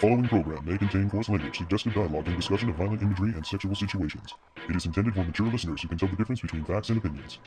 following program may contain coarse language, suggestive dialogue, and discussion of violent imagery and sexual situations. It is intended for mature listeners who can tell the difference between facts and opinions.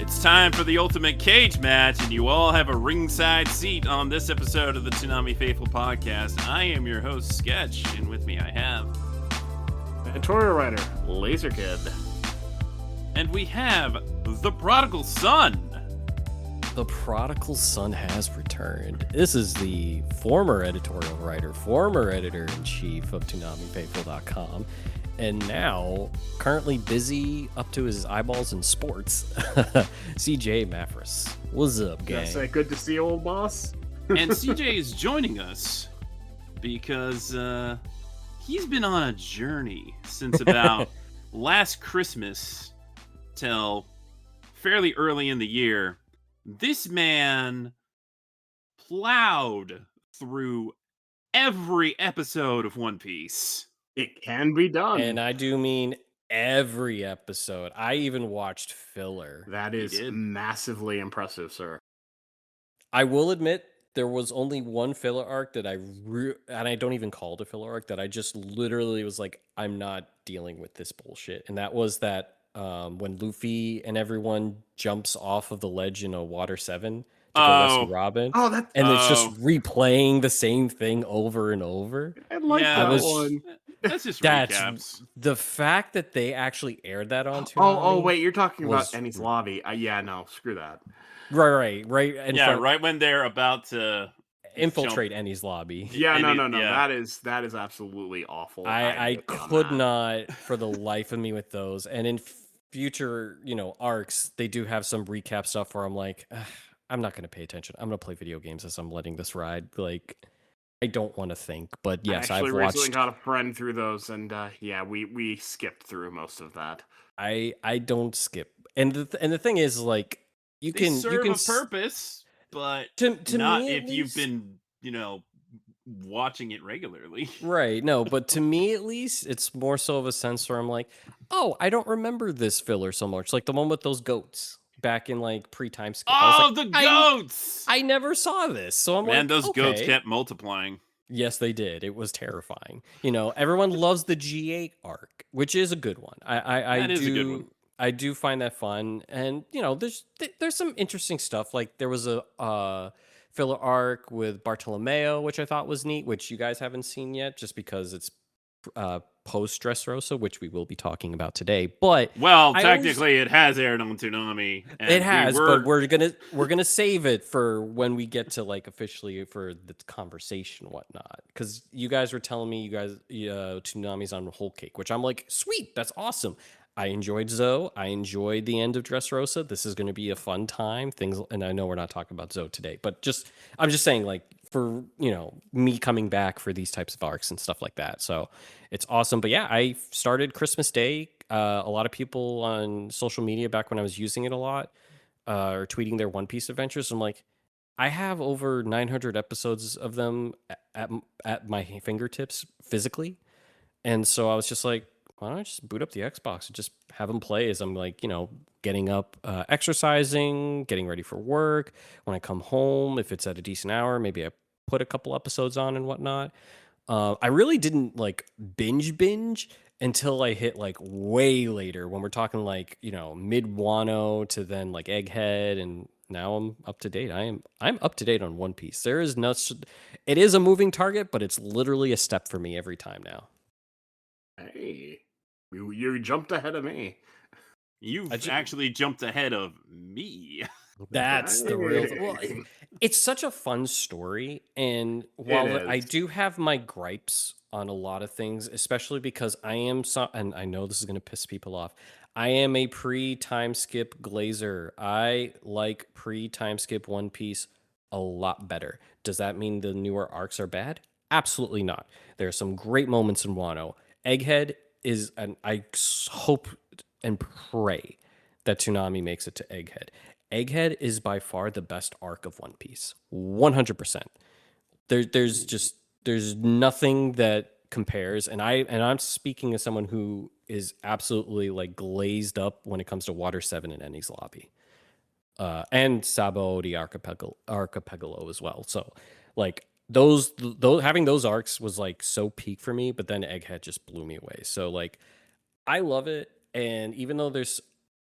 It's time for the ultimate cage match, and you all have a ringside seat on this episode of the Toonami Faithful podcast. I am your host, Sketch, and with me I have... Editorial writer, Laser Kid. And we have the Prodigal Son. The Prodigal Son has returned. This is the former editorial writer, former editor-in-chief of ToonamiFaithful.com, and now currently busy up to his eyeballs in sports, CJ Maffris. What's up, gang? Say good to see you, old boss. And CJ is joining us because he's been on a journey since about last Christmas till fairly early in the year. This man plowed through every episode of One Piece. It can be done. And I do mean every episode. I even watched filler. That is massively impressive, sir. I will admit there was only one filler arc that and I don't even call it a filler arc, that I just literally was like, I'm not dealing with this bullshit. And that was that when Luffy and everyone jumps off of the ledge in a Water 7 to go rescue Robin. It's just replaying the same thing over and over. I like that one. That's just recaps. The fact that they actually aired that on Toonami. Oh, wait, you're talking about Enies Lobby. Yeah, no, screw that. Right. Right when they're about to infiltrate Enies Lobby. Yeah, no. Yeah. That is absolutely awful. I could not for the life of me with those. And in future, arcs, they do have some recap stuff where I'm like, I'm not going to pay attention. I'm going to play video games as I'm letting this ride. Like, I don't want to think, but yes, I've watched. I recently got a friend through those, and we skipped through most of that. I don't skip, and the thing is, like, you can a purpose, but to not me, if you've been watching it regularly. Right? No, but to me at least, it's more so of a sense where I'm like, oh, I don't remember this filler so much, like the one with those goats. Back in like pre-time skip. The goats! I never saw this, so I'm like, those goats kept multiplying. Yes, they did. It was terrifying. Everyone loves the G8 arc, which is a good one. That is a good one. I do find that fun, and there's some interesting stuff. Like there was a filler arc with Bartolomeo, which I thought was neat, which you guys haven't seen yet, just because it's post Dressrosa, which we will be talking about today. But technically it has aired on Toonami. It has, but we're gonna save it for when we get to like officially for the conversation and whatnot. Because you guys were telling me Toonami's on Whole Cake, which I'm like, sweet, that's awesome. I enjoyed Zoe. I enjoyed the end of Dressrosa. This is going to be a fun time. And I know we're not talking about Zoe today, but I'm just saying, like, for me coming back for these types of arcs and stuff like that. So it's awesome. But yeah, I started Christmas Day. A lot of people on social media back when I was using it a lot are tweeting their One Piece adventures. I'm like, I have over 900 episodes of them at my fingertips physically, and so I was just like, why don't I just boot up the Xbox and just have them play as I'm like, getting up, exercising, getting ready for work. When I come home, if it's at a decent hour, maybe I put a couple episodes on and whatnot. I really didn't like binge until I hit like way later when we're talking like, mid Wano to then like Egghead, and now I'm up to date. I'm up to date on One Piece. It is a moving target, but it's literally a step for me every time now. Hey. You jumped ahead of me. You've actually jumped ahead of me. That's the real thing. Well, it's such a fun story. And while I do have my gripes on a lot of things, especially because and I know this is going to piss people off, I am a pre-time skip glazer. I like pre-time skip One Piece a lot better. Does that mean the newer arcs are bad? Absolutely not. There are some great moments in Wano. Egghead is, and I hope and pray that Toonami makes it to Egghead. Egghead is by far the best arc of One Piece. 100%. There's nothing that compares, and I'm speaking as someone who is absolutely like glazed up when it comes to Water 7 and Enies Lobby. And Sabo the Archipelago as well. So like those having those arcs was like so peak for me, but then Egghead just blew me away. So like I love it, and even though there's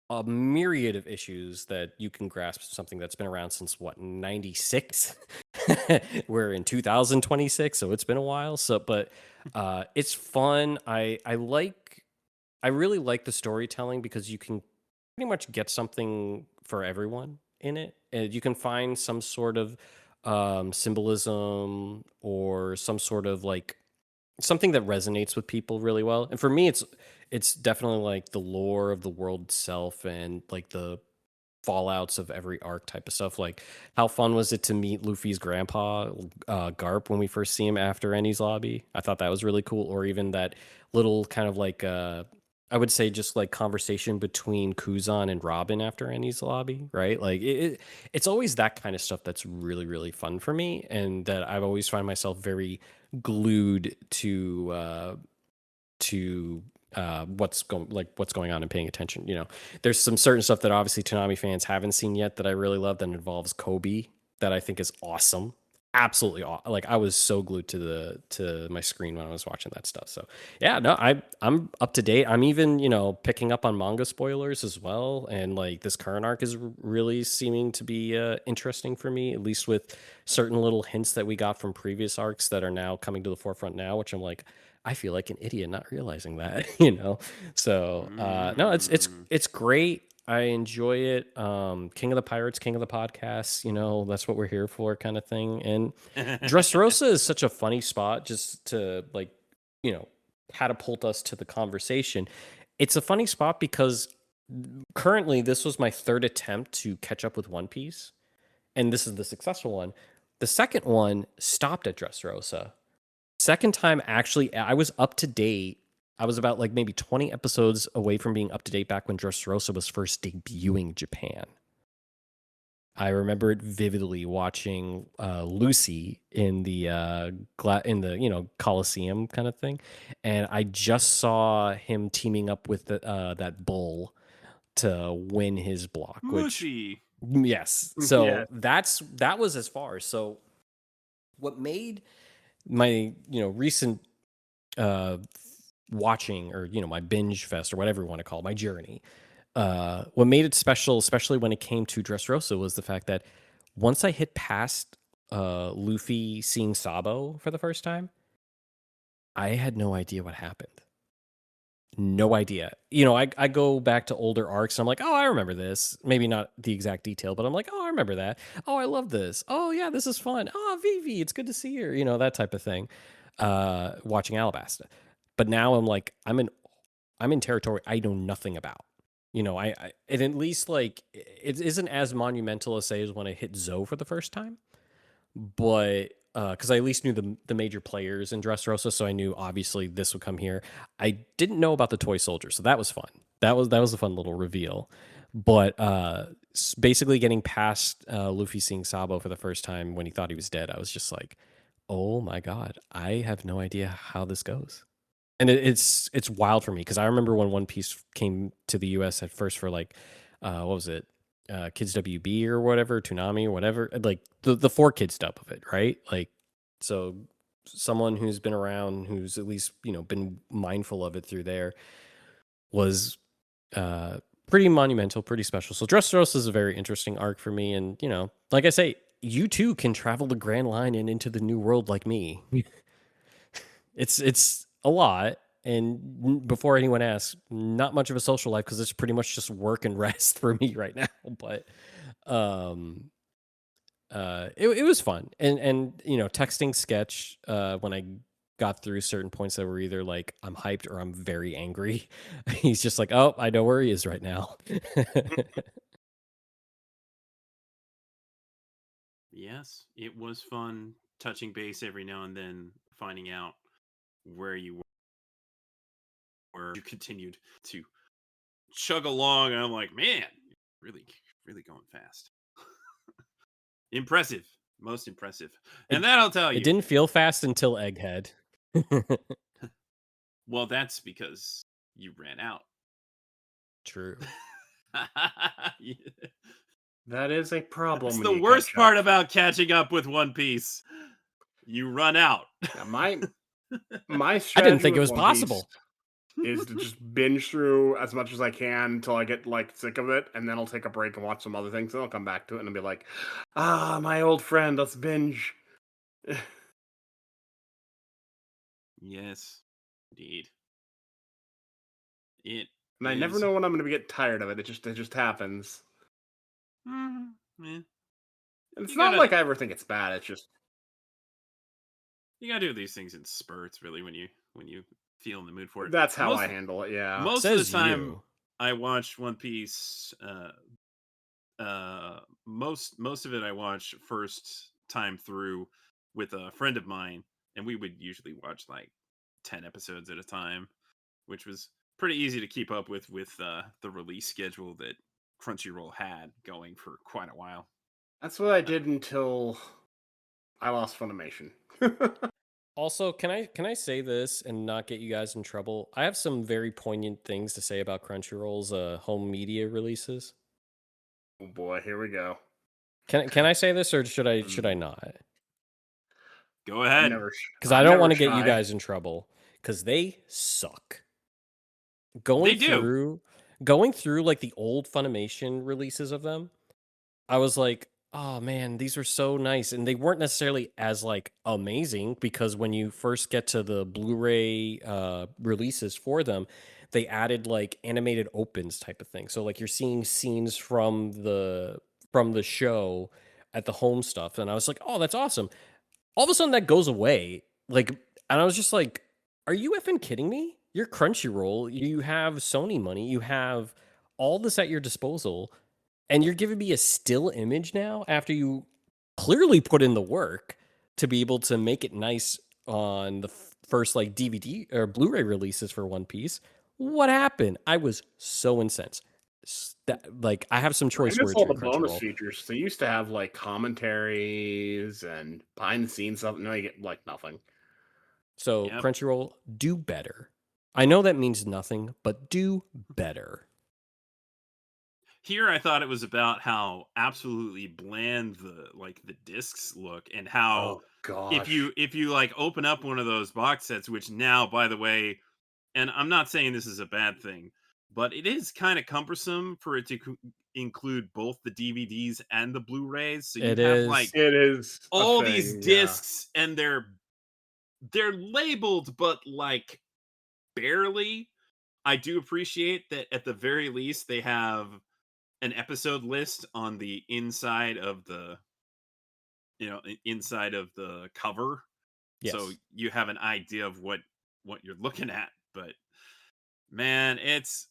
a myriad of issues that you can grasp something that's been around since what 96 we're in 2026, so it's been a while. So but it's fun. I really like the storytelling because you can pretty much get something for everyone in it. And you can find some sort of symbolism or some sort of like something that resonates with people really well. And for me, it's definitely like the lore of the world itself and like the fallouts of every arc type of stuff. Like, how fun was it to meet Luffy's grandpa, Garp, when we first see him after Ennie's Lobby? I thought that was really cool. Or even that little kind of like, I would say just like conversation between Kuzan and Robin after Ennie's Lobby, right? Like, it's always that kind of stuff that's really, really fun for me. And that I've always find myself very glued to what's going on and paying attention. You know, there's some certain stuff that obviously Toonami fans haven't seen yet that I really love that involves Kobe that I think is awesome. Absolutely like I was so glued to my screen when I was watching that stuff. So yeah, no, I'm up to date. I'm even, you know, picking up on manga spoilers as well, and like this current arc is really seeming to be interesting for me, at least with certain little hints that we got from previous arcs that are now coming to the forefront now, which I'm like, I feel like an idiot not realizing that, you know. So no, Mm. it's great. I enjoy it. King of the Pirates, King of the Podcasts, you know, that's what we're here for, kind of thing. And Dressrosa is such a funny spot just to like, you know, catapult us to the conversation. It's a funny spot because currently this was my third attempt to catch up with One Piece, and this is the successful one. The second one stopped at Dressrosa. Second time, actually, I was up to date. I was about like maybe 20 episodes away from being up to date back when Dressrosa was first debuting Japan. I remember it vividly watching Lucy in the in the, you know, Coliseum kind of thing, and I just saw him teaming up with that bull to win his block. Which Mushy. yes, Yeah. so that was as far. So what made my, you know, recent uh watching, or you know, my binge fest or whatever you want to call it, my journey, what made it special, especially when it came to Dressrosa, was the fact that once I hit past Luffy seeing Sabo for the first time, I had no idea what happened. No idea. You know, I go back to older arcs and I'm like, oh, I remember this. Maybe not the exact detail, but I'm like, oh, I remember that. Oh, I love this. Oh yeah, this is fun. Oh, Vivi, it's good to see her. You know, that type of thing. Watching Alabasta. But now I'm like, I'm in territory I know nothing about. You know, it at least like it isn't as monumental as say as when I hit Zoe for the first time, but because I at least knew the major players in Dressrosa, so I knew obviously this would come here. I didn't know about the toy soldier, so that was fun. That was a fun little reveal. But basically getting past Luffy seeing Sabo for the first time when he thought he was dead, I was just like, oh my god, I have no idea how this goes. And it's wild for me because I remember when One Piece came to the US at first for like what was it? Kids WB or whatever, Toonami or whatever, like the 4 kids dub of it, right? Like, so someone who's been around, who's at least, you know, been mindful of it through there, was pretty monumental, pretty special. So Dressrosa is a very interesting arc for me, and you know, like I say, you too can travel the Grand Line and into the New World like me. It's a lot, and before anyone asks, not much of a social life because it's pretty much just work and rest for me right now. But um it was fun, and you know, texting Sketch when I got through certain points that were either like I'm hyped or I'm very angry. He's just like, oh, I know where he is right now. Yes, it was fun touching base every now and then, finding out where you were. You continued to chug along, and I'm like, man, really, really going fast. Impressive, most impressive. It- And that I'll tell you. It didn't feel fast until Egghead. Well, that's because you ran out. True. Yeah. That is a problem. That's when the you worst catch part up. about catching up with One Piece. You run out. Yeah, my I strategy didn't think it with was One possible. Piece is to just binge through as much as I can until I get like sick of it, and then I'll take a break and watch some other things. Then I'll come back to it and I'll be like, "Ah, my old friend, let's binge." Yes, indeed. It And I never is. know when I'm going to get tired of it. It just happens. Yeah. And it's You not gotta- like I ever think it's bad. It's just You gotta do these things in spurts, really, when you feel in the mood for it. that's how I Most- handle it. Yeah. Most Says of the time, you. I watch One Piece. Most of it I watch first time through with a friend of mine, and we would usually watch like 10 episodes at a time, which was pretty easy to keep up with the release schedule that Crunchyroll had going for quite a while. That's what I did until I lost Funimation. Also, can I say this and not get you guys in trouble? I have some very poignant things to say about Crunchyroll's home media releases. Oh boy, here we go. Can I say this or should I not? Go I'm ahead. never Because I I'm don't never want to get you shy. guys in trouble. Because they suck. They Going do. through like the old Funimation releases of them, I was like, oh man, these are so nice. And they weren't necessarily as like amazing because when you first get to the Blu-ray releases for them, they added like animated opens type of thing. So like you're seeing scenes from the show at the home stuff. And I was like, oh, that's awesome. All of a sudden that goes away. Like, and I was just like, are you effing kidding me? You're Crunchyroll. You have Sony money. You have all this at your disposal. And you're giving me a still image now after you clearly put in the work to be able to make it nice on the first like DVD or Blu-ray releases for One Piece. What happened? I was so incensed. Like I have some I choice miss words all here, the bonus Crunchyroll. features. They used to have like commentaries and behind the scenes stuff. Now you get like nothing. So Yep. Crunchyroll, do better. I know that means nothing, but do better. Here I thought it was about how absolutely bland the discs look, and how Oh gosh. if you like open up one of those box sets, which now, by the way, and I'm not saying this is a bad thing, but it is kind of cumbersome for it to include both the DVDs and the Blu-rays. So you It have is. like It is a all thing, these yeah. discs, and they're labeled, but like barely. I do appreciate that at the very least they have an episode list on the inside of the inside of the cover, Yes. so you have an idea of what you're looking at. But man, It's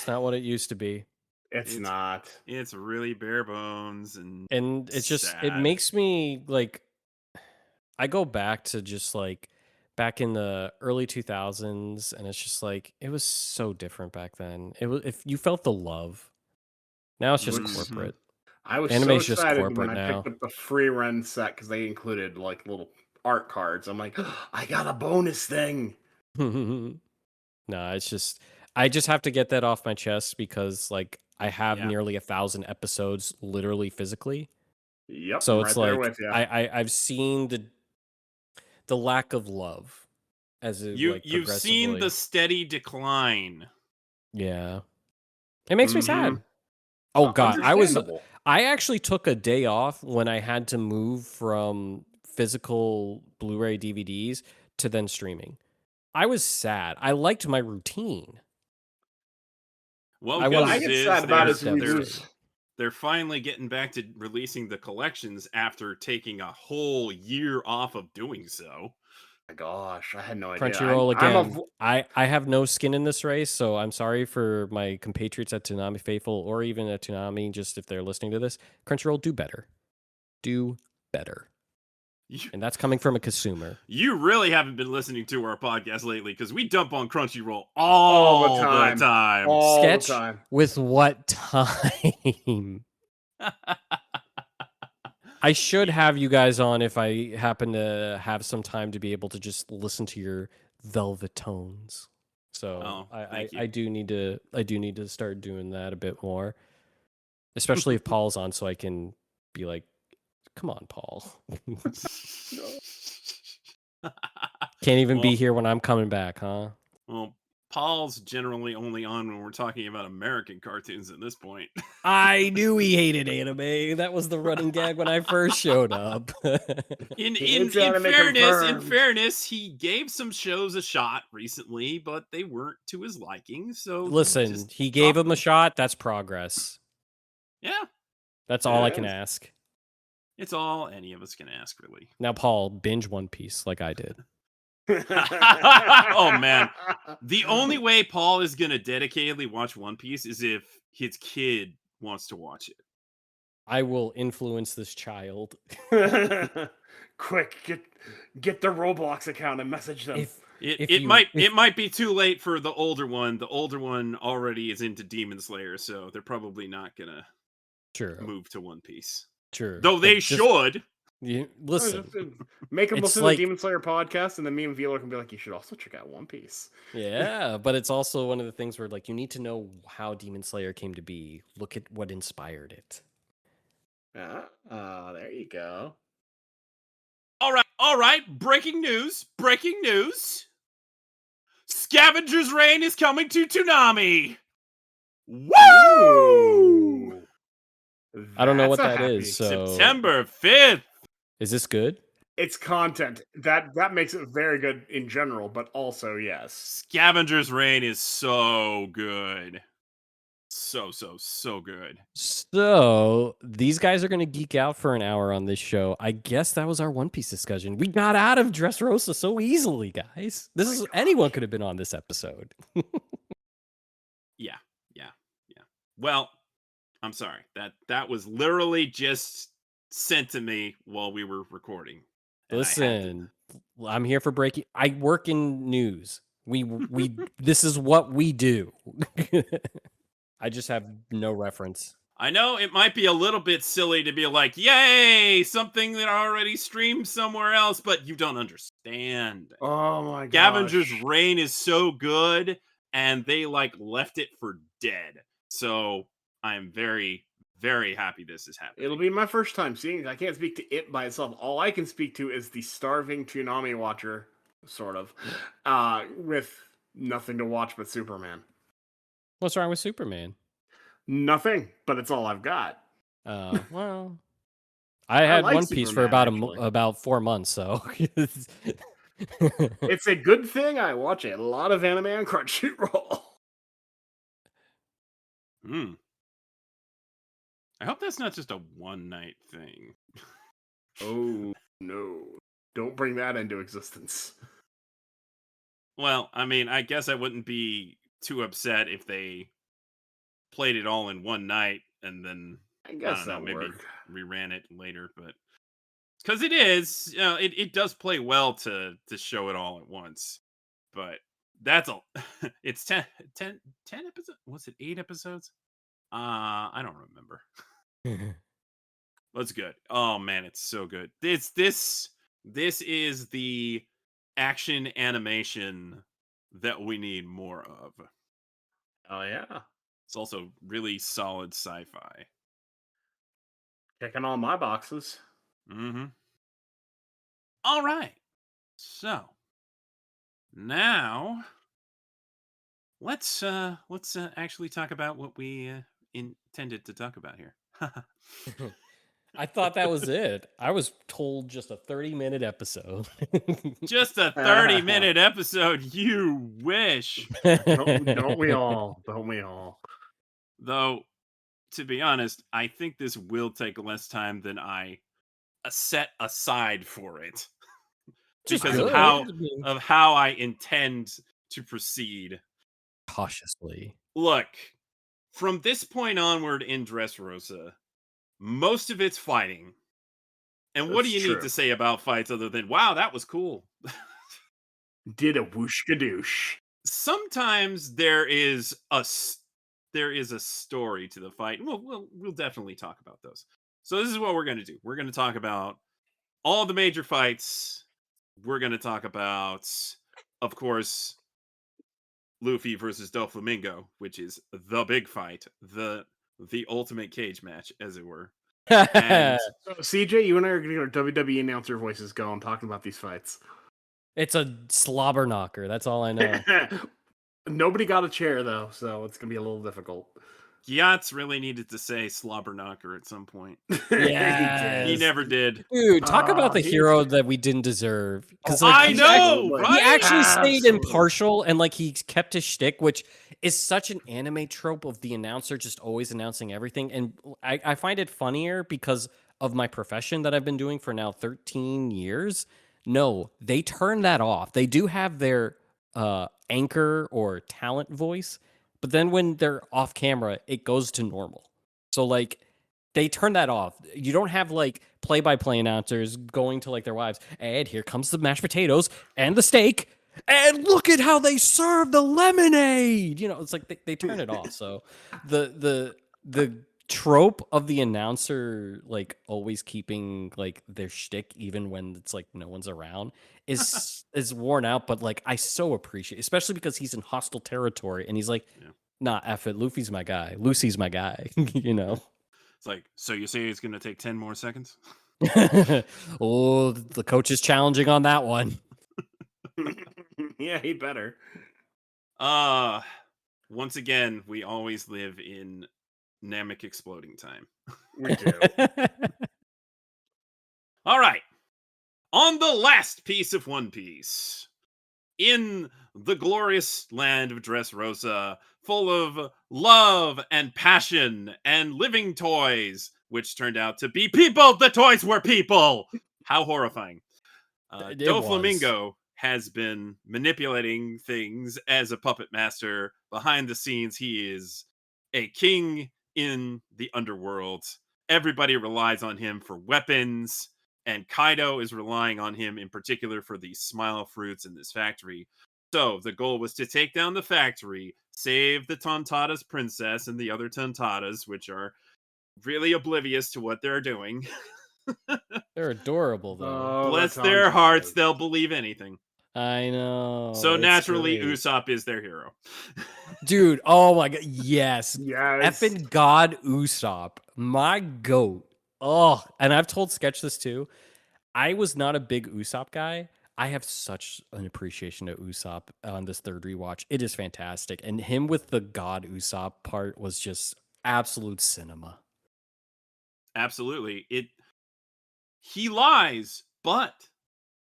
not what it used to be. It's not. it's really bare bones, and And it sad. makes me like I go back to just like back in the early 2000s and it's just like it was so different back then. It was if you felt the love. Now it's just Mhm. corporate. I was Anime's so just excited corporate when I now. picked up the free run set because they included like little art cards. I'm like, I got a bonus thing. No, it's just I just have to get that off my chest because like I have Yeah. nearly 1,000 episodes literally physically. Yep, So I'm it's right there like with you. I've seen the lack of love as it like You've seen progressively. the steady decline. Yeah. It makes me sad. Mhm. Oh god, Understandable. I actually took a day off when I had to move from physical Blu-ray DVDs to then streaming. I was sad. I liked my routine. Well, I good What I news get is sad about they're is we devastated. lose. they're finally getting back to releasing the collections after taking a whole year off of doing so. My gosh, I had no idea. Crunchyroll I'm again. I have no skin in this race, so I'm sorry for my compatriots at Toonami Faithful or even at Toonami, just if they're listening to this. Crunchyroll, do better. Do better. And that's coming from a consumer. You really haven't been listening to our podcast lately because we dump on Crunchyroll all the time. All Sketch the time. with what time? I should have you guys on if I happen to have some time to be able to just listen to your velvet tones. So I do need to start doing that a bit more, especially if Paul's on, so I can be like, "Come on, Paul." Can't even be here when I'm coming back, huh? Well, Paul's generally only on when we're talking about American cartoons at this point. I knew he hated anime. That was the running gag when I first showed up. In hates anime confirmed. fairness, he gave some shows a shot recently, but they weren't to his liking. So Listen, he gave him a shot. That's progress. Yeah, That's all I It can is. ask. it's all any of us can ask, really. Now, Paul, binge One Piece like I did. Oh man, the only way Paul is gonna dedicatedly watch One Piece is if his kid wants to watch it. I will influence this child. Quick, get the Roblox account and message them. It might be too late for the older one. The older one already is into Demon Slayer, so they're probably not gonna move to One Piece. True. Though they should. Listen. Make them it's listen like- to the Demon Slayer podcast, and then me and Veeler can be like, you should also check out One Piece. Yeah, but it's also one of the things where like you need to know how Demon Slayer came to be. Look at what inspired it. There you go. All right. Breaking news. Scavenger's Reign is coming to Toonami. Woo! I don't know what That's a that happy- is. So September 5th. is this good? It's content. That makes it very good in general, but also, yes. Scavenger's Reign is so good. So good. So these guys are going to geek out for an hour on this show. I guess that was our One Piece discussion. We got out of Dressrosa so easily, guys. Anyone could have been on this episode. Yeah. Well, I'm sorry. That was literally just sent to me while we were recording. Listen, I'm here for breaking. I work in news. We this is what we do. I just have no reference. I know it might be a little bit silly to be like, yay, something that already streamed somewhere else, but you don't understand. Oh my god. Scavenger's Reign is so good, and they left it for dead. So I'm very, very happy this is happening. It'll be my first time seeing it. I can't speak to it by itself. All I can speak to is the starving Toonami watcher, sort of, with nothing to watch but Superman. What's wrong with Superman? Nothing, but it's all I've got. Well, I had like One Piece for Superman, about 4 months, so It's a good thing I watch a lot of anime on Crunchyroll. I hope that's not just a one-night thing. Oh, no. Don't bring that into existence. Well, I mean, I guess I wouldn't be too upset if they played it all in one night and then I guess don't know, that maybe work. reran it later, but because it is, it does play well to show it all at once. But that's all. It's 10 episodes. Was it 8 episodes? I don't remember. That's good. Oh man, it's so good. This is the action animation that we need more of. Oh, yeah. It's also really solid sci-fi. Checking all my boxes. Mm-hmm. All right. So now let's actually talk about what we intended to talk about here. I thought that was it. I was told just a 30-minute episode. Just a 30-minute episode. You wish. Don't we all? Don't we all? Though, to be honest, I think this will take less time than I set aside for it. Because of how I intend to proceed. Cautiously. Look, from this point onward in Dressrosa, most of it's fighting. And what do That's you need true. to say about fights other than, wow, that was cool? Did a whoosh kadoosh. Sometimes there is a story to the fight. And we'll definitely talk about those. So this is what we're going to do. We're going to talk about all the major fights. We're going to talk about, of course, Luffy versus Doflamingo, which is the big fight, the ultimate cage match, as it were. And So, CJ, you and I are going to get our WWE announcer voices going talking about these fights. It's a slobber knocker. That's all I know. Nobody got a chair, though, so it's going to be a little difficult. Gyatz really needed to say slobber knocker at some point. Yes. He never did. Dude, talk about the he- hero that we didn't deserve. Because I know, Absolutely. right? he actually stayed Absolutely. impartial and like he kept his shtick, which is such an anime trope of the announcer just always announcing everything. And I find it funnier because of my profession that I've been doing for now 13 years. No, they turn that off. They do have their anchor or talent voice, but then when they're off camera, it goes to normal. So like they turn that off. You don't have like play-by-play announcers going to like their wives, and here comes the mashed potatoes and the steak, and look at how they serve the lemonade. You know, it's like they turn it off. So the trope of the announcer like always keeping like their shtick even when it's like no one's around is worn out. But like I so appreciate, especially because he's in hostile territory and he's like, nah, F it, Luffy's my guy, Lucy's my guy. You know. It's like, so you say it's going to take 10 more seconds? Oh, the coach is challenging on that one. Yeah, he better. Once again, we always live in Namek exploding time. We do. All right. On the last piece of One Piece, in the glorious land of Dressrosa, full of love and passion and living toys, which turned out to be people. The toys were people. How horrifying. It Doflamingo has been manipulating things as a puppet master. Behind the scenes, he is a king in the underworld. Everybody relies on him for weapons, and Kaido is relying on him in particular for these smile fruits in this factory. So the goal was to take down the factory, save the Tontatta's princess and the other Tontattas, which are really oblivious to what they're doing. They're adorable though. Oh, Bless that their sounds hearts, right. they'll believe anything. I know. So it's naturally, great. Usopp is their hero. Dude, oh my god, yes. Yes. Effing God Usopp, my goat. Oh, and I've told Sketch this too. I was not a big Usopp guy. I have such an appreciation of Usopp on this third rewatch. It is fantastic. And him with the God Usopp part was just absolute cinema. Absolutely. He lies, but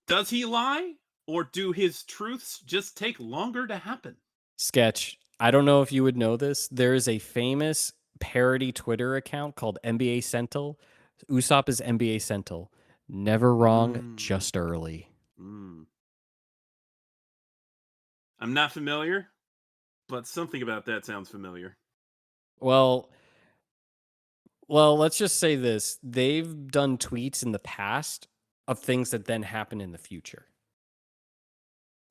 does he lie? Or do his truths just take longer to happen? Sketch, I don't know if you would know this. There is a famous parody Twitter account called NBA Sentinel. Usopp is NBA Sentinel. Never wrong, just early. I'm not familiar, but something about that sounds familiar. Well, let's just say this. They've done tweets in the past of things that then happen in the future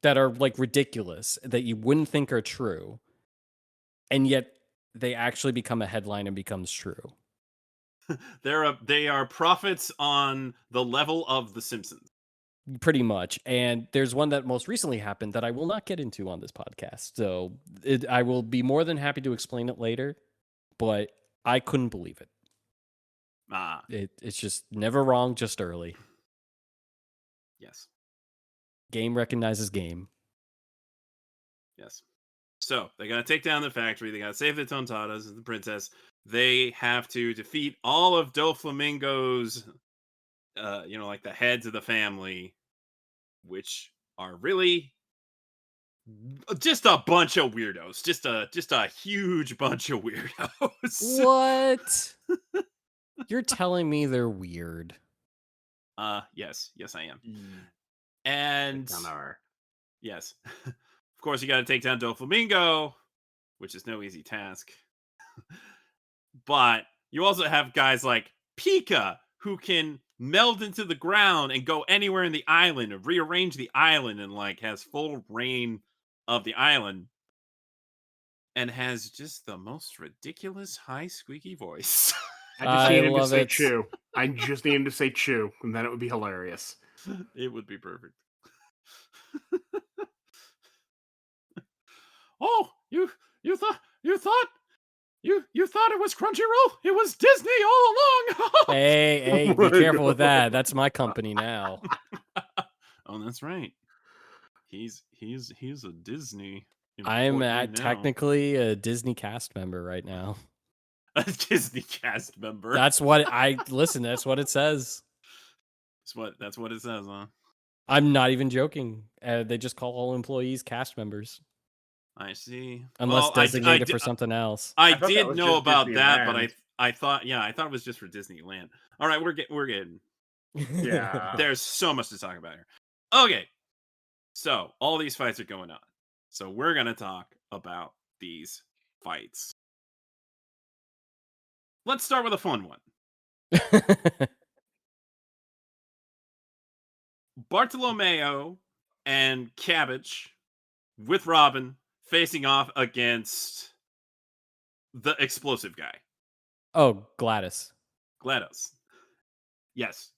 that are like ridiculous, that you wouldn't think are true, and yet they actually become a headline and becomes true. They are prophets on the level of The Simpsons. Pretty much. And there's one that most recently happened that I will not get into on this podcast. So I will be more than happy to explain it later, but I couldn't believe it. It's just never wrong, just early. Yes. Game recognizes game. Yes. So they got to take down the factory. They got to save the Tontattas and the princess. They have to defeat all of Doflamingo's, like the heads of the family, which are really just a bunch of weirdos. Just a huge bunch of weirdos. What? You're telling me they're weird? Yes, I am. And yes, of course, you got to take down Doflamingo, which is no easy task. But you also have guys like Pika, who can meld into the ground and go anywhere in the island and rearrange the island and like has full reign of the island and has just the most ridiculous high squeaky voice. I just I need him to love say it. chew. I just need him to say chew, and then it would be hilarious. It would be perfect. Oh, you thought you thought it was Crunchyroll? It was Disney all along. Hey, Oh be my careful with God. that. That's my company now. Oh, that's right. He's a Disney. I'm employee now. technically a Disney cast member right now. A Disney cast member. That's what I listen. That's what it says. That's what it says, huh? I'm not even joking. They just call all employees cast members, I see. unless Well, designated for something else. I thought that did was know just about that, but Disneyland. I thought it was just for Disneyland. All right, we're getting. Yeah. There's so much to talk about here. Okay, so all these fights are going on. So we're gonna talk about these fights. Let's start with a fun one. Bartolomeo and Cabbage with Robin facing off against the explosive guy, Oh, Gladys. GLaDOS. Yes.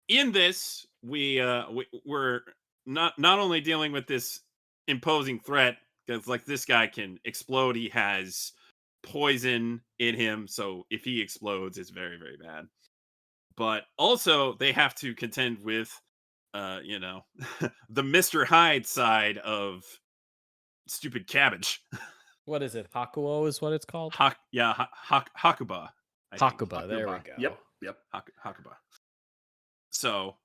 In this, we're not only dealing with this imposing threat because like this guy can explode. He has poison in him, so if he explodes, it's very, very bad. But also they have to contend with the Mr. Hyde side of stupid Cabbage. What is it? Hakuo is what it's called. Hakuba. I think. Hakuba. There we go. Yep. Hakuba. So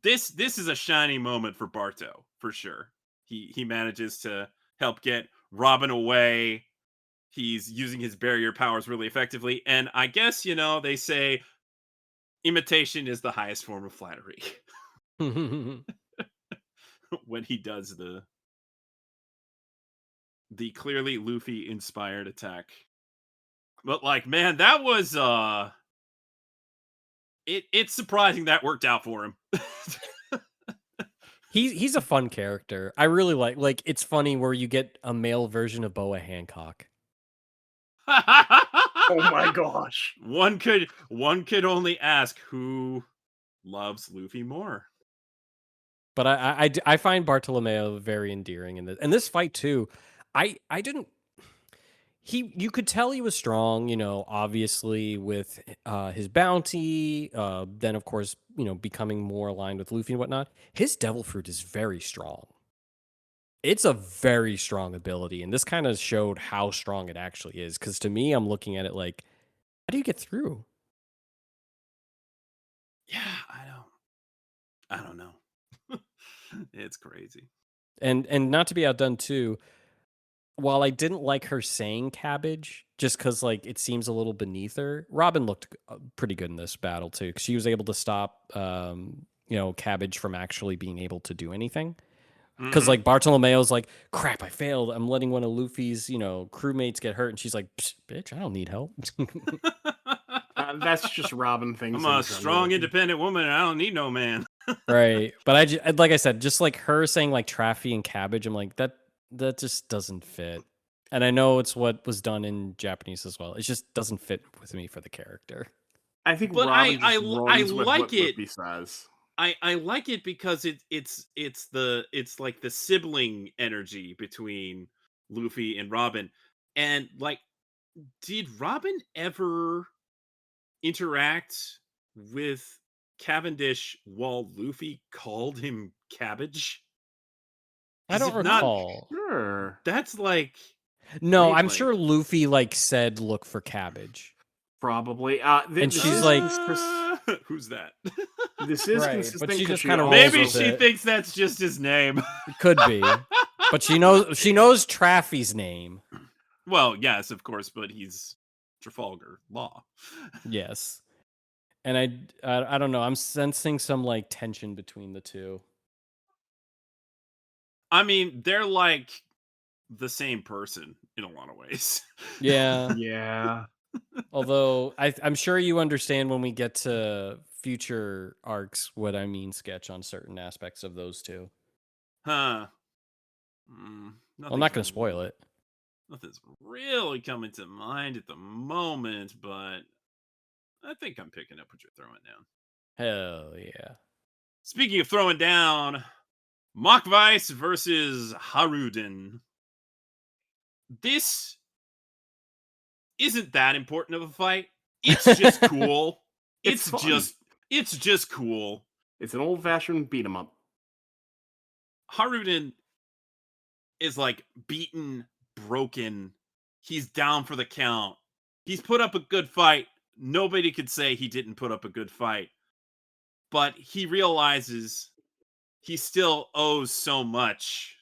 this is a shining moment for Barto for sure. He manages to help get Robin away. He's using his barrier powers really effectively, and I guess they say imitation is the highest form of flattery. When he does the clearly Luffy inspired attack. But like, man, that was it's surprising that worked out for him. He's a fun character. I really like it's funny where you get a male version of Boa Hancock. Oh my gosh. One could only ask who loves Luffy more. But I find Bartolomeo very endearing in this. And this fight too, I didn't you could tell he was strong, obviously with his bounty, then of course, becoming more aligned with Luffy and whatnot. His devil fruit is very strong. It's a very strong ability, and this kind of showed how strong it actually is. Because to me, I'm looking at it like, how do you get through? Yeah, I don't know. It's crazy. And not to be outdone too, while I didn't like her saying cabbage, just because like it seems a little beneath her, Robin looked pretty good in this battle too, because she was able to stop, Cabbage from actually being able to do anything. Because like Bartolomeo's like, crap, I failed. I'm letting one of Luffy's, crewmates get hurt, and she's like, bitch, I don't need help. That's just Robin things. I'm a strong, independent woman, and I don't need no man. Right, but like I said, just like her saying like Traffy and Cabbage, I'm like that just doesn't fit. And I know it's what was done in Japanese as well. It just doesn't fit with me for the character. I think But Robin I runs with like what it. Luffy says. I like it because it's like the sibling energy between Luffy and Robin. And like, did Robin ever interact with Cavendish while Luffy called him Cabbage? I don't recall. Sure. That's like No, I'm wavelength. sure Luffy like said, "Look for Cabbage." Probably. And she's like, who's that? This is Right, consistent. but she 'cause just kinda rolls Maybe with she it. thinks that's just his name. It could be, but she knows Traffy's name. Well, yes, of course, but he's Trafalgar Law. Yes, and I don't know. I'm sensing some like tension between the two. I mean, they're like the same person in a lot of ways. Yeah, Yeah. Although I'm sure you understand when we get to future arcs what I mean, sketch on certain aspects of those two. Huh. I'm Nothing's not going to spoil it. Nothing's really coming to mind at the moment, but I think I'm picking up what you're throwing down. Hell yeah. Speaking of throwing down, Machweiss versus Haruden. This isn't that important of a fight. It's just cool. It's fun. It's just cool. It's an old-fashioned beat 'em up. Haruden is like beaten, broken. He's down for the count. He's put up a good fight. Nobody could say he didn't put up a good fight. But he realizes he still owes so much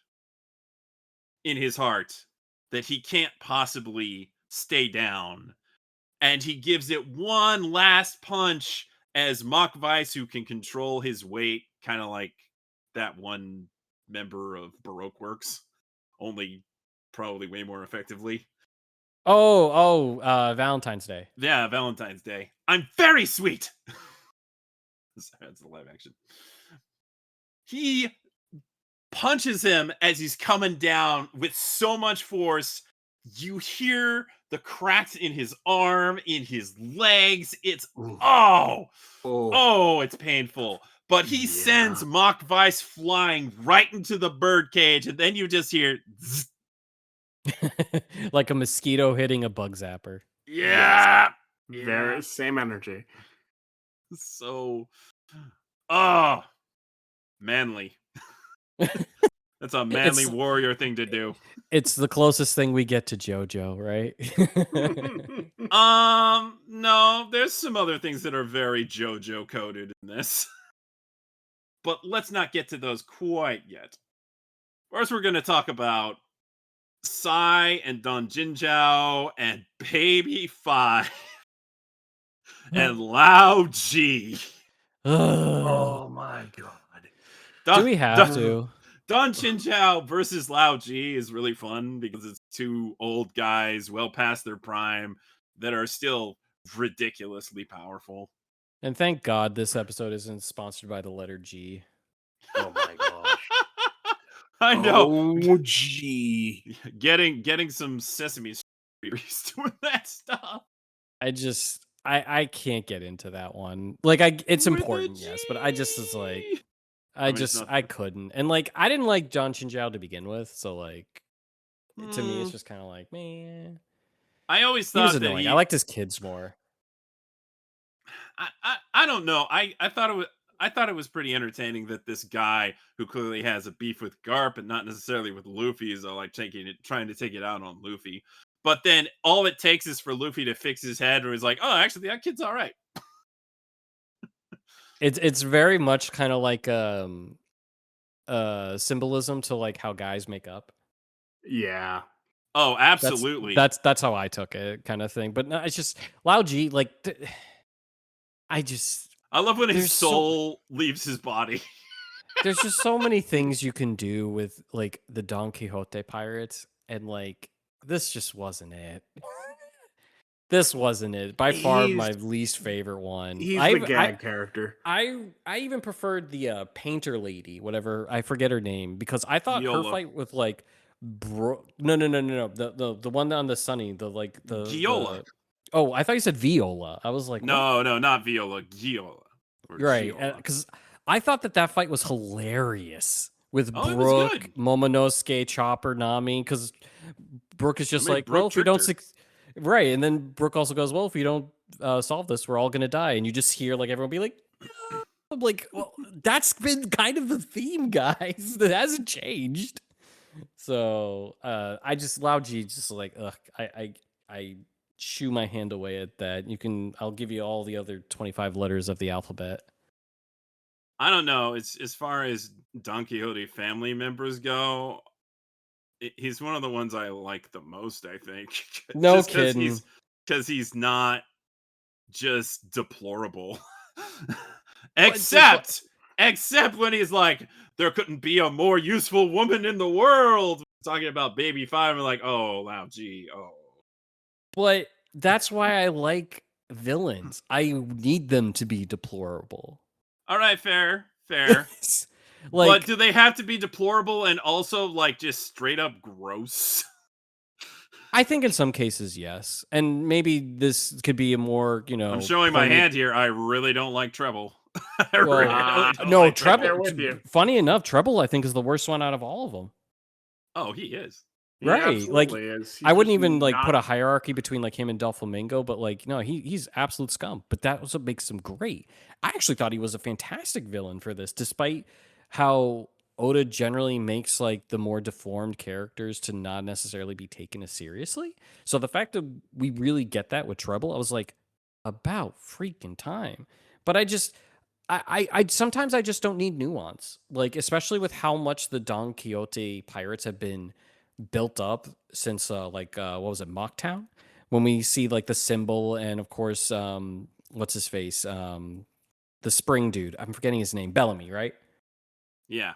in his heart that he can't possibly stay down. And he gives it one last punch as Machweiss, who can control his weight, kind of like that one member of Baroque Works, only probably way more effectively. Valentine's Day. Yeah, Valentine's Day. I'm very sweet. That's the live action. He punches him as he's coming down with so much force. You hear the cracks in his arm, in his legs. It's it's painful. But he sends Machweiss flying right into the birdcage, and then you just hear zzz. Like a mosquito hitting a bug zapper. Yeah. Very same energy. So manly. That's a manly warrior thing to do. It's the closest thing we get to JoJo, right? No, there's some other things that are very JoJo coded in this. But let's not get to those quite yet. First, we're going to talk about Sai and Don Jinjiao and Baby 5 and Lao Ji. Oh my god. Do we have to? Don Jinjiao versus Lao Ji is really fun because it's two old guys well past their prime that are still ridiculously powerful. And thank God this episode isn't sponsored by the letter G. Oh my gosh. I know. Oh, gee. Getting some Sesame Street doing that stuff. I can't get into that one. Like it's important, yes, but I just was like I couldn't. And like I didn't like John Chinjiao to begin with, so like to me it's just kind of like, man. I always thought he was annoying. I liked his kids more. I don't know. I thought it was pretty entertaining that this guy who clearly has a beef with Garp and not necessarily with Luffy is like trying to take it out on Luffy. But then all it takes is for Luffy to fix his head, or he's like, "Oh, actually, that kid's all right." It's very much kind of like symbolism to like how guys make up. Yeah. Oh, absolutely. That's how I took it, kind of thing. But no, it's just Lao Ji. Like, I love when his soul leaves his body. There's just so many things you can do with like the Don Quixote pirates, and like this just wasn't it. This wasn't it. By far my least favorite one. He's the gag character. I even preferred the painter lady, whatever, I forget her name, because I thought her fight with like no. The one on the Sunny, the Giola. I thought you said Viola. I was like, no, not Viola, Giola. Right, because I thought that fight was hilarious with Brooke, Momonosuke, Chopper, Nami, because Brooke is just like, well, if we don't right, and then Brooke also goes, well, if we don't solve this, we're all gonna die, and you just hear like everyone be like, no. I'm like, well, that's been kind of the theme, guys. That hasn't changed. So I just Lao Ji just like, ugh, I shoo my hand away at that. I'll give you all the other 25 letters of the alphabet. I don't know. It's as far as Don Quixote family members go, he's one of the ones I like the most, I think. No kidding. Because he's not just deplorable. Except when he's like, there couldn't be a more useful woman in the world. Talking about Baby 5, and like, oh, Lao Ji, oh. But that's why I like villains. I need them to be deplorable. All right, fair. But Like, do they have to be deplorable and also like just straight up gross? I think in some cases, yes. And maybe this could be a more, I'm showing my poignant- hand here. I really don't like Treble. I Well, really don't no, like Treble. there with you. Funny enough, Treble I think is the worst one out of all of them. Oh, he is. He Right, like, absolutely is. He's I wouldn't just even like not- put a hierarchy between like him and Doflamingo, but like no, he's absolute scum. But that was what makes him great. I actually thought he was a fantastic villain for this, despite how Oda generally makes like the more deformed characters to not necessarily be taken as seriously. So the fact that we really get that with Treble, I was like, about freaking time. But I sometimes I just don't need nuance, like especially with how much the Don Quixote pirates have been built up since what was it, Mocktown, when we see like the symbol and of course what's his face, the spring dude, I'm forgetting his name, Bellamy, right? Yeah.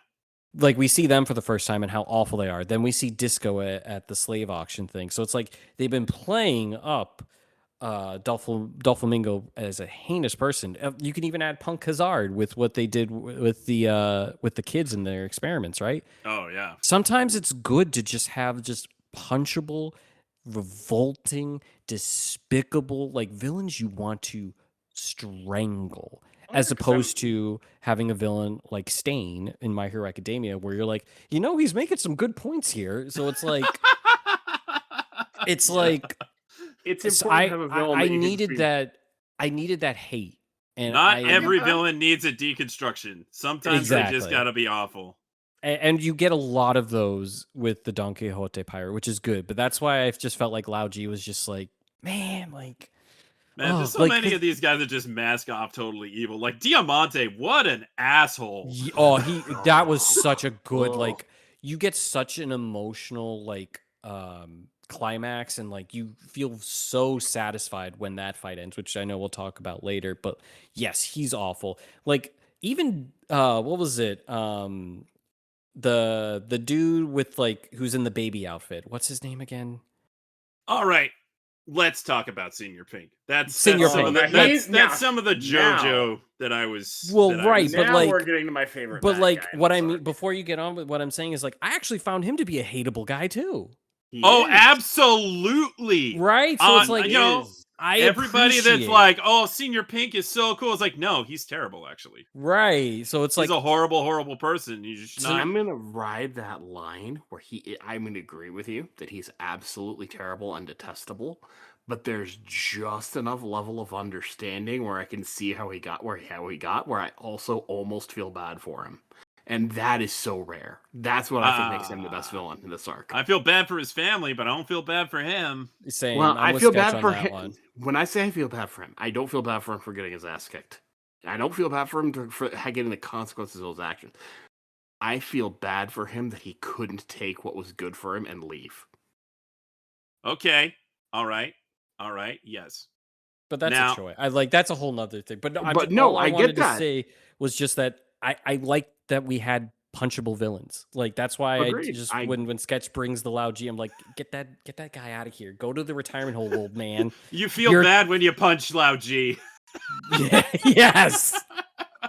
Like we see them for the first time and how awful they are. Then we see Disco at the slave auction thing. So it's like they've been playing up Doflamingo as a heinous person. You can even add Punk Hazard with what they did with the kids in their experiments, right? Oh yeah. Sometimes it's good to just have just punchable, revolting, despicable like villains you want to strangle, as 100%. opposed to having a villain like Stain in My Hero Academia, where you're like, he's making some good points here. So it's like, it's like, It's so important to have a villain. I that you can needed be- that. I needed that hate, and Not I, every Yeah. villain needs a deconstruction. Sometimes they just Exactly. gotta be awful. And you get a lot of those with the Don Quixote pirate, which is good. But that's why I just felt like Lao G was just like, man, like, Man, there's so like, many 'cause- of these guys that just mask off totally evil. Like Diamante, what an asshole. that was such a good, Oh. like, you get such an emotional like climax, and like you feel so satisfied when that fight ends, which I know we'll talk about later. But yes, he's awful. Like even what was it? The dude with like who's in the baby outfit. What's his name again? All right, let's talk about Senior Pink. That's Senior some of Pink. the, that's Now- some of the JoJo that I was. Well, that I right, was- but now like- we're getting to my favorite. But bad like guy in what this I mean arc. before you get on with what I'm saying is like I actually found him to be a hateable guy too. He Oh, is. absolutely. Right? So it's like you know, everybody that's appreciate- like, "Oh, Senior Pink is so cool." It's like, no, he's terrible. Actually, right. So it's he's like a horrible, horrible person. You just So not. I'm gonna ride that line where I'm gonna agree with you that he's absolutely terrible and detestable, but there's just enough level of understanding where I can see how he got where I also almost feel bad for him, and that is so rare. That's what I think makes him the best villain in this arc. I feel bad for his family, but I don't feel bad for him. saying Well, I'm I with feel Sketch bad on for that him. one. When I say I feel bad for him, I don't feel bad for him for getting his ass kicked. I don't feel bad for him for getting the consequences of his actions. I feel bad for him that he couldn't take what was good for him and leave. Okay, all right, yes. But that's Now- a choice. I like that's a whole nother thing. But no, all I I get wanted to that. say was just that I like that we had punchable villains. Like that's why Agreed. when Sketch brings the Lao G, I'm like, get that guy out of here. Go to the retirement home, old man. You feel You're- bad when you punch Lao G. Yeah, yes.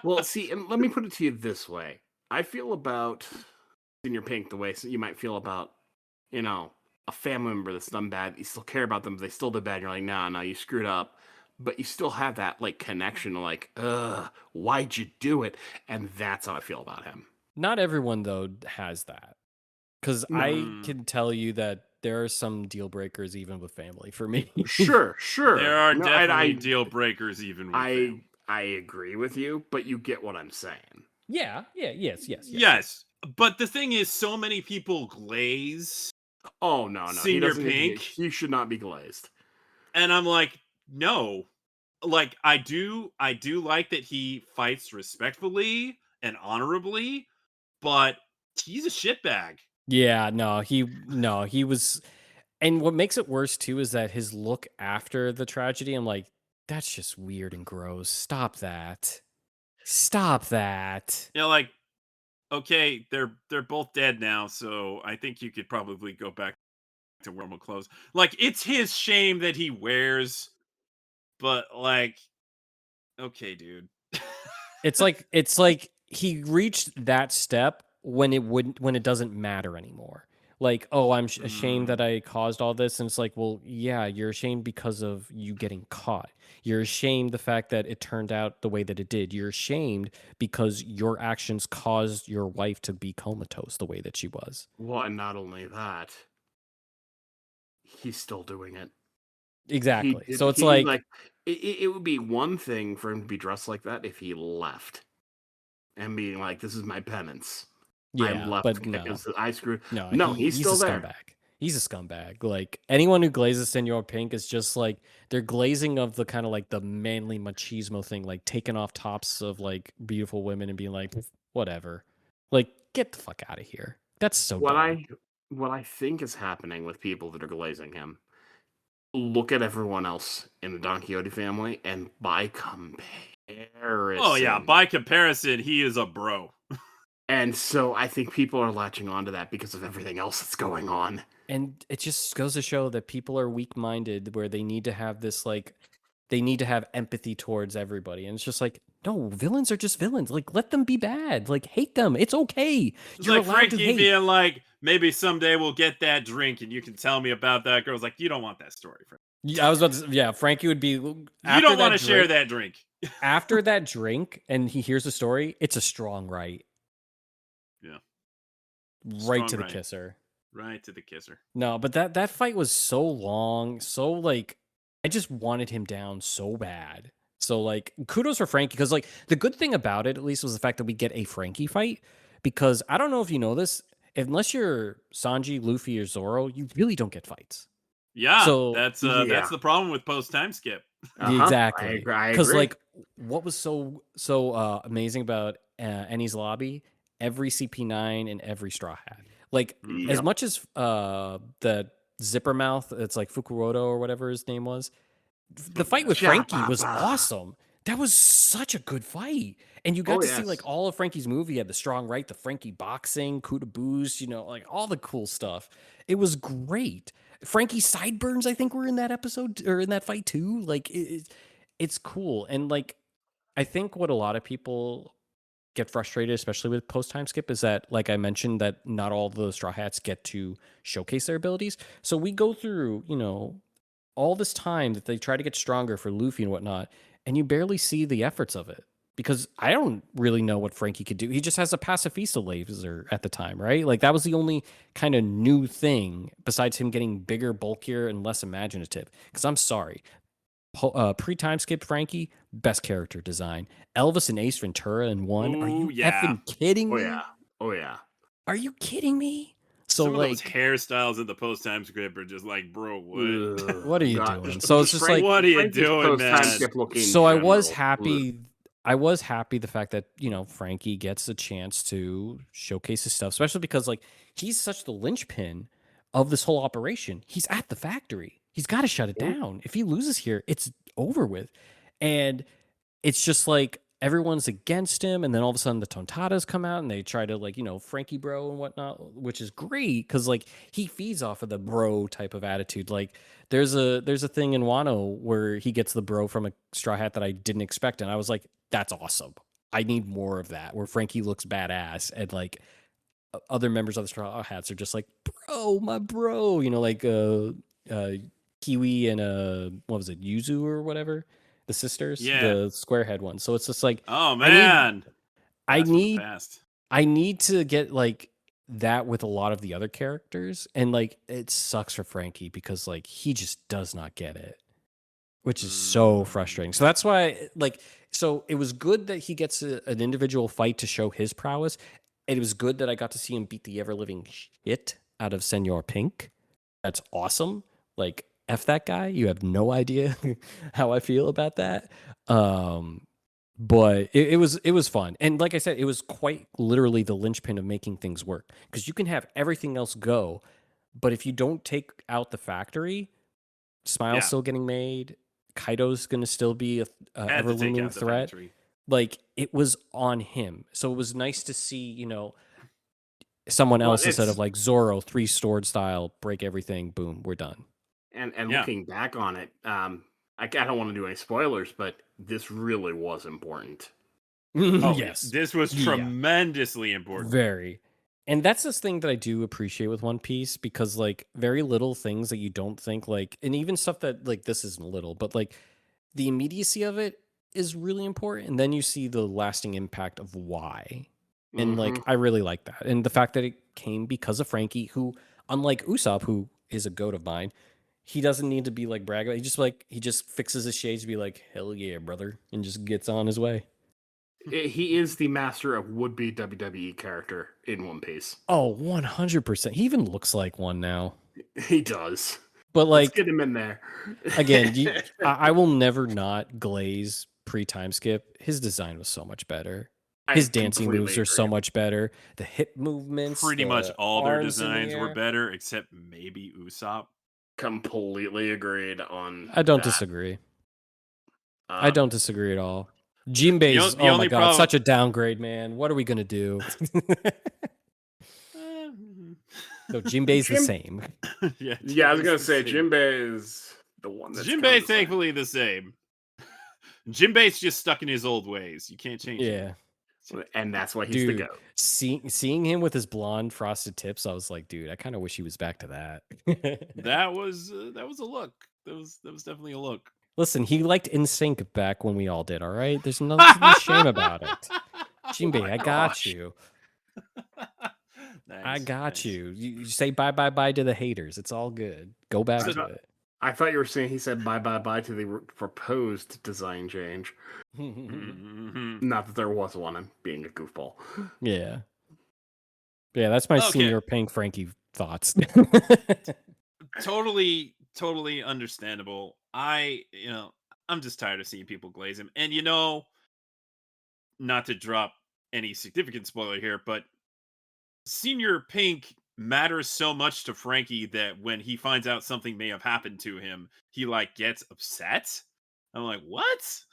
Well, see, and let me put it to you this way. I feel about Senior Pink the way you might feel about, a family member that's done bad. You still care about them, but they still did bad. And you're like, nah, you screwed up. But you still have that, like, connection, like, why'd you do it? And that's how I feel about him. Not everyone though has that. Because I Mm. can tell you that there are some deal breakers even with family for me. Sure. There are No, and definitely deal breakers even with them. I agree with you, but you get what I'm saying. yes. Yes, but the thing is, so many people glaze, Oh no, he Senior doesn't need to be- Pink? he should not be glazed. and I'm like, no. Like, I do like that he fights respectfully and honorably, but he's a shitbag. Yeah, he was. And what makes it worse too is that his look after the tragedy, I'm like, that's just weird and gross. Stop that. Like, okay, they're both dead now, so I think you could probably go back to wear more clothes. Like, it's his shame that he wears, but like, okay, dude. It's like he reached that step when it doesn't matter anymore. Like, oh, I'm ashamed that I caused all this, and it's like, well, yeah, you're ashamed because of you getting caught. You're ashamed the fact that it turned out the way that it did. You're ashamed because your actions caused your wife to be comatose the way that she was. Well, and not only that, he's still doing it. Exactly. He, So it's he like, it would be one thing for him to be dressed like that if he left and being like, "This is my penance. I'm yeah, left but no. because I screwed." No, No, he's he's a still there. scumbag. He's a scumbag. Like anyone who glazes Senor Pink is just like they're glazing of the kind of like the manly machismo thing, like taking off tops of like beautiful women and being like, whatever. Like, get the fuck out of here. That's so What dumb. I think is happening with people that are glazing him. Look at everyone else in the Don Quixote family, and by comparison, Oh yeah, by comparison, he is a bro. and so I think people are latching onto that because of everything else that's going on. And it just goes to show that people are weak-minded where they need to have this like they need to have empathy towards everybody. And it's just like, no, villains are just villains. Like, let them be bad. Like, hate them. It's okay. It's You're like allowed to Frankie hate. being like, maybe someday we'll get that drink and you can tell me about that girl. It's like, you don't want that story, Frank. Yeah, I was about to. Yeah, Frankie would be. You don't want to share that drink. After that drink, and he hears the story. It's a strong right. Yeah, Right strong to the right. kisser. Right to the kisser. No, but that fight was so long, so like I just wanted him down so bad. So like kudos for Frankie because like the good thing about it at least was the fact that we get a Frankie fight because I don't know if you know this, unless you're Sanji, Luffy, or Zoro, you really don't get fights. Yeah, So that's yeah. the problem with post time skip. exactly I because agree. like what was so amazing about Ennie's lobby, every CP9 and every Straw Hat, like as Yep. much as the zipper mouth, it's like Fukuroto or whatever his name was, the fight with Frankie was awesome. That was such a good fight. And you got to see like all of Frankie's movie. You had the strong right, the Frankie boxing, Kuda boost, you know, like all the cool stuff. It was great. Frankie's sideburns, I think, were in that episode or in that fight too. Like it's cool. And like I think what a lot of people get frustrated, especially with post time skip, is that, like I mentioned, that not all the Straw Hats get to showcase their abilities. So we go through, you know, all this time that they try to get stronger for Luffy and whatnot, and you barely see the efforts of it. Because I don't really know what Frankie could do. He just has a pacifista laser at the time, right? Like that was the only kind of new thing besides him getting bigger, bulkier, and less imaginative. Because I'm sorry, pre-time skip Frankie, best character design. Elvis and Ace Ventura in one. Are you effing kidding me? Oh yeah. Are you kidding me? So some like of those hairstyles in the post time script are just like, bro, what? What are you doing? So it's just like, what are you doing, man? So I was happy. I was happy the fact that, you know, Frankie gets a chance to showcase his stuff, especially because like he's such the linchpin of this whole operation. He's at the factory. He's got to shut it down. If he loses here, it's over with. And it's just like everyone's against him, and then all of a sudden the Tontadas come out and they try to like, you know, Frankie bro and whatnot, which is great because like he feeds off of the bro type of attitude. Like there's a thing in Wano where he gets the bro from a Straw Hat that I didn't expect, and I was like, that's awesome. I need more of that where Frankie looks badass and like other members of the Straw Hats are just like, bro, my bro, you know, like Kiwi and what was it, Yuzu or whatever, the sisters, the squarehead one. So it's just like, oh man, I need to get like that with a lot of the other characters, and like it sucks for Frankie because like he just does not get it, which is so frustrating. So that's why like, so it was good that he gets an individual fight to show his prowess. And it was good that I got to see him beat the ever-living shit out of Senor Pink. That's awesome. Like, F that guy. You have no idea how I feel about that. But it was fun. And like I said, it was quite literally the linchpin of making things work. Because you can have everything else go, but if you don't take out the factory, Smile's still getting made. Kaido's going to still be a ever-looming threat. Like, it was on him. So it was nice to see, you know, someone Well, else instead of it's like Zoro, 3 sword style, break everything, boom, we're done. and Yeah. looking back on it, I don't want to do any spoilers, but this really was important. Oh, Yes. this was Yeah. tremendously important. Very. And that's this thing that I do appreciate with One Piece because like very little things that you don't think like, and even stuff that like this isn't little, but like the immediacy of it is really important. And then you see the lasting impact of why. And like Mhm. I really like that. And the fact that it came because of Frankie, who, unlike Usopp, who is a goat of mine, he doesn't need to be like brag about it. He just fixes his shades to be like, hell yeah, brother, and just gets on his way. He is the master of would-be WWE character in One Piece. Oh, 100%. He even looks like one now. He does. But Let's like get him in there. again, I will never not glaze pre-time skip. His design was so much better. I His dancing completely moves are so agree. much better. The hip movements, Pretty much the all their arms in the designs were air. better, except maybe Usopp. Completely agreed on. I don't that. disagree. I don't disagree at all. Jinbei's, the oh my only god, problem- such a downgrade, man. What are we gonna do? No, Jinbei's the Jim- same. Yeah, Yeah, I was gonna Jinbei's say the same. Jinbei is the one that's Jinbei's kinda the same. thankfully the same. Jinbei's just stuck in his old ways. You can't change it. Yeah. And that's why he's the Dude, goat. seeing him with his blonde frosted tips, I was like, dude, I kind of wish he was back to that. That was a look. That was definitely a look. Listen, he liked NSYNC back when we all did, all right? There's nothing to shame about it. Jinbei, I got gosh. you. Nice, I got nice. you. You say bye to the haters. It's all good. Go back So- to it. I thought you were saying he said bye to the proposed design change. Mhm. Not that there was one. I'm being a goofball. Yeah. Yeah, that's my Okay. senior Pink Frankie thoughts. Totally understandable. I'm just tired of seeing people glaze him. And not to drop any significant spoiler here, but Senior Pink matters so much to Frankie that when he finds out something may have happened to him, he like gets upset. I'm like, what?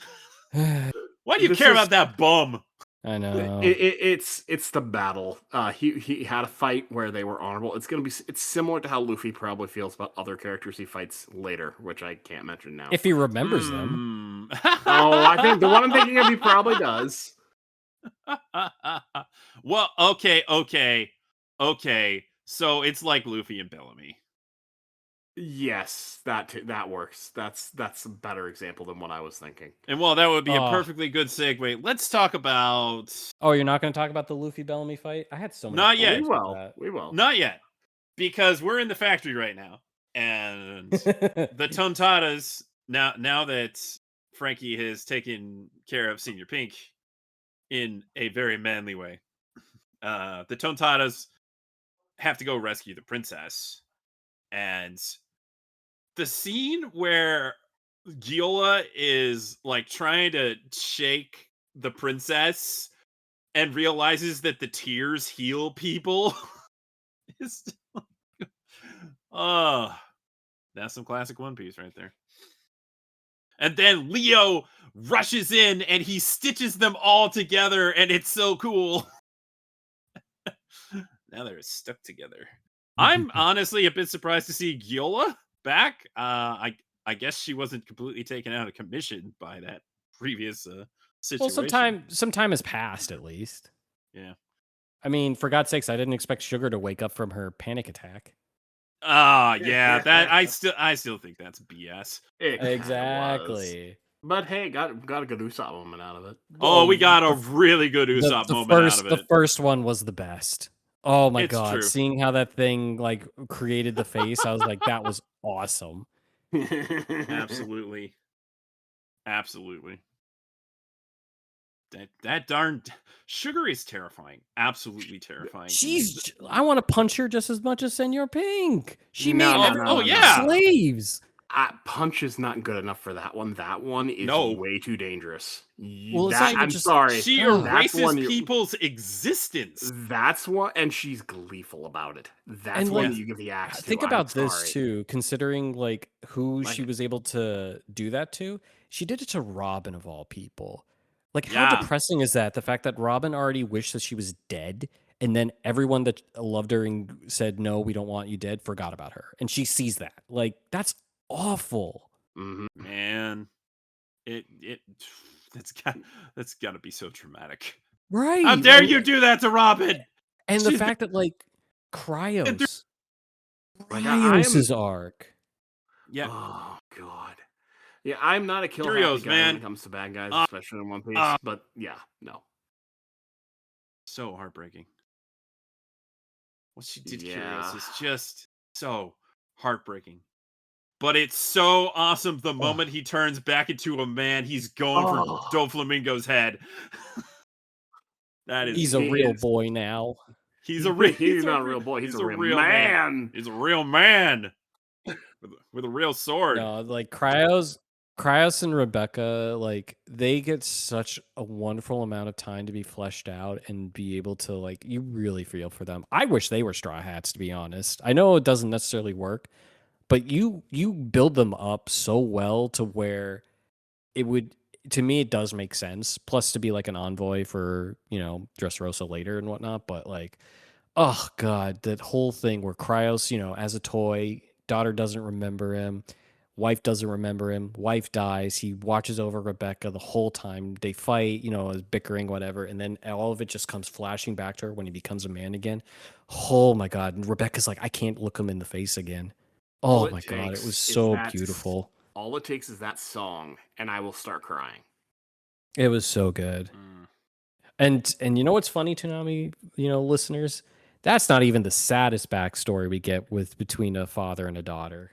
Why do you This care is- about that bum? I know. It's the battle. He had a fight where they were honorable. It's similar to how Luffy probably feels about other characters he fights later, which I can't mention now. If he remembers them. Oh, I think the one I'm thinking of he probably does. Well, okay. So it's like Luffy and Bellamy. Yes, that works. That's a better example than what I was thinking. And well, that would be a Oh. perfectly good segue. Let's talk about Oh, you're not going to talk about the Luffy Bellamy fight? I had so many. Not yet. thoughts We will. not yet, because we're in the factory right now, and with that. the Tontadas now that Frankie has taken care of Senior Pink in a very manly way, the Tontadas have to go rescue the princess, and the scene where Giola is like trying to shake the princess and realizes that the tears heal people is oh, that's some classic One Piece right there. And then Leo rushes in and he stitches them all together, and it's so cool. Now they're stuck together. I'm honestly a bit surprised to see Giola back. I guess she wasn't completely taken out of commission by that previous situation. Well, some time has passed at least. Yeah. I mean, for God's sakes, I didn't expect Sugar to wake up from her panic attack. Yeah, that I still think that's BS. It kinda was. Exactly. But hey, got a good Usopp moment out of it. Oh, we got a really good The, Usopp the moment first out of the it. first one was the best. Oh my It's god, true. seeing how that thing like created the face, I was like, that was awesome. Absolutely. That darn Sugar is terrifying. Absolutely terrifying. I want to punch her just as much as Senor Pink. She No, made no, everyone no, yeah. slaves. Punch is not good enough for that one. That one is No. way too dangerous. Well, it's not even I'm just- sorry. She Oh, that's erases one you- people's existence. That's one, and she's gleeful about it. That's And, one like, you give the axe to. Think I'm about this sorry. too, considering like who she Like- was able to do that to. She did it to Robin of all people. Like how Yeah. depressing is that? The fact that Robin already wished that she was dead, and then everyone that loved her and said no, we don't want you dead, forgot about her, and she sees that. Like, that's awful. Hmm. Man, it that's got to be so traumatic. Right? How dare you do that to Robin? And the She's fact that like been through- Like Cryos's arc. yeah, Oh god. Yeah, I'm not a kill happy Curios, guy when man. it comes to bad guys, Uh, especially in One Piece. uh, But yeah, no. so heartbreaking. What she did, Yeah. Curios, is just so heartbreaking. But it's so awesome the moment he turns back into a man, he's going for Oh. Doflamingo's head. That is He's a He real is- boy now. he's not a real boy. He's a real man. man. He's a real man with a real sword. No, like Cryos and Rebecca, like they get such a wonderful amount of time to be fleshed out and be able to like you really feel for them. I wish they were Straw Hats, to be honest. I know it doesn't necessarily work, but you build them up so well to where it would, to me it does make sense. Plus to be like an envoy for, Dressrosa later and whatnot. But like, oh god, that whole thing where Cryos, as a toy, daughter doesn't remember him, wife doesn't remember him, wife dies, he watches over Rebecca the whole time. They fight, is bickering, whatever, and then all of it just comes flashing back to her when he becomes a man again. Oh my god. And Rebecca's like, I can't look him in the face again. All Oh it my god, it takes was is so that- beautiful. All it takes is that song, and I will start crying. It was so good. Mm. And you know what's funny, Toonami, listeners? That's not even the saddest backstory we get with between a father and a daughter.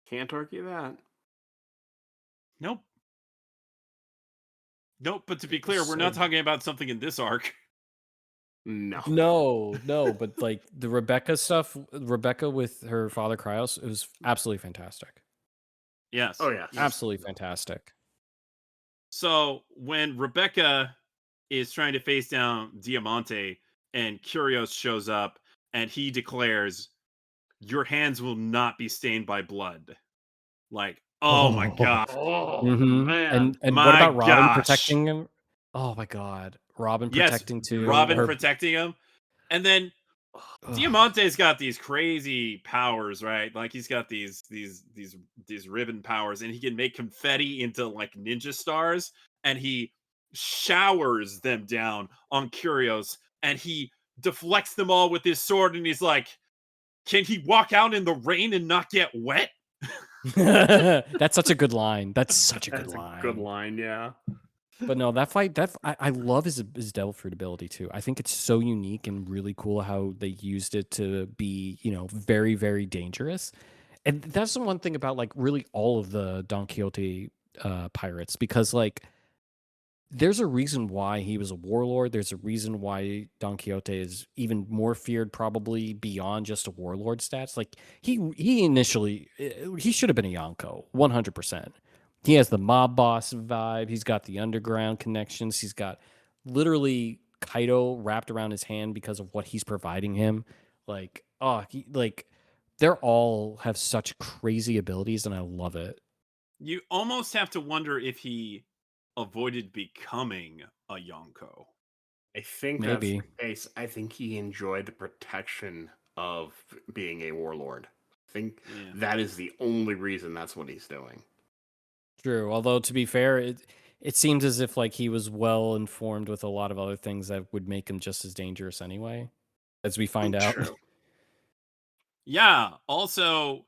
Can't argue that. Nope. Nope, but to be It was clear, we're not so- talking about something in this arc. No. No, but like the Rebecca stuff, Rebecca with her father Cryos, it was absolutely fantastic. Yes. Oh yeah. Absolutely fantastic. So when Rebecca is trying to face down Diamante and Curios shows up and he declares, your hands will not be stained by blood. Like, oh my god. Oh Mhm. man. And My what about Robin gosh. protecting him? Oh my god. Robin Yes, protecting too. Robin her- protecting him. And then Ugh. Diamante's got these crazy powers, right? Like he's got these ribbon powers, and he can make confetti into like ninja stars, and he showers them down on Curios, and he deflects them all with his sword, and he's like, can he walk out in the rain and not get wet? That's such a good line. That's such a good That's line. a good line, yeah. But no, that fight, I love his devil fruit ability too. I think it's so unique and really cool how they used it to be, very, very dangerous. And that's the one thing about like really all of the Don Quixote pirates, because like there's a reason why he was a warlord. There's a reason why Don Quixote is even more feared, probably beyond just a warlord stats. Like he initially he should have been a Yonko, 100%. He has the mob boss vibe. He's got the underground connections. He's got literally Kaido wrapped around his hand because of what he's providing him. Like, they're all have such crazy abilities, and I love it. You almost have to wonder if he avoided becoming a Yonko. I think Maybe. that's the case. I think he enjoyed the protection of being a warlord. I think Yeah. that is the only reason that's what he's doing. True. Although to be fair, it seems as if like he was well informed with a lot of other things that would make him just as dangerous anyway, as we find out. True. Yeah. Also,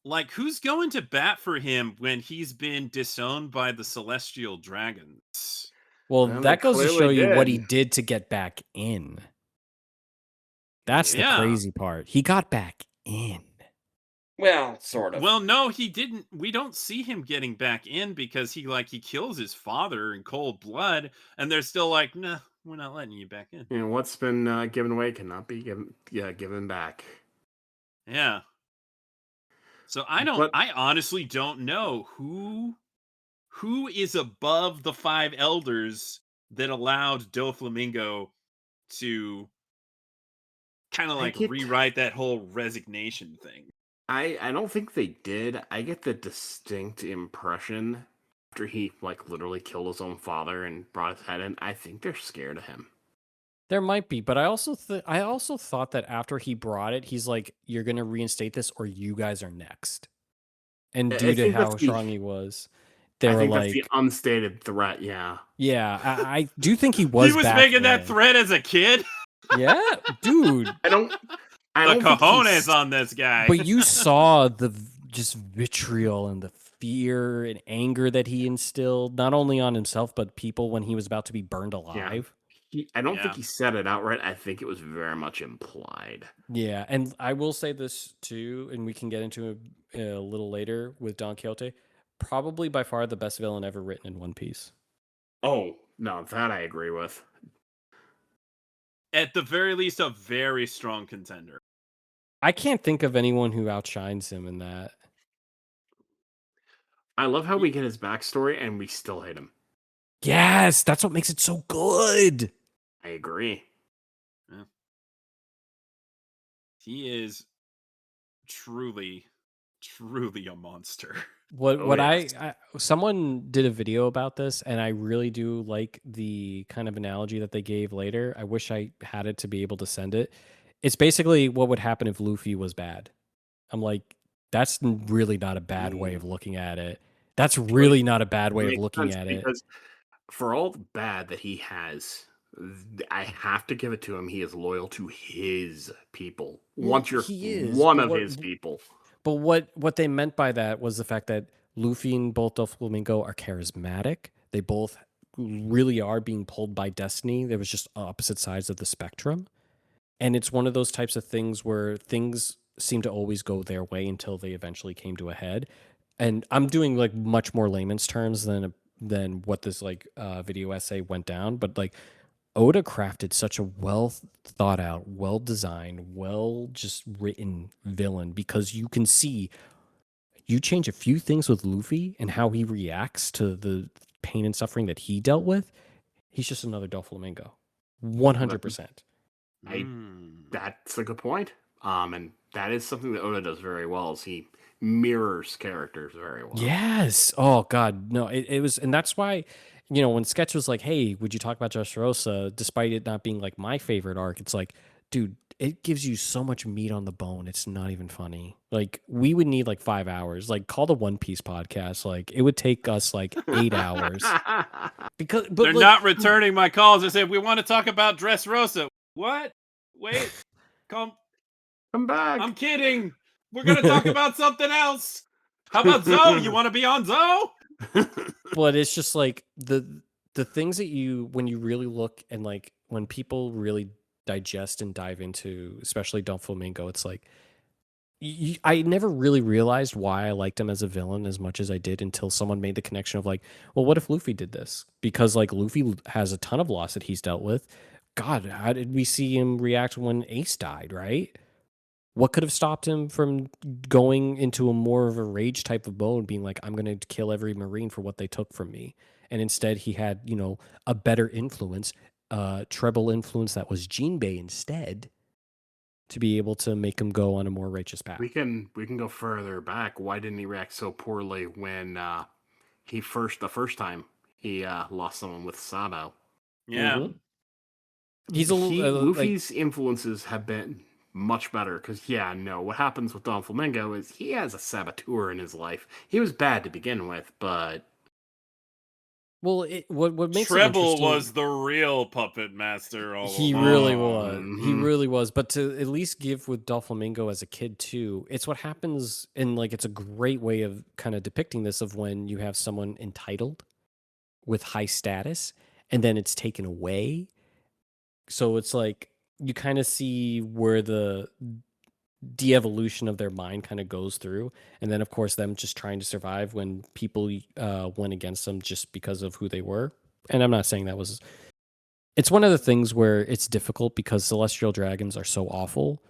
like, who's going to bat for him when he's been disowned by the celestial dragons? Well, Well, that they goes to show clearly you what he did. did to get back in. That's Yeah. the crazy part. He got back in. Well, sort of. Well, no, he didn't. We don't see him getting back in because he kills his father in cold blood, and they're still like, nah, we're not letting you back in. What's been given away cannot be given back. Yeah. So I honestly don't know who is above the five elders that allowed Doflamingo to kind of I like get- rewrite that whole resignation thing. I don't think they did. I get the distinct impression after he like literally killed his own father and brought his head in, I think they're scared of him. There might be, but I also thought that after he brought it, he's like, "You're gonna reinstate this, or you guys are next." And I due to think how that's the strong he was, they I were think that's the like, unstated threat. Yeah. "Yeah, I do think he was." He was back making that then. threat as a kid. Yeah, dude. I don't. I The don't think he's- cojones on this guy. But you saw the just vitriol and the fear and anger that he instilled, not only on himself but people when he was about to be burned alive. I don't Yeah. think he said it outright. I think it was very much implied. Yeah, and I will say this too, and we can get into it a little later with Don Quixote. Probably by far the best villain ever written in One Piece. Oh no, that I agree with. At the very least, a very strong contender. I can't think of anyone who outshines him in that. I love how we get his backstory and we still hate him. Yes, that's what makes it so good. I agree. He is truly, truly a monster. What Oh, yes. I someone did a video about this, and I really do like the kind of analogy that they gave later. I wish I had it to be able to send it. It's basically what would happen if Luffy was bad. I'm like, that's really not a bad way of looking at it. That's really not a bad way of Makes looking sense at it. because for all the bad that he has, I have to give it to him. He is loyal to his people. Well, Once you're he is, one but of what- his people. But what they meant by that was the fact that Luffy and both Doflamingo are charismatic. They both really are being pulled by destiny. There was just opposite sides of the spectrum. And it's one of those types of things where things seem to always go their way until they eventually came to a head. And I'm doing like much more layman's terms than what this like video essay went down, but like Oda crafted such a well thought out, well designed, well just written villain because you can see you change a few things with Luffy and how he reacts to the pain and suffering that he dealt with. He's just another Doflamingo. 100%. That's a good point. And that is something that Oda does very well. Is he mirrors characters very well. Yes. Oh God, no. It was, and that's why, you know, when Sketch was like, "Hey, would you talk about Dressrosa?" Despite it not being like my favorite arc, it's like, dude, it gives you so much meat on the bone. It's not even funny. Like we would need like 5 hours. Like call the One Piece podcast. Like it would take us like 8 hours because but They're like, not returning my calls. I said, we want to talk about Dressrosa. What? Wait. Come back. I'm kidding. We're going to talk about something else. How about Zoe? You want to be on Zoe? But it's just like the things that you, when you really look and like when people really digest and dive into, especially Doflamingo, it's like I never really realized why I liked him as a villain as much as I did until someone made the connection of like, well, what if Luffy did this? Because like Luffy has a ton of loss that he's dealt with. God, how did we see him react when Ace died, right? What could have stopped him from going into a more of a rage type of mode, being like, I'm going to kill every Marine for what they took from me? And instead he had, you know, a better influence, treble influence that was Jinbei instead, to be able to make him go on a more righteous path. We can go further back. Why didn't he react so poorly when the first time he lost someone with Sabo? Yeah. Mhm. He's a little Luffy's influences have been much better because what happens with Doflamingo is he has a saboteur in his life. He was bad to begin with, but well, what makes it Treble interesting- was the real puppet master. He along. really was. He Mhm. really was. But to at least give with Doflamingo as a kid too, it's what happens, and like it's a great way of kind of depicting this of when you have someone entitled with high status, and then it's taken away. So it's like you kind of see where the de-evolution of their mind kind of goes through, and then of course them just trying to survive when people went against them just because of who they were. And I'm not saying that was, it's one of the things where it's difficult because celestial dragons are so awful,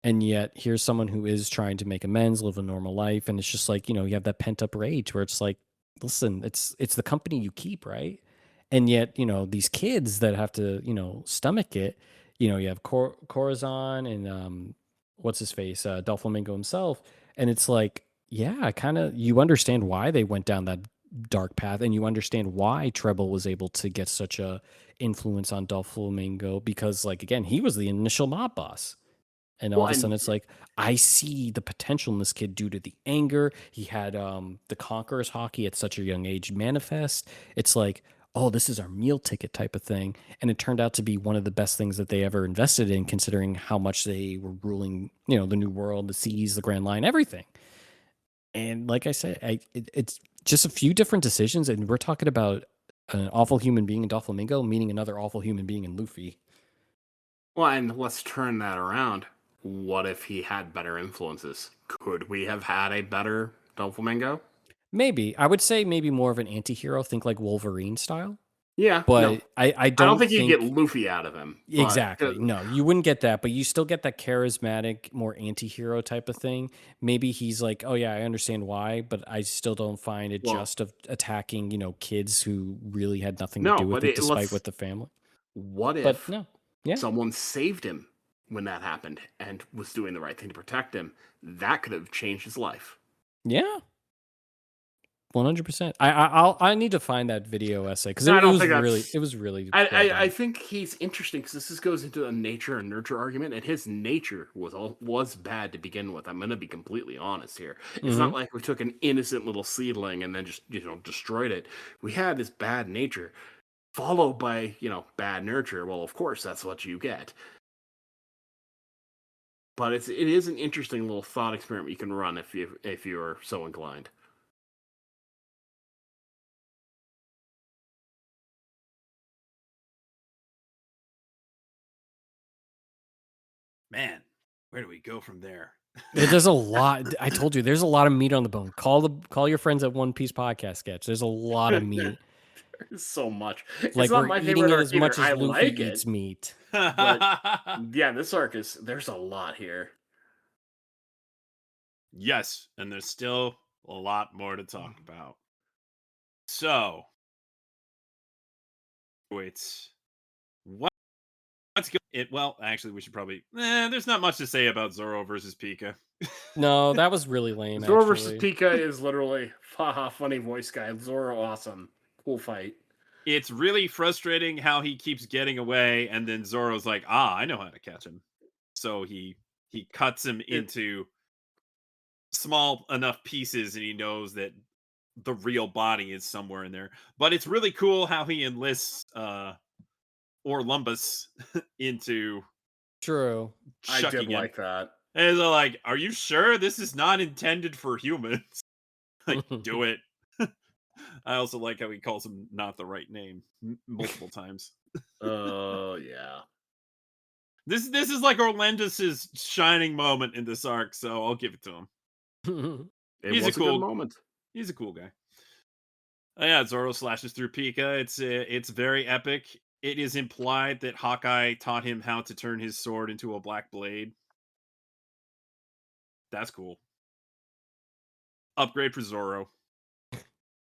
and yet here's someone who is trying to make amends, live a normal life, and it's just like, you know, you have that pent up rage where it's like, listen, it's the company you keep, right? And yet, you know, these kids that have to, you know, stomach it, you know, you have Corazon and what's his face, Doflamingo himself, and it's like, yeah, kind of, you understand why they went down dark path, and you understand why Treble was able to get such a influence on Doflamingo, because like again, he was the initial mob boss. And all Well, of a sudden, and it's like, I see the potential in this kid due to the anger. He had the Conqueror's hockey at such a young age manifest. It's like, oh, this is our meal ticket type of thing. And it turned out to be one of the best things that they ever invested in, considering how much they were ruling, the New World, the seas, the Grand Line, everything. And like I said, it's just a few different decisions. And we're talking about an awful human being in Doflamingo meeting another awful human being in Luffy. well, and let's turn that around. What if he had better influences? Could we have had a better Doflamingo? Maybe. I would say maybe more of an anti-hero, think like Wolverine style. Yeah, no. But I I don't don't think you think get Luffy out of him. But, exactly. No, you wouldn't get that, but you still get that charismatic, more anti-hero type of thing. Maybe he's like, "Oh yeah, I understand why, but I still don't find it Well- just of attacking, kids who really had nothing to No, do with but it, it- despite let's- with the family." What But if no. Yeah. someone saved him when that happened and was doing the right thing to protect him? That could have changed his life. Yeah. 100%. I need to find that video essay because No, I it don't was think that's- really well I done. think he's interesting because this goes into a nature and nurture argument, and his nature was bad to begin with. I'm going to be completely honest here. It's not like we took an innocent little seedling and then just destroyed it. We had this bad nature followed by bad nurture. Well, of course that's what you get. But it is an interesting little thought experiment you can run if you're so inclined. Man, where do we go from there? There's a lot. I told you, there's a lot of meat on the bone. Call your friends at One Piece Podcast Sketch. There's a lot of meat. There's so much. Like It's not we're my eating favorite it arc as much either. as I Luffy like eats it. meat. Yeah, this arc there's a lot here. Yes, and there's still a lot more to talk about. So, wait, let's go. Well, actually, we should probably. There's not much to say about Zoro versus Pika. No, that was really lame. Zoro versus actually. Pika is literally haha funny voice guy. Zoro awesome. Cool fight. It's really frustrating how he keeps getting away, and then Zoro's like, I know how to catch him. So he cuts him into small enough pieces, and he knows that the real body is somewhere in there. But it's really cool how he enlists Orlumbus into True. I chucking did him. like that. And they're like, are you sure this is not intended for humans? Like, do it. I also like how he calls him not the right name multiple times. Oh yeah. This is like Orlandus's shining moment in this arc, so I'll give it to him. It He's was a a cool- good moment. He's a cool guy. Yeah, Zoro slashes through Pika. It's very epic. It is implied that Hawkeye taught him how to turn his sword into a black blade. That's cool. Upgrade for Zoro.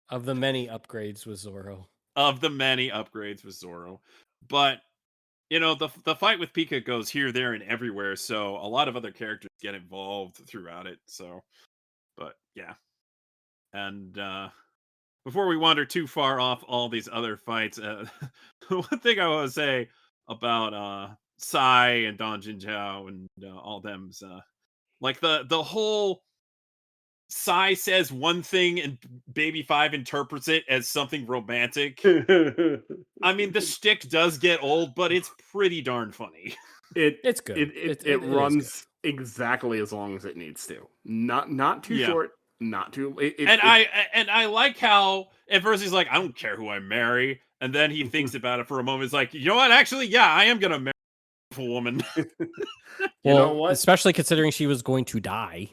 Of the many upgrades with Zoro. Of the many upgrades with Zoro. But, the fight with Pika goes here, there, and everywhere, so a lot of other characters get involved throughout it, so... But, yeah. And, before we wander too far off all these other fights, one thing I want to say about, Sai and Don Jinjiao and all them's, like, the whole... Sai says one thing and Baby 5 interprets it as something romantic. I mean, the shtick does get old, but it's pretty darn funny. It's good. It is runs exactly as long as it needs to. Not too Yeah. short, not too. I like how at first he's like, I don't care who I marry, and then he thinks about it for a moment. He's like, you know what? Actually, yeah, I am gonna marry a beautiful woman. You Well, know what? especially considering she was going to die.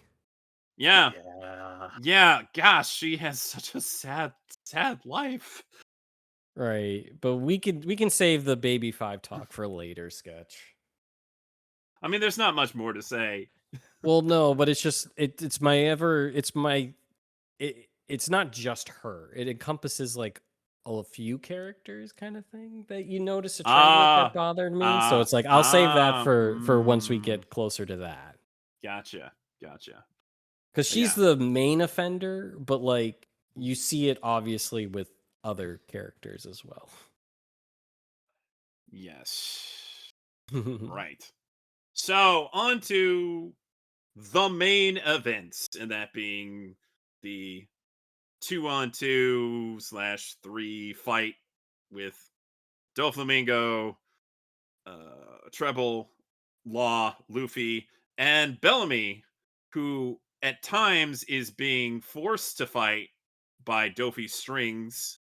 Yeah, Yeah. yeah. Gosh, she has such a sad life. Right. But we can save the Baby 5 talk for later, Sketch. I mean, there's not much more to say. Well, no, but it's just it's not just her. It encompasses like a few characters kind of thing that you notice a trend with that bothered me. So it's like I'll save that for once we get closer to that. Gotcha. Because she's the main offender, but like you see it obviously with other characters as well. Yes. Right. So, on to the main events, and that being the 2-on-2/3 fight with Doflamingo, Treble, Law, Luffy, and Bellamy, who at times is being forced to fight by Dofi's strings,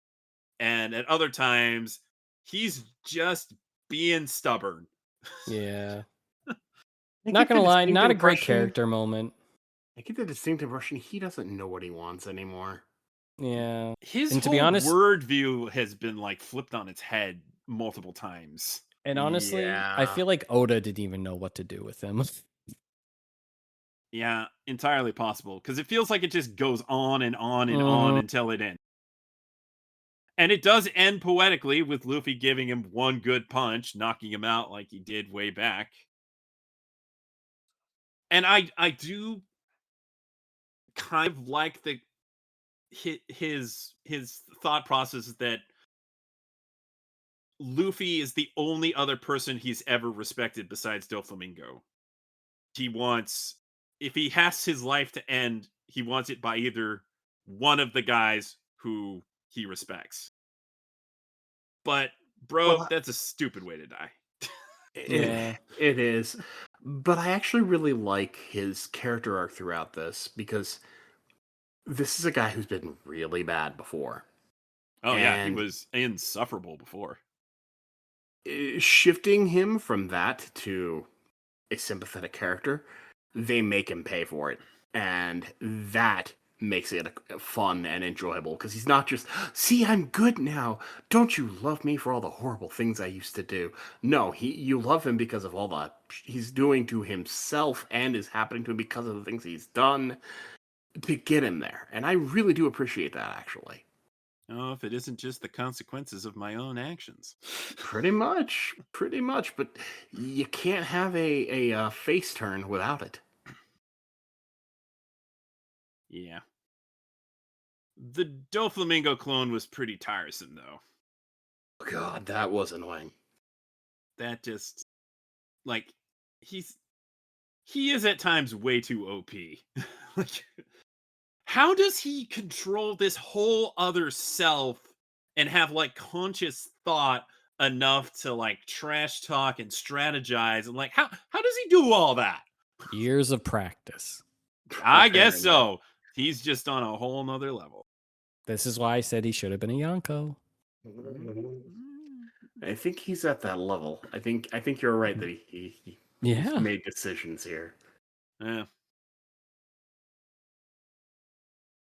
and at other times he's just being stubborn. Yeah. I Not get the gonna lie, distinct not a great impression- character moment. I get the distinct impression he doesn't know what he wants anymore. Yeah. His And to whole be honest- word view has been like flipped on its head multiple times. And honestly, I Yeah. feel like Oda didn't even know what to do with him. Yeah, entirely possible. Because it feels like it just goes on and on and on until it ends. And it does end poetically with Luffy giving him one good punch, knocking him out like he did way back. And I do kind of like his thought process that Luffy is the only other person he's ever respected besides Doflamingo. He wants, if he has his life to end, he wants it by either one of the guys who he respects. But, bro, Well, that's a stupid way to die. Yeah. It is. But I actually really like his character arc throughout this because this is a guy who's been really bad before. Oh, yeah, he And- was insufferable before. Shifting him from that to a sympathetic character, they make him pay for it. And that makes it fun and enjoyable because he's not just, see, I'm good now. Don't you love me for all the horrible things I used to do? No, you love him because of all the he's doing to himself and is happening to him because of the things he's done to get him there. And I really do appreciate that, actually. Oh, if it isn't just the consequences of my own actions. Pretty much. But you can't have a face turn without it. Yeah. The Doflamingo clone was pretty tiresome, though. God, that was annoying. That just, like, he is at times way too OP. Like, how does he control this whole other self and have like conscious thought enough to like trash talk and strategize, and like how does he do all that? Years of practice. I guess so. He's just on a whole nother level. This is why I said he should have been a Yonko. I think he's at that level. I think you're right that he's Yeah. made decisions here. Yeah.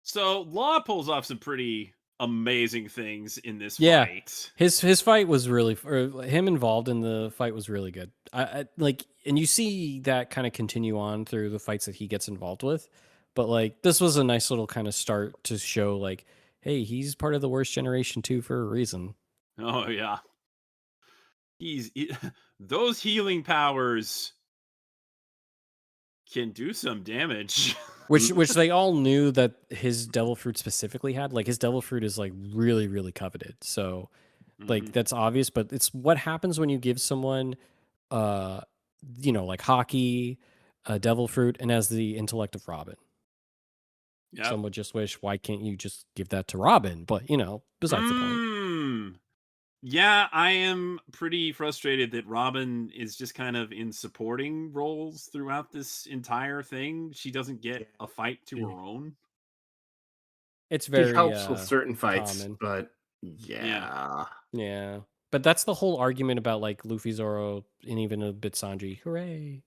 So Law pulls off some pretty amazing things in this Yeah. fight. His fight was really, or him involved in the fight was really good. I like, and you see that kind of continue on through the fights that he gets involved with. But like, this was a nice little kind of start to show like, hey, he's part of the worst generation too for a reason. Oh yeah. Those healing powers can do some damage. Which they all knew that his devil fruit specifically had. Like his devil fruit is like really, really coveted. So like that's obvious, but it's what happens when you give someone like hockey, devil fruit, and has the intellect of Robin. Yep. Some would just wish, why can't you just give that to Robin? But besides the point. Yeah, I am pretty frustrated that Robin is just kind of in supporting roles throughout this entire thing. She doesn't get a fight to her own. It's very He helps with certain fights, common. but yeah. But that's the whole argument about like Luffy, Zoro, and even a bit Sanji. Hooray!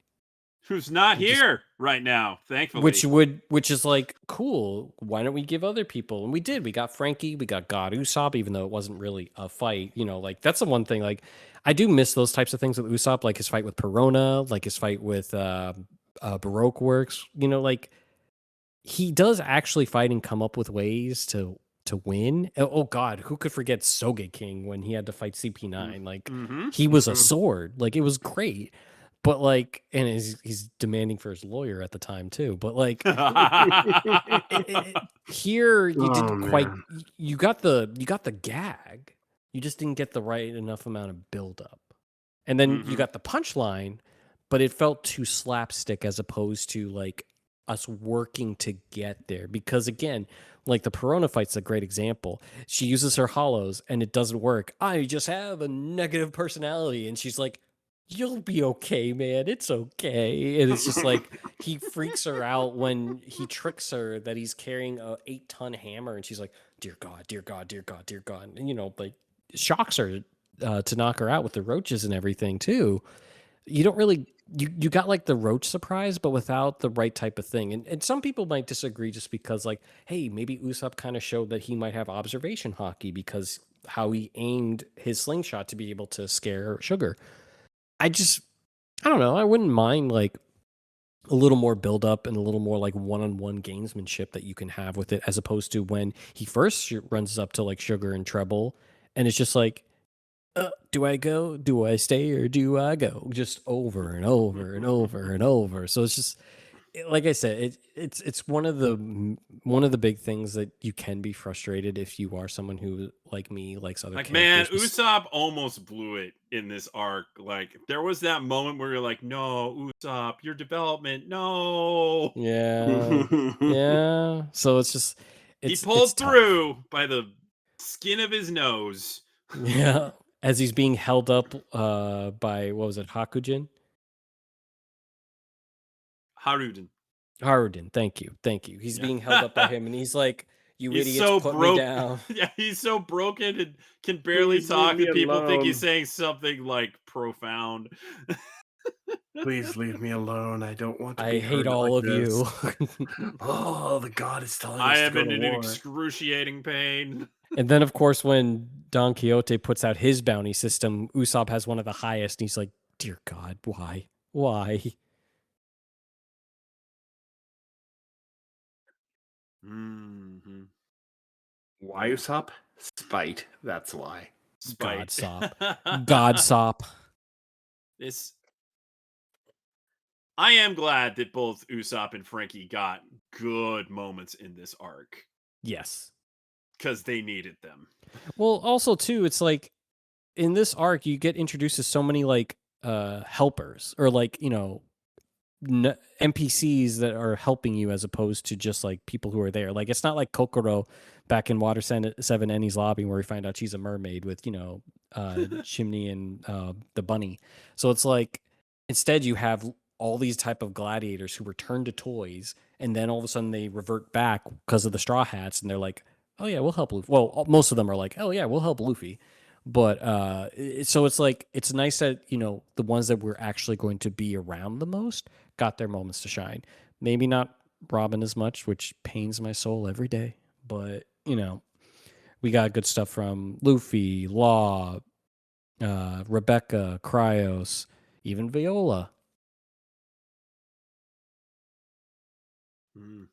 Who's not Just- here right now, thankfully. Which is like cool. Why don't we give other people? And we did. We got Frankie. We got God Usopp, even though it wasn't really a fight. Like that's the one thing. Like I do miss those types of things with Usopp, like his fight with Perona, like his fight with Baroque Works. Like he does actually fight and come up with ways to win. Oh God, who could forget Sogeking when he had to fight CP9? Like he was a sword. Like it was great. But like, and he's demanding for his lawyer at the time too. But like, here you Oh, didn't quite. man. You got the gag. You just didn't get the right enough amount of buildup. And then you Mhm. got the punchline, but it felt too slapstick as opposed to like us working to get there. Because again, like the Perona fight's a great example. She uses her hollows and it doesn't work. I just have a negative personality. And she's like, you'll be okay, man. It's okay. And it's just like he freaks her out when he tricks her that he's carrying a 8-ton hammer. And she's like, dear God, dear God, dear God, dear God. And, like shocks her to knock her out with the roaches and everything too. You don't really you got like the roach surprise, but without the right type of thing. And some people might disagree just because like, hey, maybe Usopp kind of showed that he might have observation hockey because how he aimed his slingshot to be able to scare Sugar. I don't know. I wouldn't mind like a little more build up and a little more like one-on-one gamesmanship that you can have with it, as opposed to when he first runs up to like Sugar and Treble, and it's just like, do I go? Do I stay or do I go? Just over and over and over and over. So it's just like I said, it's one of the big things that you can be frustrated if you are someone who, like me, likes other Like, man, characters. Usopp almost blew it in this arc. Like, there was that moment where you're like, no, Usopp, your development, no. Yeah, yeah. So it's just He it's pulled tough. through by the skin of his nose. Yeah, as he's being held up by, what was it, Hakujin? Haruden. Haruden, thank you. He's being held up by him, and he's like, "You He's idiots, so put me broke. down." Yeah, he's so broken and can barely Please leave talk, me and people think he's alone. saying something like profound. Please leave me alone. I don't want to I be hate hurt all like of this. you. Oh, the god is telling I us to am go to in an war. excruciating pain. And then, of course, when Don Quixote puts out his bounty system, Usopp has one of the highest, and he's like, "Dear God, why? Why?" Mhm. Why, Usopp? Spite. That's why. Spite. Godsop. This. I am glad that both Usopp and Frankie got good moments in this arc Yes. because they needed them. Well, also too, it's like in this arc, you get introduced to so many like helpers or like NPCs that are helping you as opposed to just like people who are there. Like it's not like Kokoro back in Water 7 Annie's lobby where we find out she's a mermaid with Chimney and the bunny. So it's like instead you have all these type of gladiators who return to toys, and then all of a sudden they revert back because of the Straw Hats, and they're like, oh yeah, we'll help Luffy. Well, most of them are like, oh yeah, we'll help Luffy. But so it's like it's nice that the ones that we're actually going to be around the most got their moments to shine. Maybe not Robin as much, which pains my soul every day. But we got good stuff from Luffy, Law, Rebecca, Cryos, even Viola. Mm.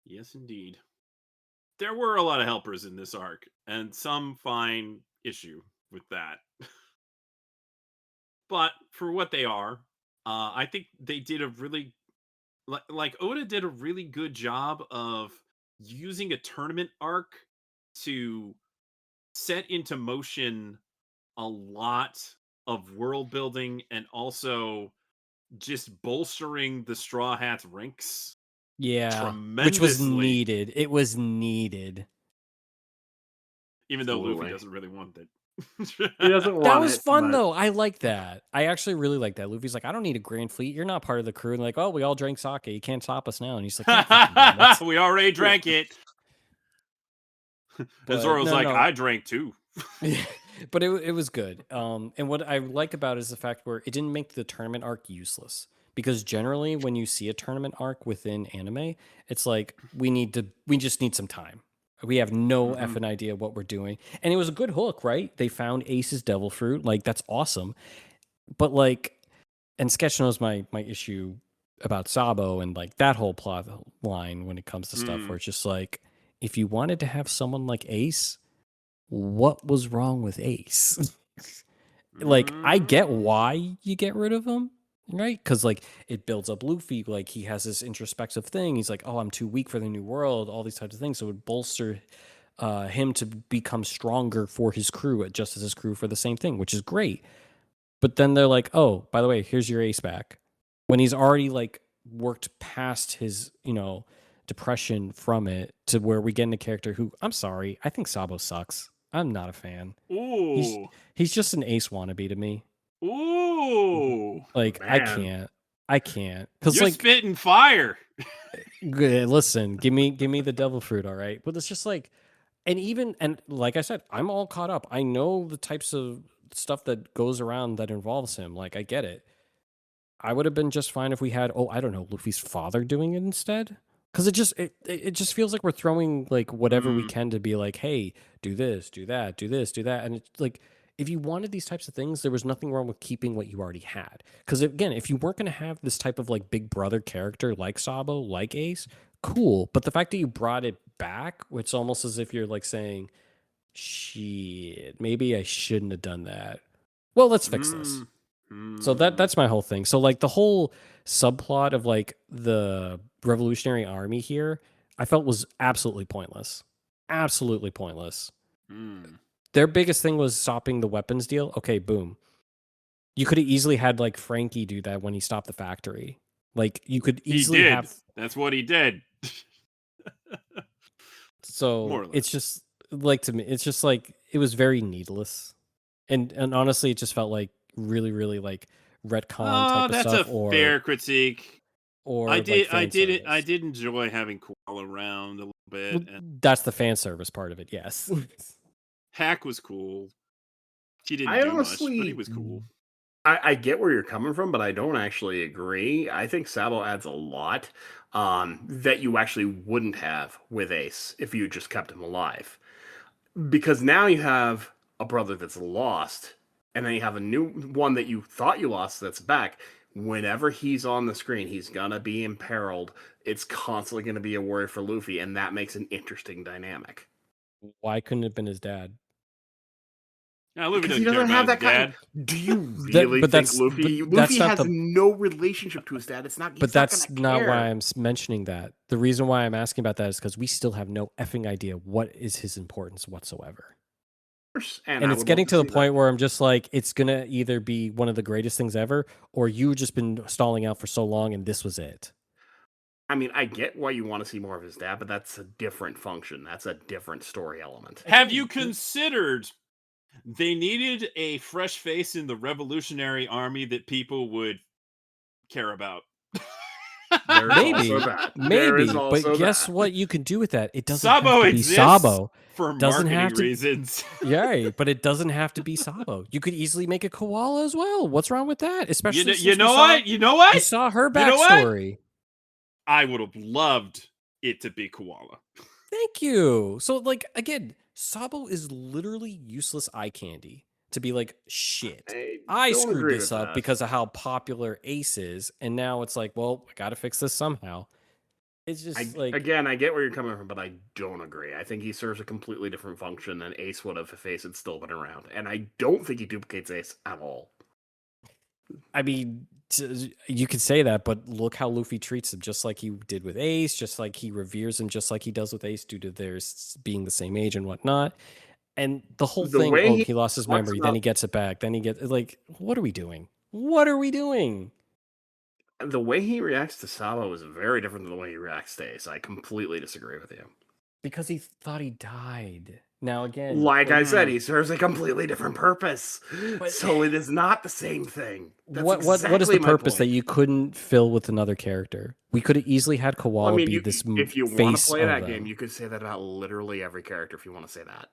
Yes, indeed. There were a lot of helpers in this arc, and some find issue with that. But for what they are, I think they did a really like Oda did a really good job of using a tournament arc to set into motion a lot of world building and also just bolstering the Straw Hats ranks Yeah, which was tremendously. needed. It was needed. Even though Luffy Absolutely. doesn't really want it. He doesn't That want was it, fun but though. I like that. I actually really like that. Luffy's like, I don't need a grand fleet. You're not part of the crew. And like, oh, we all drank sake. You can't stop us now. And he's like, God fucking damn it. We already drank it. And But Zoro's like, no. I drank too. But it was good. And what I like about it is the fact where it didn't make the tournament arc useless. Because generally, when you see a tournament arc within anime, it's like we just need some time. We have no effing idea what we're doing, and it was a good hook, right? They found Ace's devil fruit, like that's awesome. But like, and Sketch knows my issue about Sabo and like that whole plot line when it comes to stuff where it's just like, if you wanted to have someone like Ace, what was wrong with Ace? like I get why you get rid of him, right? Because like it builds up Luffy. Like he has this introspective thing. He's like, oh, I'm too weak for the new world. All these types of things. So it would bolster him to become stronger for his crew, just as his crew for the same thing, which is great. But then they're like, oh, by the way, here's your ace back. When he's already like worked past his, depression from it to where we get in a character who, I'm sorry, I think Sabo sucks. I'm not a fan. Ooh. He's just an ace wannabe to me. Ooh. Like Man. I can't. Because You're like spitting fire. listen, give me the devil fruit, all right? But it's just like and like I said, I'm all caught up. I know the types of stuff that goes around that involves him. Like I get it. I would have been just fine if we had, I don't know, Luffy's father doing it instead. Because it just feels like we're throwing like whatever we can to be like, hey, do this, do that, do this, do that. And it's like, if you wanted these types of things, there was nothing wrong with keeping what you already had. Because again, if you weren't going to have this type of like big brother character like Sabo, like Ace, cool. But the fact that you brought it back, it's almost as if you're like saying, shit, maybe I shouldn't have done that. Well, let's fix this. So that's my whole thing. So like the whole subplot of like the Revolutionary Army here, I felt was absolutely pointless. Absolutely pointless. Their biggest thing was stopping the weapons deal. Okay, boom. You could have easily had like Frankie do that when he stopped the factory. Like you could easily have. That's what he did. So it's just like, to me, it's just like it was very needless, and honestly, it just felt like really, really like retcon type of stuff. That's a fair critique. Or I did like enjoy having Koala around a little bit. Well, that's the fan service part of it, yes. Hack was cool. He didn't I do honestly, much, but he was cool. I get where you're coming from, but I don't actually agree. I think Sabo adds a lot that you actually wouldn't have with Ace if you just kept him alive. Because now you have a brother that's lost, and then you have a new one that you thought you lost that's back. Whenever he's on the screen, he's gonna be imperiled. It's constantly gonna be a worry for Luffy, and that makes an interesting dynamic. Why couldn't it have been his dad? Now, Luffy Because he doesn't care doesn't have about that his kind dad. of. Do you really but think that's- Luffy? but that's Luffy not has the- no relationship to his dad. It's not. He's But that's not, not care. why I'm mentioning that. The reason why I'm asking about that is because we still have no effing idea what is his importance whatsoever. And And it's getting to the point where I'm just like, it's gonna either be one of the greatest things ever, or you've just been stalling out for so long and this was it. I mean, I get why you want to see more of his dad, but that's a different function. That's a different story element. Have you considered they needed a fresh face in the Revolutionary Army that people would care about? Maybe, but guess what you can do with that? It doesn't have Sabo to be exists Sabo. for Doesn't marketing have to- reasons. Yeah, but it doesn't have to be Sabo. You could easily make a koala as well. What's wrong with that? Especially You know what? You know what? You saw her You know what? backstory. I would have loved it to be Koala. Thank you. So, like, again, Sabo is literally useless eye candy to be like, shit. I don't screwed agree this with up that. because of how popular Ace is, and now it's like, well, I gotta fix this somehow. It's just Again, I get where you're coming from, but I don't agree. I think he serves a completely different function than Ace would have if Ace had still been around, and I don't think he duplicates Ace at all. I mean, you could say that, but look how Luffy treats him, just like he did with Ace, just like he reveres him, just like he does with Ace, due to their being the same age and whatnot. And the whole thing, he lost his memory, then he gets it back, then he gets like, what are we doing? What are we doing? The way he reacts to Sabo is very different than the way he reacts to Ace. I completely disagree with you. Because he thought he died. Now again, like I said, he serves a completely different purpose. So it is not the same thing. What is the purpose that you couldn't fill with another character? We could have easily had Koala be this if you face want to play that of game, you could say that about literally every character if you want to say that.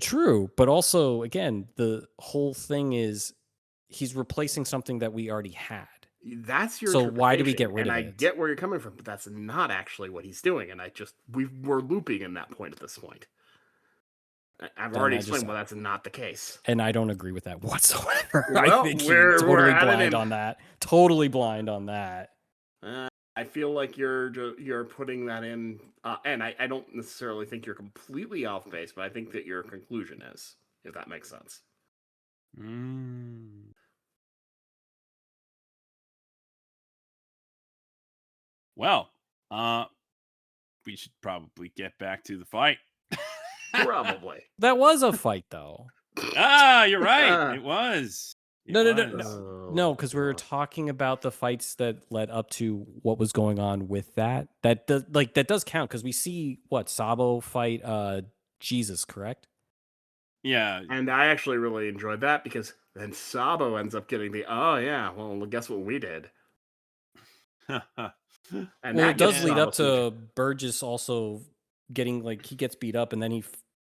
True, but also, again, the whole thing is he's replacing something that we already had. That's your so why do we get rid of it? And I get where you're coming from, but that's not actually what he's doing. And we're looping in that point at this point. I've already explained why that's not the case. And I don't agree with that whatsoever. Well, I think you're totally blind on that. Totally blind on that. I feel like you're putting that in, and I don't necessarily think you're completely off base, but I think that your conclusion is, if that makes sense. Mm. Well, we should probably get back to the fight. Probably. That was a fight, though. You're right. It was. No, Oh, no, because we were God. talking about the fights that led up to what was going on with that. That does count because we see what Sabo fight Jesus, correct? Yeah. And I actually really enjoyed that because then Sabo ends up getting the, oh, yeah, well, guess what we did? And Well, it does gets lead Sabo up some- to Burgess also getting he gets beat up and then he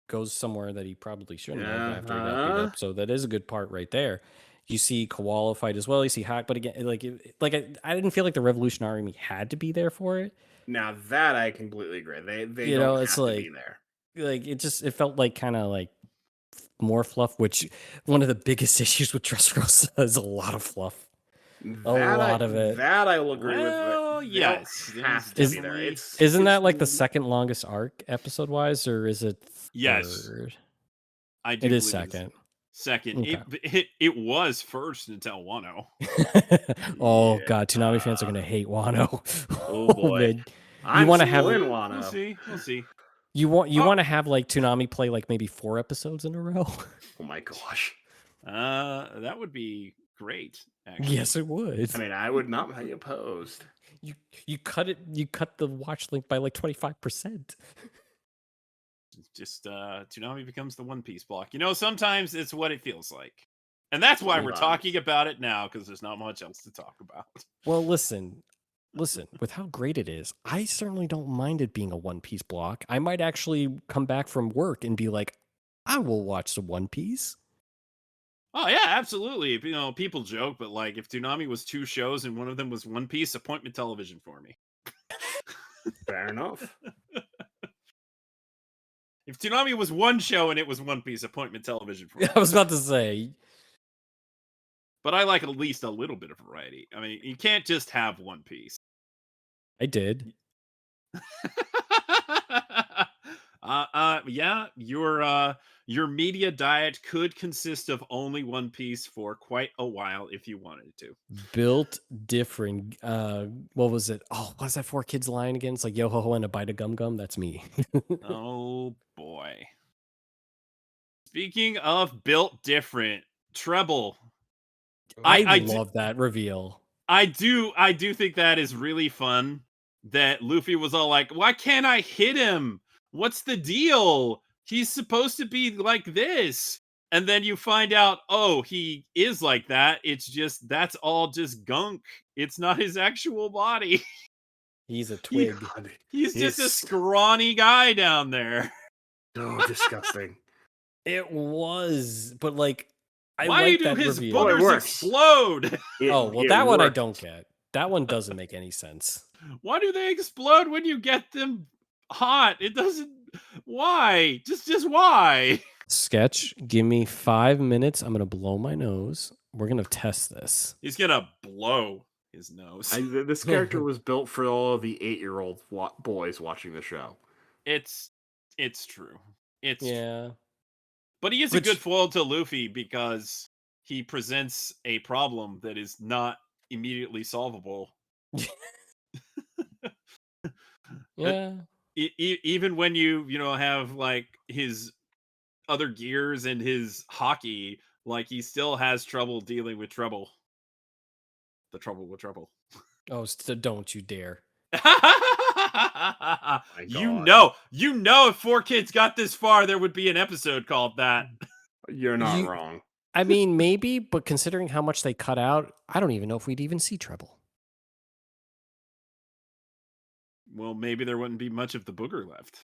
goes somewhere that he probably shouldn't have after he got beat up. So that is a good part right there. You see Koala fight as well. You see Hack, but again, I didn't feel like the Revolutionary Army had to be there for it. Now that I completely agree. They You don't know, have it's to like- be there. Like it felt like kind of like more fluff. Which one of the biggest issues with Dressrosa is a lot of fluff. Lot of it. That I will agree Well, with. yes, They don't have there's to be there. definitely- Isn't that like the it's- second longest arc episode wise, or is it Yes. third? I do It is believe it's second. Second. Okay. It was first until Wano. Oh Yeah. god, Toonami fans are gonna hate Wano. Oh, boy. man. I'm wanna still have- in We'll Wano. see. We'll see. You want Oh. to have like Toonami play like maybe 4 episodes in a row? Oh my gosh. That would be great. Actually. Yes, it would. I mean, I would not be opposed. You cut the watch link by like 25%. Just Toonami becomes the One Piece block. You know, sometimes it's what it feels like, and that's why we're Sometimes. talking about it now because there's not much else to talk about. Well, listen, with how great it is, I certainly don't mind it being a One Piece block. I might actually come back from work and be like, I will watch the One Piece. Oh yeah, absolutely. You know, people joke, but like if Toonami was 2 shows and one of them was One Piece, appointment television for me. Fair enough. If Toonami was 1 show and it was One Piece, appointment television for me. I was about to say, But I like at least a little bit of variety. I mean, you can't just have One Piece. I did. Yeah, your media diet could consist of only One Piece for quite a while if you wanted to. Built different. What was it? Oh, what's that 4 Kids line again? It's like yo ho ho and a bite of gum gum. That's me. Oh boy. Speaking of built different, Treble. I do- love that reveal. I do think that is really fun. That Luffy was all like, "Why can't I hit him? What's the deal? He's supposed to be like this." And then you find out, oh, he is like that. It's just that's all just gunk. It's not his actual body. He's a twig. God, He's just a He's- scrawny guy down there. so disgusting. It was, but like, I Why like do that his reveal. Oh, it boogers works. explode? Oh, well, It that one I worked. don't get. That one doesn't make any sense. Why do they explode when you get them hot? It doesn't. Why? Just why? Sketch, give me 5 minutes. I'm gonna blow my nose. We're gonna test this. He's gonna blow his nose. This character was built for all of the 8-year-old boys watching the show. It's true. It's true. Yeah. But he is Which- a good foil to Luffy because he presents a problem that is not immediately solvable. Yeah. Even when you have like his other gears and his hockey, like he still has trouble dealing with trouble. The trouble with trouble. Oh, so don't you dare. You God. know, if 4 Kids got this far, there would be an episode called that. You're not You- wrong. I mean, maybe, but considering how much they cut out, I don't even know if we'd even see Treble. Well, maybe there wouldn't be much of the booger left.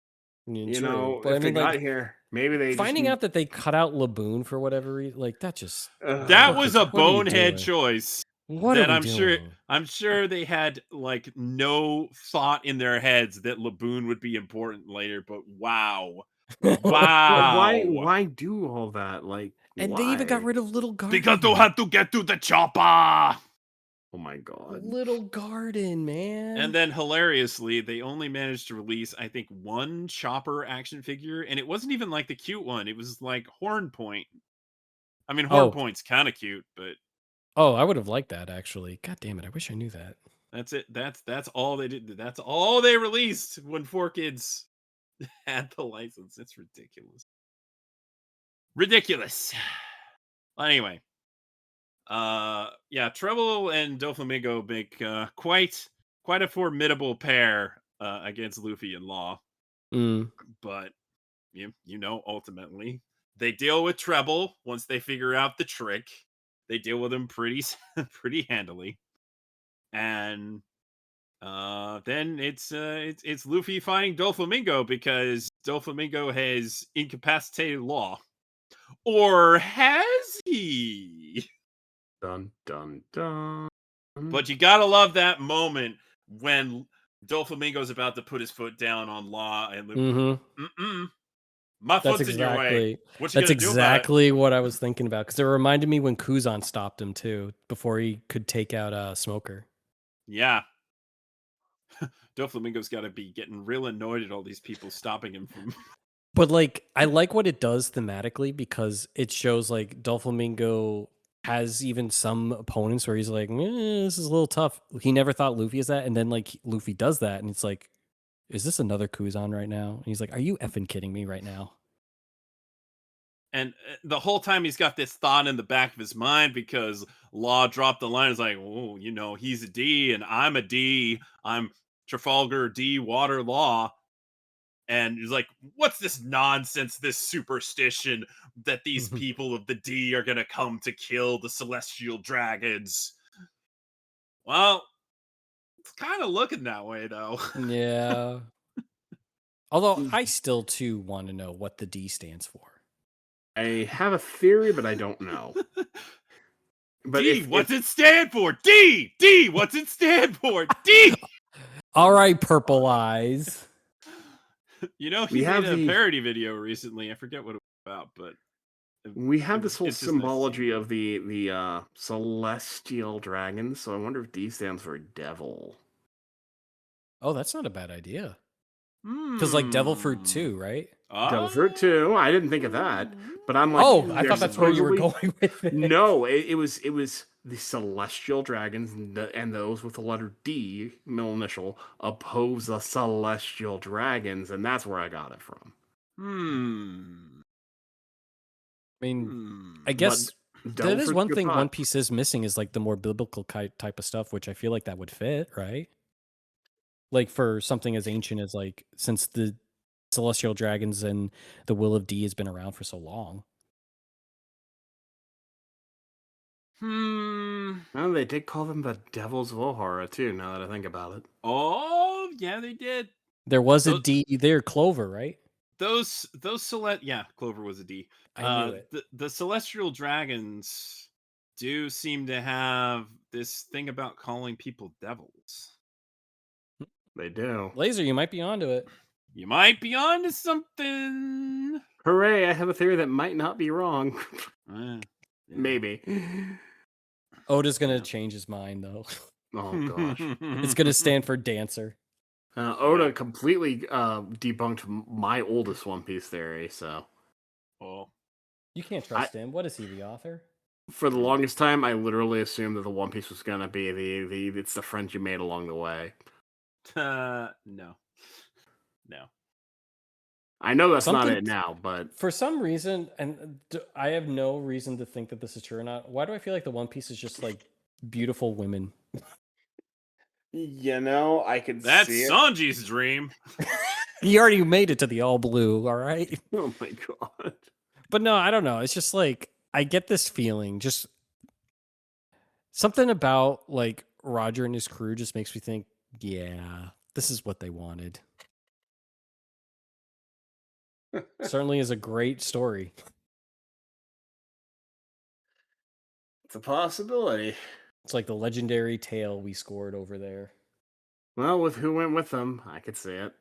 You know, but if they got here, maybe they finding just, out that they cut out Laboon for whatever reason, like that just That Ugh. was a what are you bonehead doing? choice. what That are we I'm sure- doing? I'm sure they had like no thought in their heads that Laboon would be important later, but wow. But Wow. why do all that? Like, And they even got why? rid of Little Garden. Because they had to get to the chopper. Oh my god. Little Garden, man. And then hilariously, they only managed to release, I think, 1 chopper action figure, and it wasn't even like the cute one. It was like Horn Point. I mean, Oh. Hornpoint's kind of cute, but Oh, I would have liked that actually. God damn it! I wish I knew that. that's it. That's all they did. That's all they released when 4Kids had the license. It's ridiculous. Ridiculous. Anyway, yeah, Treble and Doflamingo make quite a formidable pair against Luffy and Law. But you know, ultimately they deal with Treble once they figure out the trick. They deal with him pretty pretty handily, and then it's Luffy fighting Doflamingo because Doflamingo has incapacitated Law, or has he? Dun dun dun. But you gotta love that moment when Doflamingo's about to put his foot down on Law, and Luffy, my That's foot's in your way. exactly What you that's gonna do about it? exactly what I was thinking about because it reminded me when Kuzan stopped him too before he could take out Smoker. Yeah. Doflamingo's got to be getting real annoyed at all these people stopping him from. But like, I like what it does thematically because it shows like Doflamingo has even some opponents where he's like, this is a little tough. He never thought Luffy is that, and then like Luffy does that, and it's like, is this another Kuzan right now? And he's like, are you effing kidding me right now? And the whole time he's got this thought in the back of his mind because Law dropped the line. It's like, oh, you know, he's a D and I'm a D. I'm Trafalgar D Water Law. And he's like, what's this nonsense, this superstition that these people of the D are going to come to kill the celestial dragons? Well, it's kind of looking that way, though. Yeah. Although I still too want to know what the D stands for. I have a theory, but I don't know. But D, what's it stand for? D! D, what's it stand for? D! All right, Purple Eyes. You know, he made a parody video recently. I forget what it was about, but we have this whole it's just nice. symbology of the celestial dragons. So I wonder if D stands for devil. Oh, that's not a bad idea. Because like Devil Fruit 2, right? Devil Fruit 2. I didn't think of that, but I'm like, oh, I thought that's where you were going with it. No, it was the celestial dragons and those with the letter D, middle initial, oppose the celestial dragons, and that's where I got it from. I mean, I guess that is one thing One Piece is missing is like the more biblical type of stuff, which I feel like that would fit, right? Like for something as ancient as like, since the celestial dragons and the will of D has been around for so long. Well, they did call them the Devils of Ohara too, now that I think about it. Oh, yeah, they did. There was a D there, Clover, right? Yeah, Clover was a D. I knew it. The celestial dragons do seem to have this thing about calling people devils. They do. Laser, you might be onto it. You might be onto something. Hooray, I have a theory that might not be wrong. Yeah. Maybe. Oda's going to change his mind, though. Oh, gosh. It's going to stand for dancer. Oda completely debunked my oldest One Piece theory, so. Oh. You can't trust him. What is he, the author? For the longest time, I literally assumed that the One Piece was going to be it's the friends you made along the way. No. I know that's not it now, but for some reason, and I have no reason to think that this is true or not. Why do I feel like the One Piece is just like beautiful women? You know, I could That's see it. Sanji's dream. He already made it to the all blue, all right? Oh my god. But no, I don't know. It's just like, I get this feeling, just something about like Roger and his crew just makes me think, yeah, this is what they wanted. Certainly is a great story. It's a possibility. It's like the legendary tale we scored over there. Well, with who went with them, I could see it.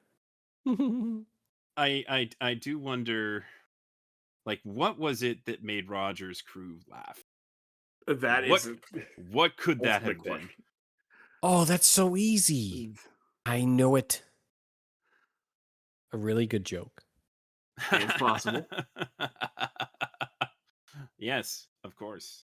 I do wonder, like, what was it that made Roger's crew laugh? What could that have been? Oh, that's so easy. I know it. A really good joke. It's possible. Yes, Of course.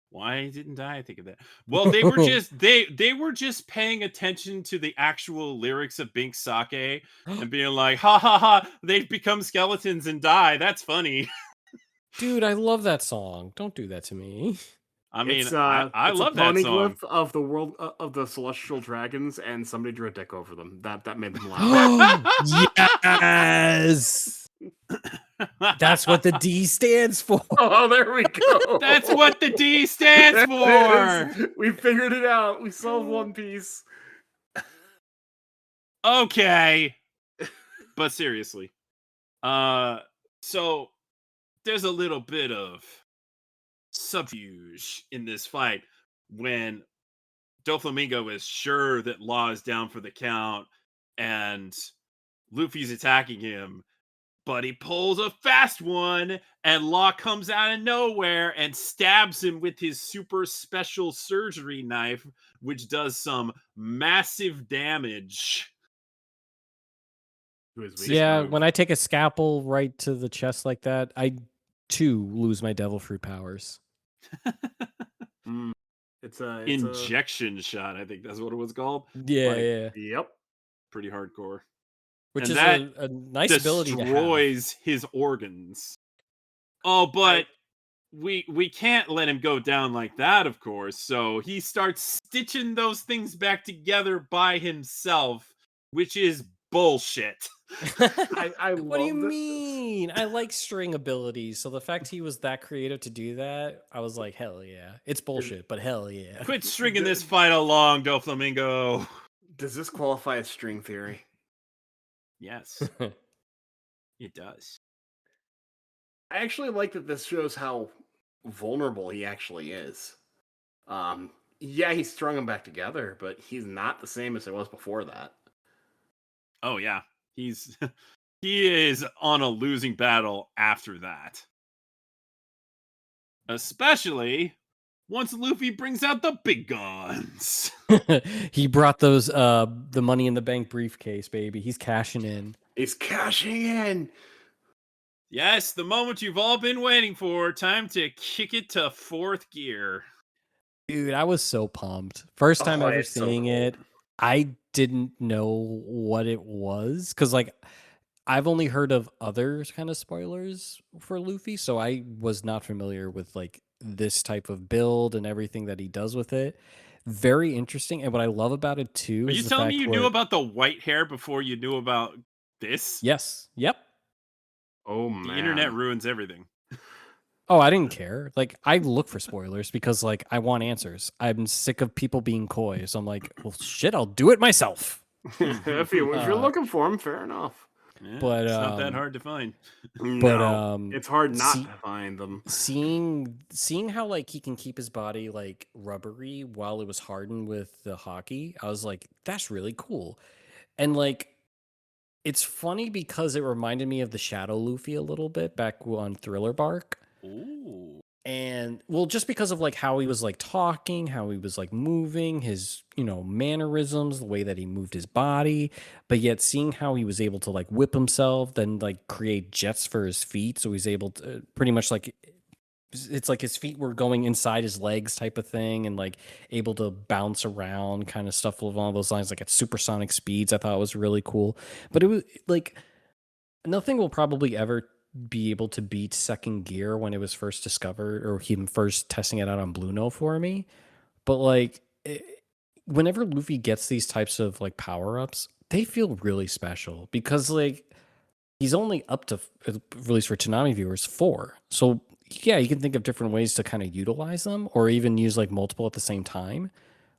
Why didn't I think of that? Well, they were just they were just paying attention to the actual lyrics of Bink Sake and being like, ha ha ha, they've become skeletons and die. That's funny. Dude, I love that song. Don't do that to me. I mean, It's I it's love a that song. poneglyph of the world of the celestial dragons, and somebody drew a dick over them. That made them laugh. Yes. That's what the D stands for. Oh, there we go. That's what the D stands There it for. is. We figured it out. We solved One Piece. Okay. But seriously. So there's a little bit of subterfuge in this fight when Doflamingo is sure that Law is down for the count and Luffy's attacking him, but he pulls a fast one and Law comes out of nowhere and stabs him with his super special surgery knife, which does some massive damage. To his weak Yeah, move. when I take a scalpel right to the chest like that, I too lose my devil fruit powers. It's a Injection shot, I think that's what it was called. Yeah, Like, yeah. Yep. pretty hardcore. Which and is that a nice ability to have. Destroys his organs. Oh, but we can't let him go down like that, of course. So he starts stitching those things back together by himself, which is bullshit. I What do you love that- mean? I like string abilities, so the fact he was that creative to do that, I was like, hell yeah. It's bullshit, but hell yeah. Quit stringing this fight along, Doflamingo. Does this qualify as string theory? Yes, it does. I actually like that this shows how vulnerable he actually is. Yeah, he strung them back together, but he's not the same as he was before that. Oh yeah, he is on a losing battle after that. Especially once Luffy brings out the big guns. He brought those the money in the bank briefcase, baby. He's cashing in. He's cashing in. Yes, the moment you've all been waiting for. Time to kick it to fourth gear. Dude, I was so pumped. First time ever it's so seeing cool. it. I didn't know what it was because, like, I've only heard of other kind of spoilers for Luffy, so I was not familiar with like this type of build and everything that he does with it. Very interesting, and what I love about it too Are is you the telling fact me you where- knew about the white hair before you knew about this? Yes. Yep. Oh man. The internet ruins everything. Oh, I didn't care. Like, I look for spoilers because, like, I want answers. I'm sick of people being coy, so I'm like, well, shit, I'll do it myself. if you're looking for him, fair enough. Yeah, But, it's not that hard to find. No, it's hard not see- to find them. Seeing how like he can keep his body like rubbery while it was hardened with the hockey, I was like, that's really cool. And like, it's funny because it reminded me of the Shadow Luffy a little bit back on Thriller Bark. Ooh. And well, just because of like how he was like talking, how he was like moving, his, mannerisms, the way that he moved his body, but yet seeing how he was able to like whip himself, then like create jets for his feet. So he's able to pretty much like, it's like his feet were going inside his legs type of thing and like able to bounce around kind of stuff along those lines, like at supersonic speeds. I thought was really cool. But it was like, nothing will probably ever be able to beat second gear when it was first discovered or him first testing it out on Blue Note for me. But like whenever Luffy gets these types of like power-ups, they feel really special because like he's only up to, at least for Toonami viewers, 4. So yeah, you can think of different ways to kind of utilize them or even use like multiple at the same time.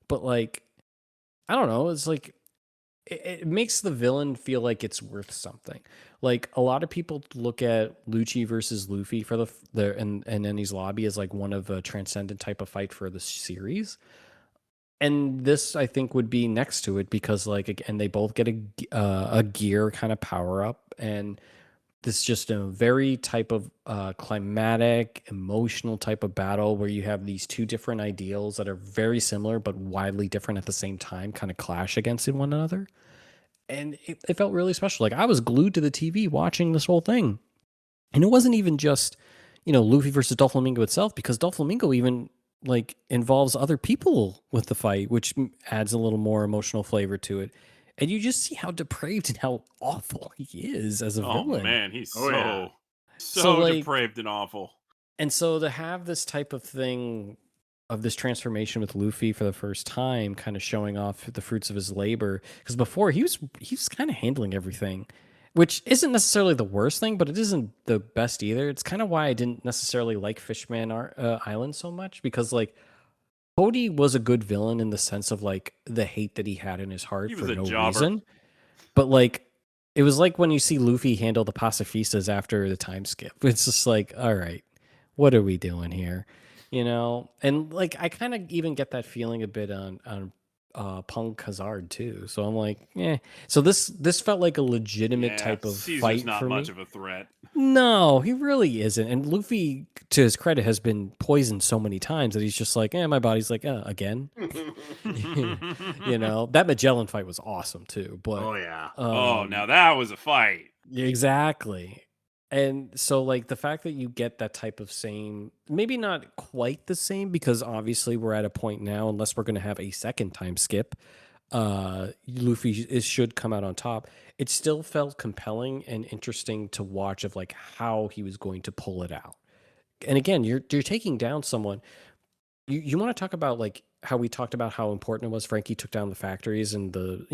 But like, I don't know, it's like it makes the villain feel like it's worth something. Like a lot of people look at Lucci versus Luffy for the and Enies Lobby as like one of a transcendent type of fight for the series. And this I think would be next to it because like again they both get a gear kind of power up, and this is just a very type of climatic, emotional type of battle where you have these two different ideals that are very similar but widely different at the same time, kind of clash against one another. And it felt really special. Like I was glued to the TV watching this whole thing. And it wasn't even just, Luffy versus Doflamingo itself, because Doflamingo even like involves other people with the fight, which adds a little more emotional flavor to it. And you just see how depraved and how awful he is as a Oh villain. man, he's Oh, yeah. So, so like, depraved and awful. and so to have this type of thing, of this transformation with Luffy for the first time, kind of showing off the fruits of his labor, because before he was kind of handling everything, which isn't necessarily the worst thing, but it isn't the best either. It's kind of why I didn't necessarily like Island so much, because like Cody was a good villain in the sense of like the hate that he had in his heart He for was a no jobber. reason. But like it was like when you see Luffy handle the pacifistas after the time skip. It's just like, all right, what are we doing here? And like I kind of even get that feeling a bit on Punk Hazard too. So I'm like, yeah. So this felt like a legitimate Yeah, type of Caesar's fight not for much me. of a threat. No, he really isn't. And Luffy, to his credit, has been poisoned so many times that he's just like, my body's like, again. That Magellan fight was awesome too. But Oh, yeah. Oh, now that was a fight. exactly. And so like the fact that you get that type of same, maybe not quite the same, because obviously we're at a point now, unless we're going to have a second time skip, Luffy should come out on top. It still felt compelling and interesting to watch of like how he was going to pull it out. And again, you're taking down someone. You want to talk about like how we talked about how important it was Frankie took down the factories and the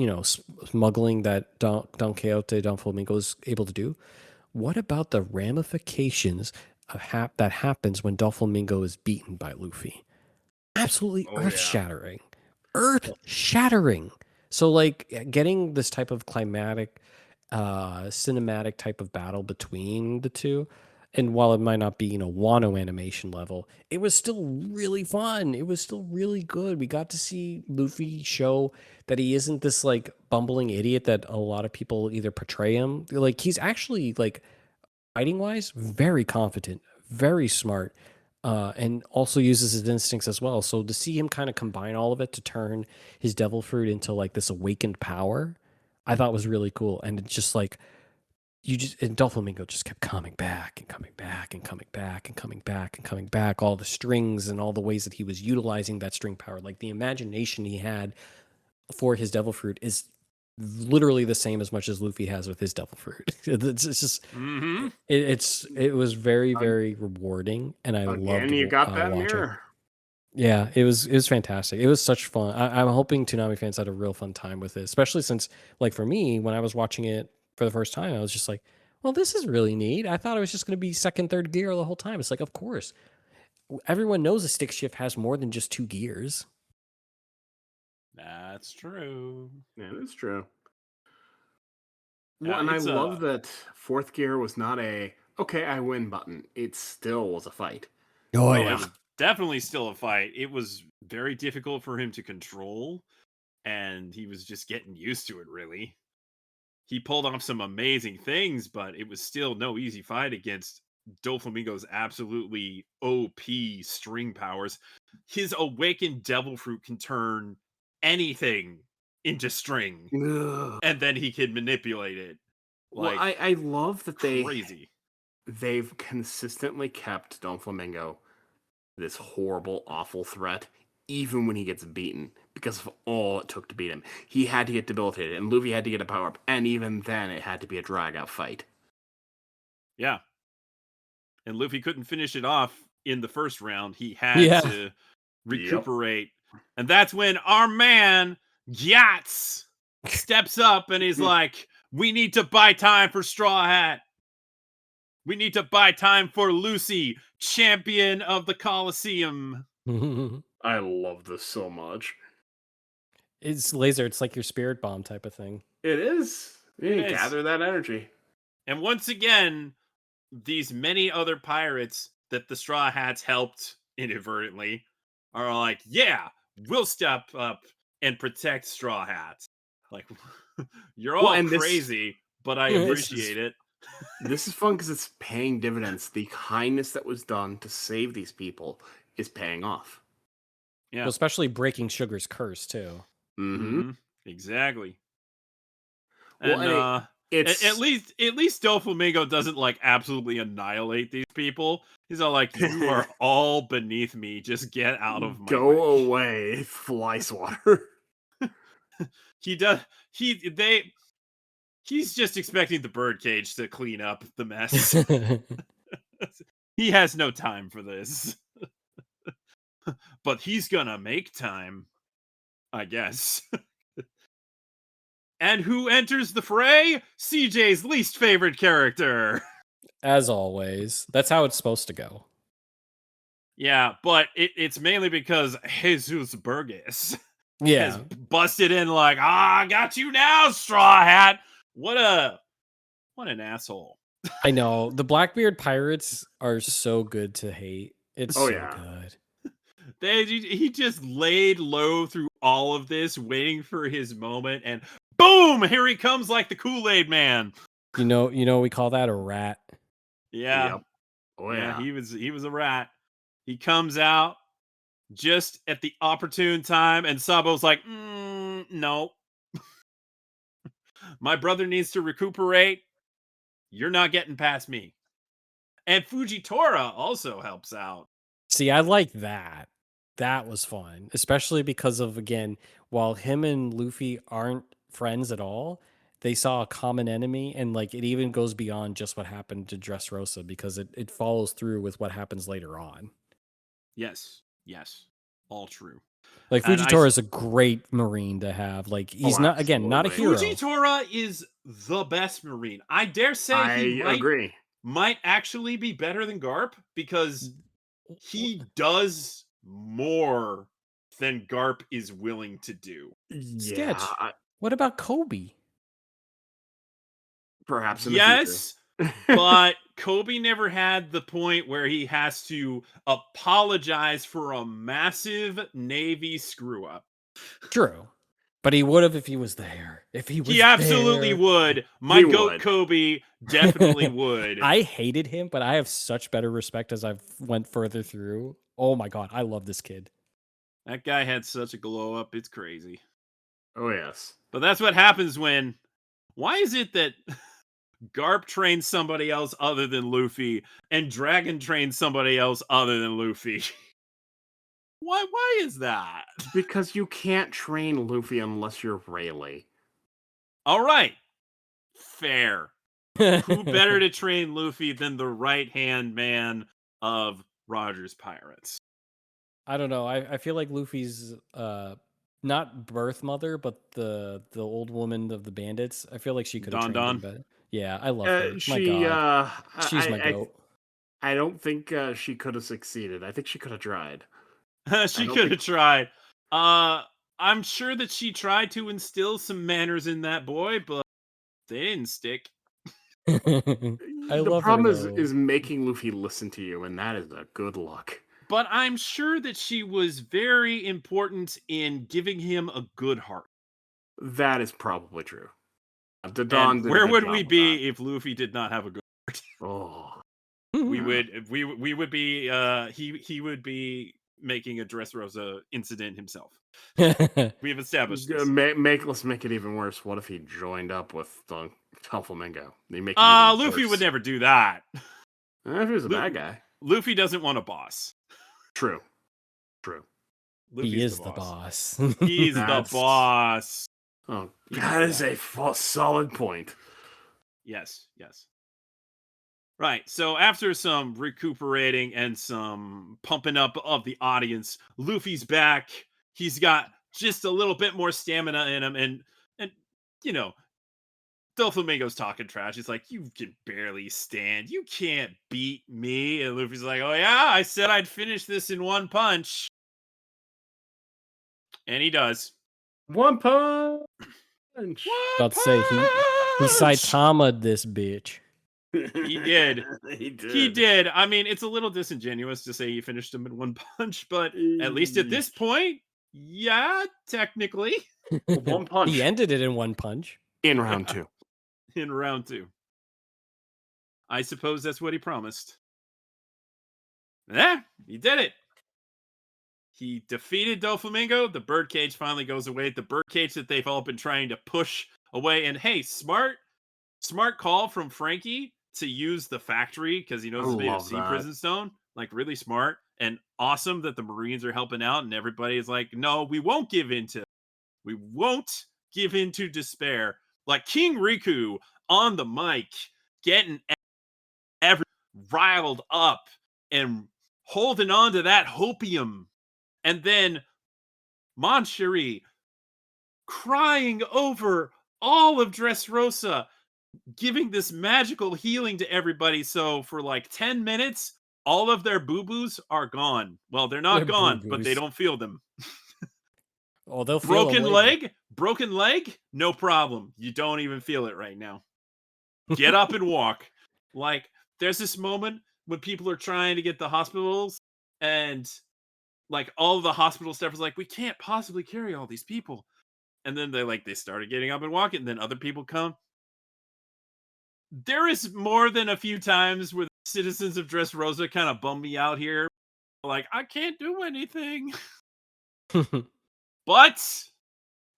smuggling that Don Quixote, Don Flamingo was able to do. What about the ramifications of that happens when Doflamingo is beaten by Luffy? Absolutely Oh, yeah. earth-shattering. Earth-shattering. So, like, getting this type of climatic, cinematic type of battle between the two, and while it might not be, Wano animation level, it was still really fun. It was still really good. We got to see Luffy show that he isn't this, like, bumbling idiot that a lot of people either portray him. Like, he's actually, like, fighting-wise, very confident, very smart, and also uses his instincts as well. So to see him kind of combine all of it to turn his devil fruit into like this awakened power, I thought was really cool. And it's just like and Doflamingo just kept coming back and coming back and coming back and coming back and coming back. All the strings and all the ways that he was utilizing that string power, like the imagination he had for his devil fruit is literally the same as much as Luffy has with his devil fruit. It's just it was very very rewarding, and I loved Again, you got that watching. mirror. Yeah, it was fantastic. It was such fun. I'm hoping Toonami fans had a real fun time with it, especially since, like for me, when I was watching it for the first time, I was just like, "Well, this is really neat." I thought it was just going to be second, third gear the whole time. It's like, of course, everyone knows a stick shift has more than just 2 gears. That's true. Yeah, that's true. Yeah, Well, and I it's, love that fourth gear was not a okay, I win button. It still was a fight. Oh It was definitely still a fight. It was very difficult for him to control, and he was just getting used to it, really. He pulled off some amazing things, but it was still no easy fight against Doflamingo's absolutely OP string powers. His awakened devil fruit can turn anything into string, Ugh. and then he can manipulate it. Well, Like, I love that crazy. they've consistently kept Don Flamingo this horrible, awful threat, even when he gets beaten, because of all it took to beat him. He had to get debilitated, and Luffy had to get a power up, and even then, it had to be a drag-out fight. Yeah. And Luffy couldn't finish it off in the first round. He had Yeah. to recuperate. And that's when our man, Gyatz, steps up and he's like, we need to buy time for Straw Hat. We need to buy time for Lucy, champion of the Coliseum. I love this so much. It's laser. It's like your spirit bomb type of thing. It is. You It is. gather that energy. And once again, these many other pirates that the Straw Hats helped inadvertently are like, yeah, we'll step up and protect Straw Hats. Like, you're all and crazy, but I appreciate it. This is fun because it's paying dividends. The kindness that was done to save these people is paying off. Yeah. Well, especially breaking Sugar's curse too. Mm-hmm. Exactly. Well, And It's At least Doflamingo doesn't like absolutely annihilate these people. He's all like, "You are all beneath me. Just get out of my way." go away, fly swatter. He does. He's just expecting the birdcage to clean up the mess. He has no time for this. But he's gonna make time, I guess. And who enters the fray? CJ's least favorite character. As always, that's how it's supposed to go. Yeah, but it's mainly because Jesus Burgess has Yeah, busted in like, I got you now, Straw Hat. What an asshole. I know. The Blackbeard pirates are so good to hate. It's Oh, so yeah. good. He just laid low through all of this, waiting for his moment, and boom, here he comes like the Kool-Aid man. You know, we call that a rat. Yeah. Yep. Oh Yeah, yeah. he was a rat. He comes out just at the opportune time, and Sabo's like, no. My brother needs to recuperate. You're not getting past me. And Fujitora also helps out. See, I like that. That was fun, especially because of, again, while him and Luffy aren't friends at all, they saw a common enemy, and like it even goes beyond just what happened to Dressrosa because it follows through with what happens later on. Yes, all true. Like And Fujitora is a great marine to have. Like he's not, again, not a hero. Fujitora is the best marine. I dare say he agree. might actually be better than Garp because he does more than Garp is willing to do. Sketch. Yeah, What about Kobe? perhaps in Yes, the future. but Kobe never had the point where he has to apologize for a massive Navy screw up. True. But he would have if he was there. If he was He absolutely there. would. My He goat would. Kobe definitely would. I hated him, but I have such better respect as I've went further through. Oh my god, I love this kid. That guy had such a glow up. It's crazy. Oh yes. But that's what happens when. Why is it that Garp trains somebody else other than Luffy and Dragon trains somebody else other than Luffy? Why is that? Because you can't train Luffy unless you're Rayleigh. All right. Fair. Who better to train Luffy than the right-hand man of Roger's Pirates? I don't know. I feel like Luffy's not birth mother, but the old woman of the bandits. I feel like she could have trained him better. Yeah, I love her. My god. She's my goat. I don't think she could have succeeded. I think she could have tried. She could have tried. I'm sure that she tried to instill some manners in that boy, but they didn't stick. The problem is making Luffy listen to you, and that is a good luck. But I'm sure that she was very important in giving him a good heart. That is probably true. Where would we be if Luffy did not have a good heart? Oh, we would be he would be making a Dressrosa incident himself. We've established this. Let's make it even worse. What if he joined up with Doflamingo? Luffy would never do that. If he was a bad guy. Luffy doesn't want a boss. True. Luffy's he is the boss. He's the boss. Oh, that is a solid point. Yes. Right, so after some recuperating and some pumping up of the audience, Luffy's back. He's got just a little bit more stamina in him, and you know, Doflamingo's talking trash. He's like, you can barely stand. You can't beat me. And Luffy's like, oh yeah, I said I'd finish this in one punch. And he does. One punch! About to say, he Saitama'd this bitch. He did. He did. I mean, it's a little disingenuous to say he finished him in one punch, but at least at this point, yeah, technically. One punch. He ended it in one punch. In round 2. In round 2. I suppose that's what he promised. Yeah, he did it. He defeated Doflamingo. The birdcage finally goes away. The birdcage that they've all been trying to push away. And hey, smart Smart call from Frankie to use the factory because he knows I it's made of love sea that. prison stone. Like, really smart and awesome that the Marines are helping out, and everybody is like, no, we won't give in to despair. Like King Riku on the mic, getting every riled up and holding on to that hopium. And then Moncherie crying over all of Dressrosa, giving this magical healing to everybody. So for like 10 minutes, all of their boo-boos are gone. Well, they're not They're gone, but they boo-boos. don't feel them. Oh, they'll feel them Broken leg, no problem. You don't even feel it right now. Get up and walk. Like, there's this moment when people are trying to get the hospitals, and like all of the hospital staff is like, we can't possibly carry all these people. And then they started getting up and walking, and then other people come. There is more than a few times where the citizens of Dressrosa kind of bum me out here. Like, I can't do anything. But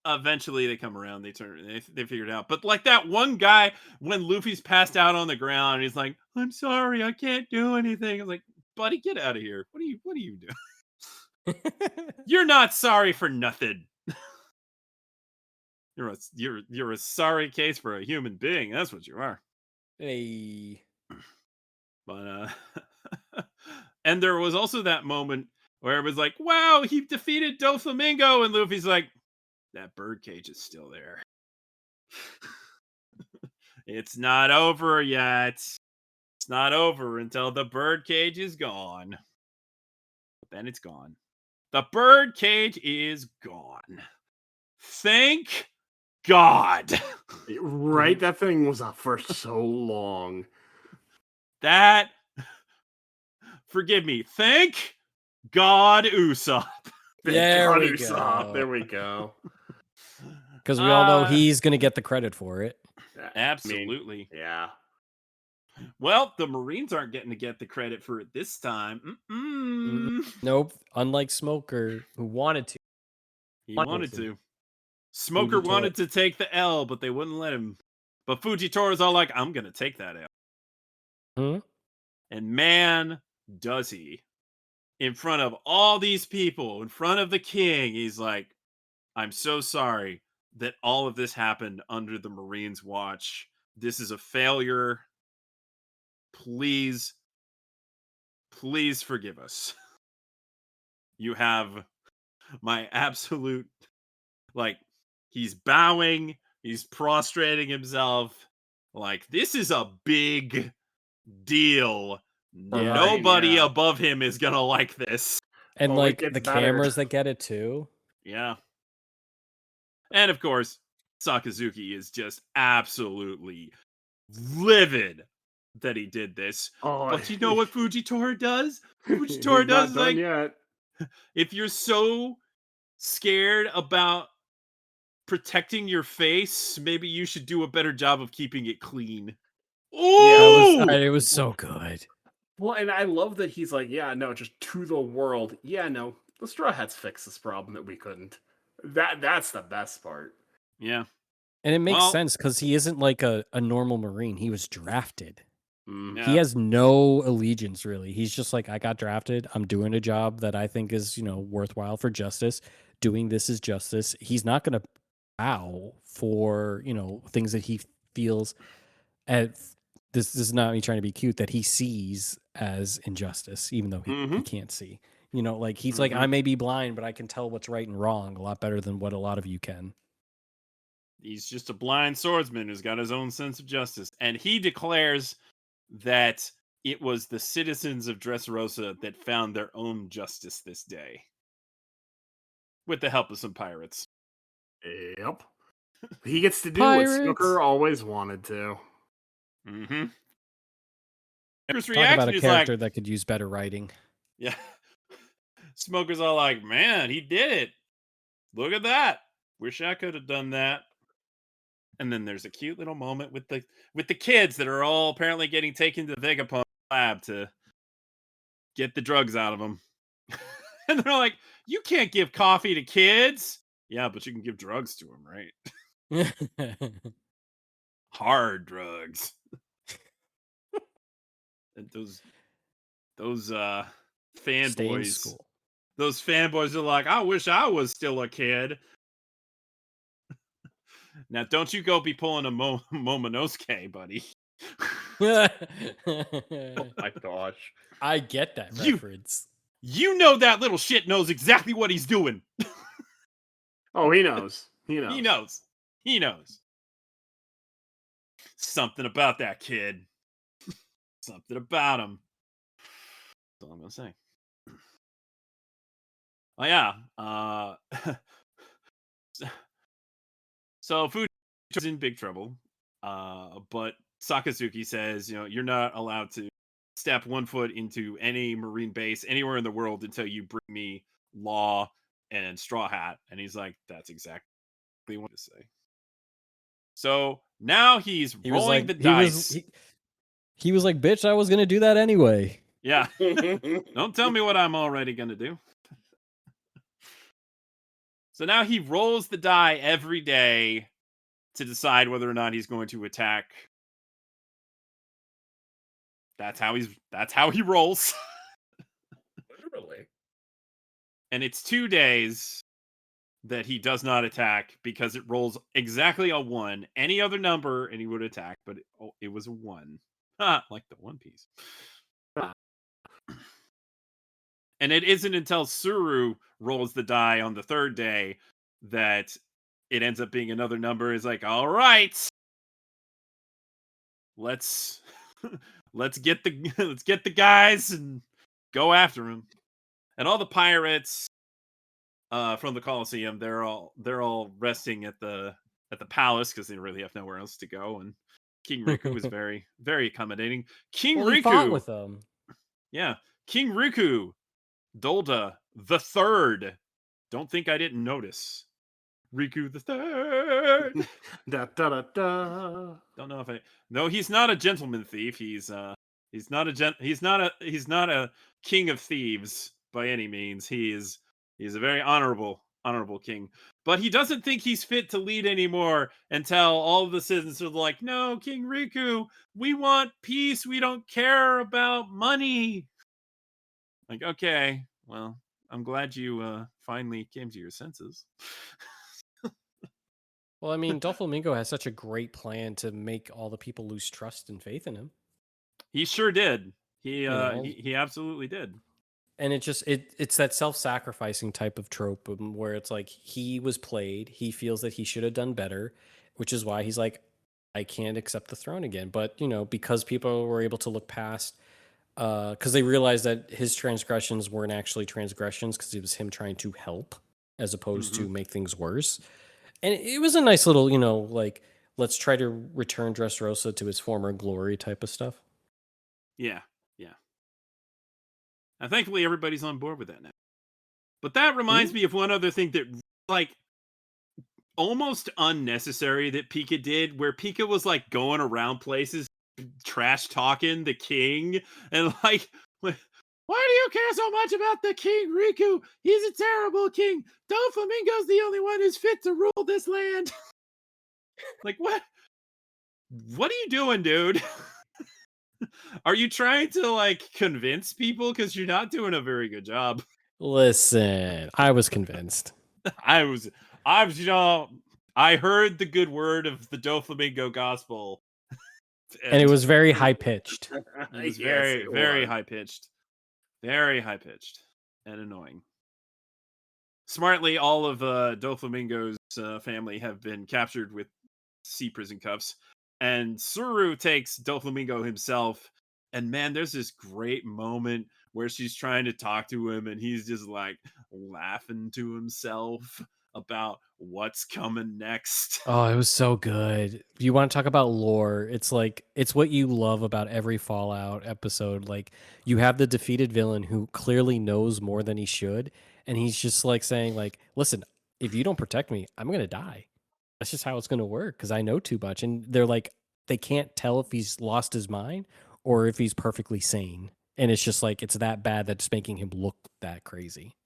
eventually they come around, they figure it out. But like that one guy, when Luffy's passed out on the ground, he's like, I'm sorry, I can't do anything. I was like, buddy, get out of here. What are you doing? You're not sorry for nothing. You're a sorry case for a human being. That's what you are. Hey. But and there was also that moment where it was like, wow, he defeated Doflamingo, and Luffy's like, that birdcage is still there. It's not over yet. It's not over until the birdcage is gone. But then it's gone. The birdcage is gone. Thank God. Right? That thing was up for so long. That, forgive me, thank God Usopp. There we Usopp. go. There we go. Because we all know he's going to get the credit for it. Absolutely. I mean, yeah. Well, the Marines aren't getting to get the credit for it this time. Nope. Unlike Smoker, who wanted to. He wanted to. Smoker wanted to take the L, but they wouldn't let him. But Fujitori's all like, I'm going to take that L. And man, does he. In front of all these people, in front of the king, he's like, I'm so sorry that all of this happened under the Marines' watch. This is a failure. Please forgive us. You have my absolute, like, he's bowing, he's prostrating himself. Like, this is a big deal. Yeah. Nobody above him is gonna like this. And Oh, like it the gets better. cameras that get it too. Yeah. And of course, Sakazuki is just absolutely livid that he did this. Oh, But you know what Fujitora does? He's Fujitora does not done like, yet. if you're so scared about protecting your face, maybe you should do a better job of keeping it clean. Yeah, it was so good. Well, and I love that he's like, yeah, no, just to the world. Yeah, no, the Straw Hats fixed this problem that we couldn't. That's the best part. Yeah. And it makes sense because he isn't like a normal Marine. He was drafted. Yeah. He has no allegiance, really. He's just like, I got drafted. I'm doing a job that I think is, worthwhile for justice. Doing this is justice. He's not going to bow for, things that he feels this is not me trying to be cute, that he sees as injustice, even though he can't see. Like he's like, I may be blind, but I can tell what's right and wrong a lot better than what a lot of you can. He's just a blind swordsman who's got his own sense of justice. And he declares that it was the citizens of Dressrosa that found their own justice this day. With the help of some pirates. Yep. He gets to do Pirates. what Snooker always wanted to. Mm-hmm. Smoker's Talk reaction about a is character like, that could use better writing. Yeah. Smoker's all like, man, he did it. Look at that. Wish I could have done that. And then there's a cute little moment with the kids that are all apparently getting taken to the Vegapunk lab to get the drugs out of them. And they're like, you can't give coffee to kids. Yeah, but you can give drugs to them, right? hard drugs. And those Stay in fanboys, school. those fanboys are like, I wish I was still a kid. Now, don't you go be pulling a Momonosuke, buddy. My gosh. I get that You- reference. You know that little shit knows exactly what he's doing. Oh, he knows. He knows. He knows. He knows. Something about that kid. Something about him. That's all I'm gonna say. Oh yeah. So Fuji's in big trouble. But Sakazuki says, you're not allowed to step one foot into any marine base anywhere in the world until you bring me Law and Straw Hat. And he's like, that's exactly what I want to say. So now he's rolling the dice. He was like, bitch, I was gonna do that anyway. Yeah. Don't tell me what I'm already gonna do. So now he rolls the die every day to decide whether or not he's going to attack. That's how he rolls. Literally. And it's 2 days that he does not attack because it rolls exactly a 1. Any other number and he would attack, but it was a 1. Like the One Piece. And it isn't until Suru rolls the die on the 3rd day that it ends up being another number. Is like, all right, let's get the guys and go after him. And all the pirates from the Colosseum, they're all resting at the palace because they really have nowhere else to go. And King Riku was very, very accommodating. King Well, Riku he fought with them. Yeah, King Riku, Dolda the Third. Don't think I didn't notice. Riku the Third. Da da da da. Don't know if I. No, he's not a gentleman thief. He's not a king of thieves by any means. He's a very honorable king. But he doesn't think he's fit to lead anymore until all of the citizens are like, "No, King Riku, we want peace. We don't care about money." Like, okay, well, I'm glad you finally came to your senses. Well, I mean, Doflamingo has such a great plan to make all the people lose trust and faith in him. He sure did. He know? he absolutely did. And it's that self-sacrificing type of trope where it's like he was played, he feels that he should have done better, which is why he's like, I can't accept the throne again. But because people were able to look past, because they realized that his transgressions weren't actually transgressions, because it was him trying to help as opposed to make things worse. And it was a nice little, like, let's try to return Dressrosa to his former glory type of stuff. Yeah. And thankfully, everybody's on board with that now. But that reminds me of one other thing that, like, almost unnecessary that Pika did, where Pika was, like, going around places, trash talking the king, and, like, why do you care so much about the King Riku? He's a terrible king. Doflamingo's the only one who's fit to rule this land. Like, what? What are you doing, dude? Are you trying to, like, convince people? Because you're not doing a very good job. Listen, I was convinced. I heard the good word of the Doflamingo gospel. And it was very high-pitched. It was very high-pitched. Very high-pitched and annoying. Smartly, all of Doflamingo's family have been captured with sea prison cuffs. And Suru takes Doflamingo himself. And man, there's this great moment where she's trying to talk to him and he's just like laughing to himself about what's coming next. Oh, it was so good. You want to talk about lore? It's like, it's what you love about every Fallout episode. Like, you have the defeated villain who clearly knows more than he should. And he's just like saying, like, listen, if you don't protect me, I'm going to die. That's just how it's going to work because I know too much. And they're like, they can't tell if he's lost his mind or if he's perfectly sane. And it's just like, it's that bad that's making him look that crazy.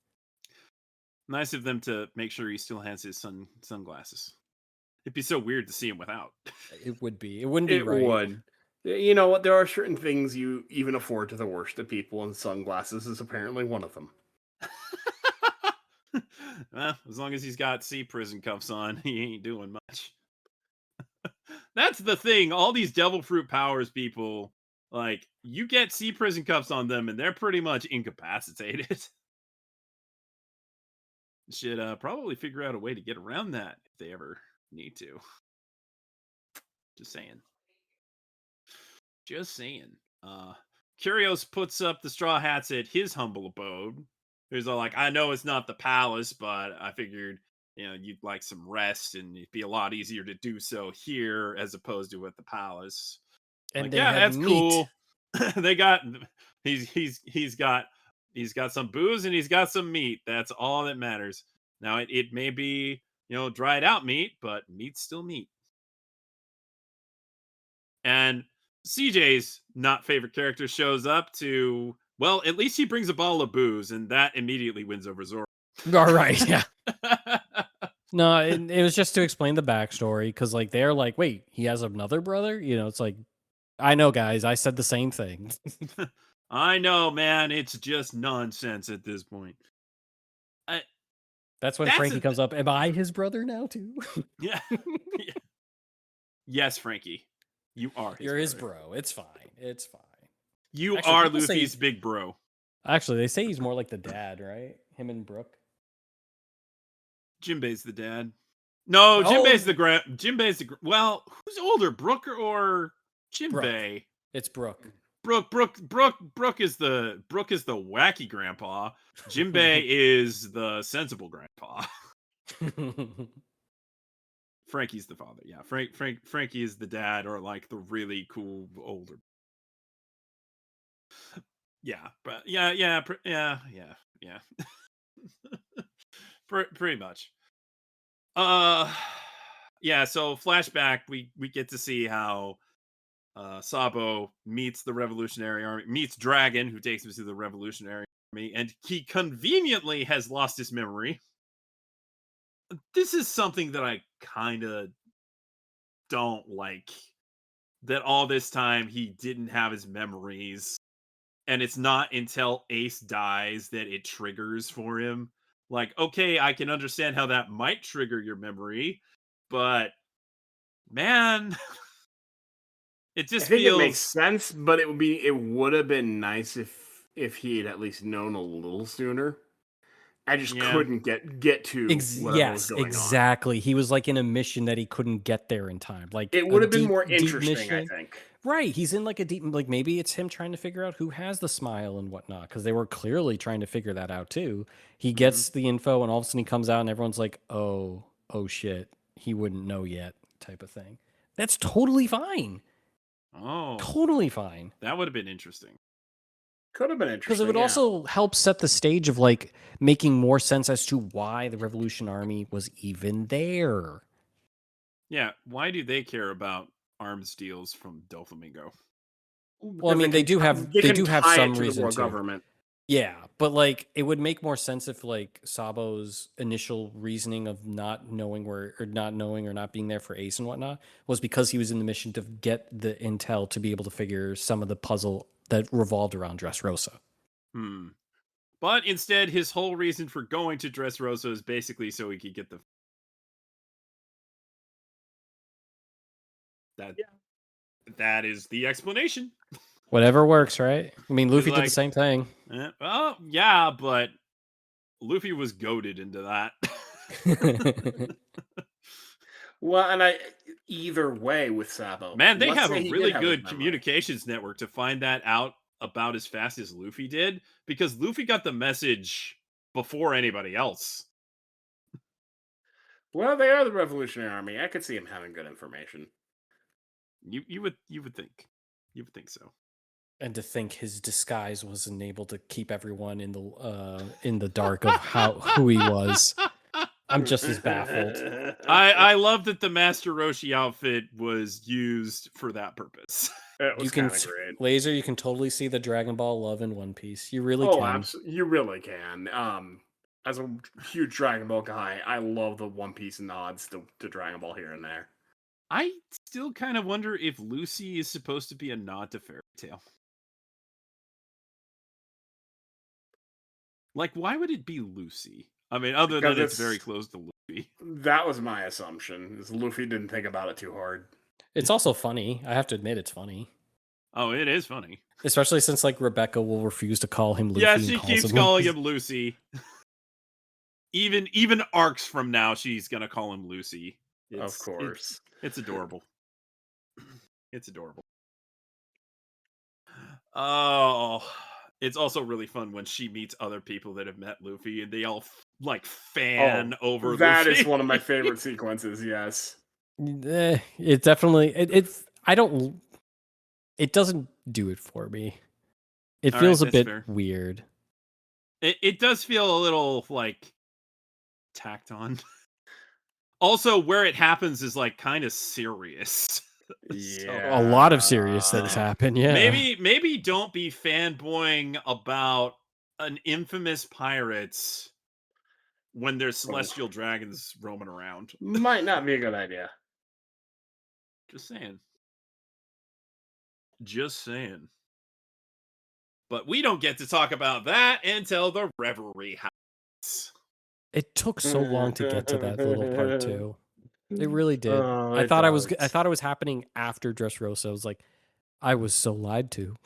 Nice of them to make sure he still has his sunglasses. It'd be so weird to see him without. It would be. It wouldn't be It right. would. You know what? There are certain things you even afford to the worst of people, and sunglasses is apparently one of them. Well, as long as he's got sea prison cuffs on, he ain't doing much. That's the thing. All these devil fruit powers people, like, you get sea prison cuffs on them and they're pretty much incapacitated. Should probably figure out a way to get around that if they ever need to. Just saying. Just saying. Curios puts up the straw hats at his humble abode. He's all like, I know it's not the palace, but I figured, you'd like some rest and it'd be a lot easier to do so here as opposed to at the palace. And Like, they yeah, had that's meat. cool. They got he's got some booze and he's got some meat. That's all that matters. Now it may be, dried out meat, but meat's still meat. And CJ's not favorite character shows up to, well, at least he brings a bottle of booze, and that immediately wins over Zoro. All right, yeah. No, it was just to explain the backstory, because like they're like, wait, he has another brother? It's like, I know, guys, I said the same thing. I know, man. It's just nonsense at this point. That's when Frankie comes up. Am I his brother now too? Yeah. Yes, Frankie. You are You're his bro. It's fine. It's fine. You are Luffy's big bro. Actually, they say he's more like the dad, right? Him and Brooke. Jinbei's the dad. No, Jinbei's the well, who's older, Brooke or Jinbei? Brooke. It's Brooke. Brooke is the wacky grandpa. Jinbei is the sensible grandpa. Frankie's the father. Yeah, Frankie is the dad, or like the really cool older. Yeah, but yeah. Pretty much. Yeah. So flashback, we get to see how Sabo meets the Revolutionary Army, meets Dragon, who takes him to the Revolutionary Army, and he conveniently has lost his memory. This is something that I kind of don't like. That all this time he didn't have his memories, and it's not until Ace dies that it triggers for him. Like, okay, I can understand how that might trigger your memory, but man, it just feels. It makes sense, but it would have been nice if he had at least known a little sooner. I just couldn't get to whatever was going exactly. On. He was like in a mission that he couldn't get there in time. Like it would have been more interesting, I think. Right. He's in like a deep, like maybe it's him trying to figure out who has the smile and whatnot, because they were clearly trying to figure that out too. He gets the info and all of a sudden he comes out and everyone's like, oh shit, he wouldn't know yet, type of thing. That's totally fine. Oh. Totally fine. That would have been interesting. Could have been interesting. Because it would also help set the stage of like making more sense as to why the Revolution Army was even there. Yeah, why do they care about arms deals from Doflamingo? Well, I mean, they do have some reason to. Government. Yeah, but like it would make more sense if like Sabo's initial reasoning of not knowing or not being there for Ace and whatnot was because he was in the mission to get the intel to be able to figure some of the puzzle that revolved around Dressrosa. But instead, his whole reason for going to Dressrosa is basically so he could get the that is the explanation. Whatever works, right? I mean, Luffy did the same thing. Well, yeah, but Luffy was goaded into that. Well, and either way with Sabo, man, they have a really good communications network to find that out about as fast as Luffy did, because Luffy got the message before anybody else. Well, they are the Revolutionary Army. I could see him having good information. You would think so. And to think his disguise wasn't able to keep everyone in the dark of who he was. I'm just as baffled. I love that the Master Roshi outfit was used for that purpose. You can great. Laser. You can totally see the Dragon Ball love in One Piece. You really can. You really can. as a huge Dragon Ball guy, I love the One Piece nods to Dragon Ball here and there. I still kind of wonder if Lucy is supposed to be a nod to Fairy Tail. Like, why would it be Lucy? I mean, other Because than it's very close to Luffy. That was my assumption. Is Luffy didn't think about it too hard. It's also funny. I have to admit, it's funny. Oh, it is funny. Especially since like Rebecca will refuse to call him Luffy. Yeah, and she calls keeps calling him Lucy. Even arcs from now, she's gonna call him Lucy. Of course. It's adorable. It's adorable. Oh, it's also really fun when she meets other people that have met Luffy and they all like fan over That Luffy. is one of my favorite sequences, yes. It definitely it doesn't do it for me. It All feels right, a bit fair. weird. It does feel a little like tacked on. Also, where it happens is like kind of serious. Yeah. A lot of serious things happen. Yeah. Maybe don't be fanboying about an infamous pirates when there's celestial dragons roaming around. Might not be a good idea. Just saying. Just saying. But we don't get to talk about that until the revelry happens. It took so long to get to that little part too. It really did. Oh, I it thought does. I thought it was happening after Dressrosa. I was like, I was so lied to.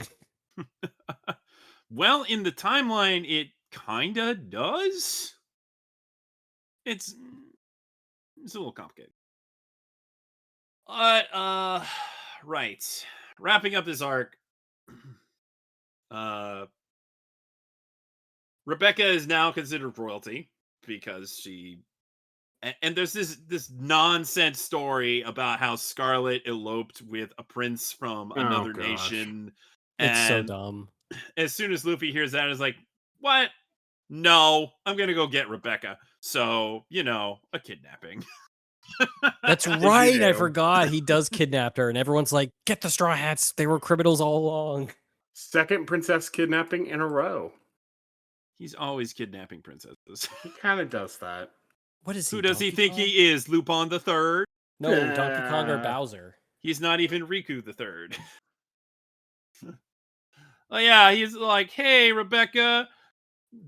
Well, in the timeline, it kinda does. It's a little complicated. But right. Wrapping up this arc. Rebecca is now considered royalty because she and there's this nonsense story about how Scarlet eloped with a prince from another nation. It's so And dumb. as soon as Luffy hears that, it's like, what? No, I'm gonna go get Rebecca. So, a kidnapping. That's right. I forgot he does kidnap her, and everyone's like, "Get the Straw Hats! They were criminals all along." Second princess kidnapping in a row. He's always kidnapping princesses. He kind of does that. What is he? Who does he Donkey think Kong? he is? Lupin the Third? No, Donkey Kong or Bowser. He's not even Riku the Third. Oh yeah, he's like, hey Rebecca,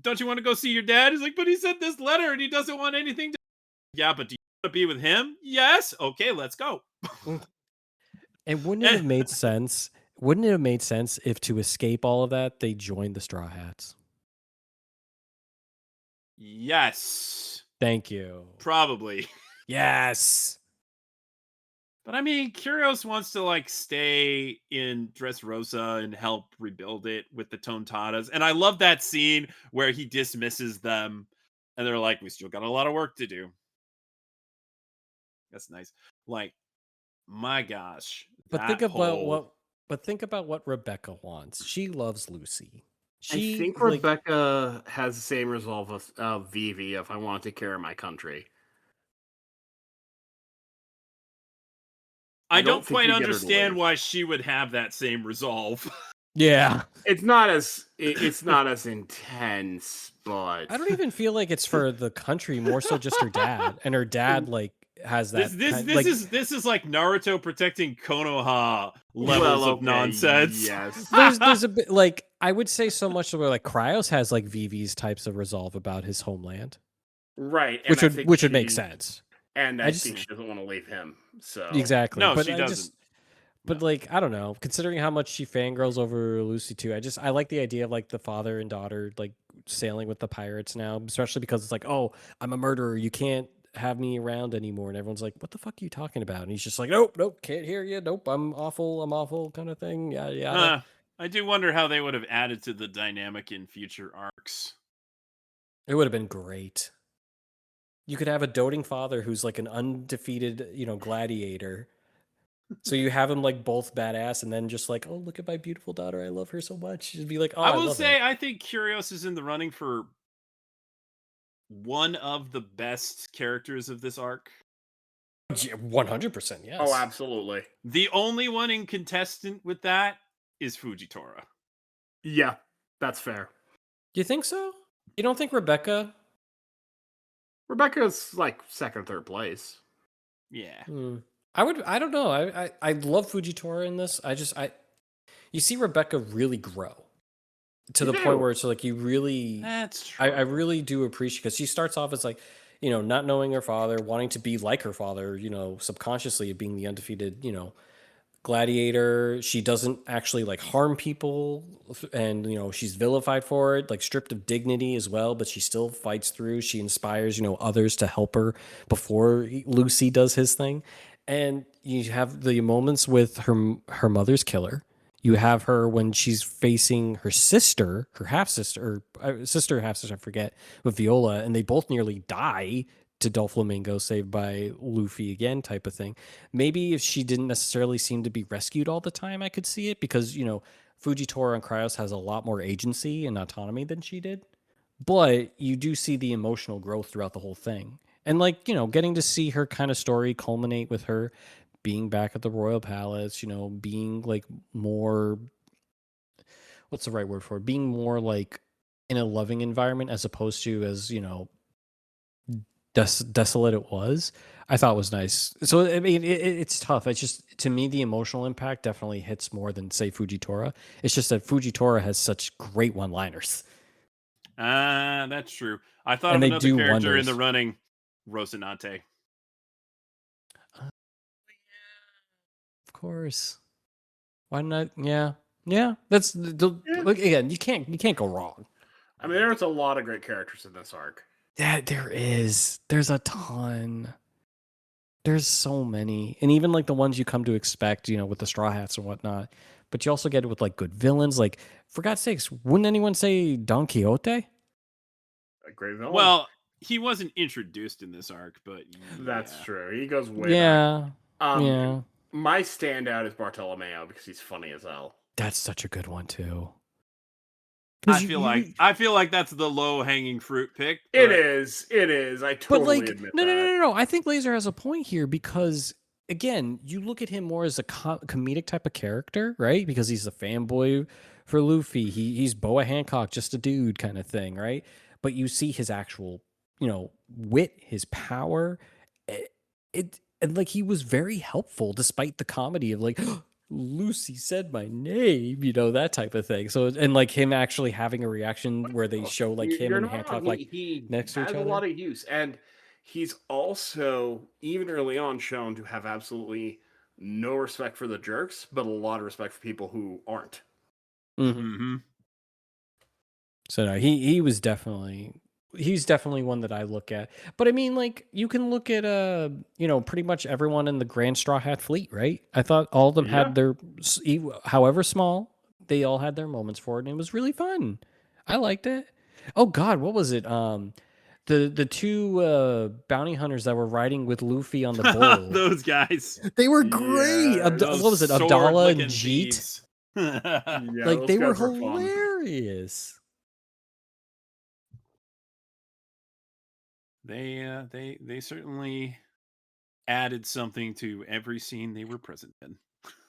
don't you want to go see your dad? He's like, but he sent this letter and he doesn't want anything to. Yeah, but do you want to be with him? Yes. Okay, let's go. And wouldn't it have made sense? Wouldn't it have made sense if, to escape all of that, they joined the Straw Hats? Yes. Thank you. Probably. Yes. But I mean, Kyrios wants to like stay in Dressrosa and help rebuild it with the Tontadas. And I love that scene where he dismisses them and they're like, we still got a lot of work to do. That's nice. Like, my gosh. But think about what Rebecca wants. She loves Lucy. I think Rebecca has the same resolve of Vivi if I want to take care of my country. I don't quite understand why she would have that same resolve. Yeah. It's not as intense, but I don't even feel like it's for the country, more so just her dad. And her dad has that. This is like Naruto protecting Konoha levels of nonsense. Yes. There's a bit like, I would say so much where like Cryos has like Vivi's types of resolve about his homeland. Right. Which would make sense. And I think she doesn't want to leave him. So exactly. No, but she doesn't. But like, I don't know, considering how much she fangirls over Lucy too, I like the idea of like the father and daughter like sailing with the pirates now, especially because it's like, oh, I'm a murderer, you can't have me around anymore, and everyone's like, what the fuck are you talking about? And he's just like, nope, can't hear you, nope, I'm awful kind of thing. Yeah. I do wonder how they would have added to the dynamic in future arcs. It would have been great. You could have a doting father who's like an undefeated, gladiator. So you have them like both badass, and then just like, oh, look at my beautiful daughter, I love her so much. She'd be like, oh, I will say, I think Kyrios is in the running for one of the best characters of this arc. 100%, yes. Oh, absolutely. The only one in contestant with that is Fujitora. Yeah, that's fair. You think so? You don't think Rebecca Rebecca's like second or third place. Yeah. I don't know. I love Fujitora in this. You see Rebecca really grow to You the point do. where it's like you really, That's true. I really do appreciate, because she starts off as like, not knowing her father, wanting to be like her father, subconsciously being the undefeated, gladiator. She doesn't actually like harm people, and she's vilified for it, like stripped of dignity as well, but she still fights through. She inspires others to help her before Lucy does his thing. And you have the moments with her mother's killer. You have her when she's facing her sister, her half sister, or sister, half sister, I forget, with Viola, and they both nearly die to Doflamingo, saved by Luffy again, type of thing. Maybe if she didn't necessarily seem to be rescued all the time, I could see it, because Fujitora and Cryos has a lot more agency and autonomy than she did. But you do see the emotional growth throughout the whole thing, and like getting to see her kind of story culminate with her being back at the royal palace, being like more, what's the right word for it, being more like in a loving environment, as opposed to as desolate it was. I thought was nice. So I mean, it's tough. It's just, to me, the emotional impact definitely hits more than say Fujitora. It's just that Fujitora has such great one-liners, That's true. I thought and of they another do character in the wonders. running, Rosinante. Of course. Why not? Yeah, yeah. That's look again. You can't go wrong. I mean, there's a lot of great characters in this arc. Yeah, there is. There's a ton. There's so many, and even like the ones you come to expect, with the Straw Hats and whatnot. But you also get it with like good villains. Like, for God's sakes, wouldn't anyone say Don Quixote? A great villain. Well, he wasn't introduced in this arc, but That's yeah. true. He goes way back. Yeah, Um, yeah. My standout is Bartolomeo because he's funny as hell. That's such a good one too. I feel like that's the low hanging fruit pick. It is. It is. I But totally like, admit no, that. no, no, no, no. I think Laser has a point here, because again, you look at him more as a comedic type of character, right? Because he's a fanboy for Luffy. He's Boa Hancock, just a dude kind of thing, right? But you see his actual, wit, his power. And like, he was very helpful despite the comedy of like, Lucy said my name, that type of thing. So, and like him actually having a reaction where they show like him You're and not wrong. Hancock like He next to has each a other. lot of use, and he's also even early on shown to have absolutely no respect for the jerks, but a lot of respect for people who aren't. Mm-hmm. So no, he's definitely one that I look at. But I mean, like, you can look at pretty much everyone in the Grand Straw Hat Fleet, right? I thought all of them had their, however small, they all had their moments for it, and it was really fun. I liked it. Oh God, what was it? The two bounty hunters that were riding with Luffy on the bull. Those guys. They were great. Yeah, What was it? Abdallah and Jeet. Yeah, Like, they were guys fun. hilarious. They certainly added something to every scene they were present in.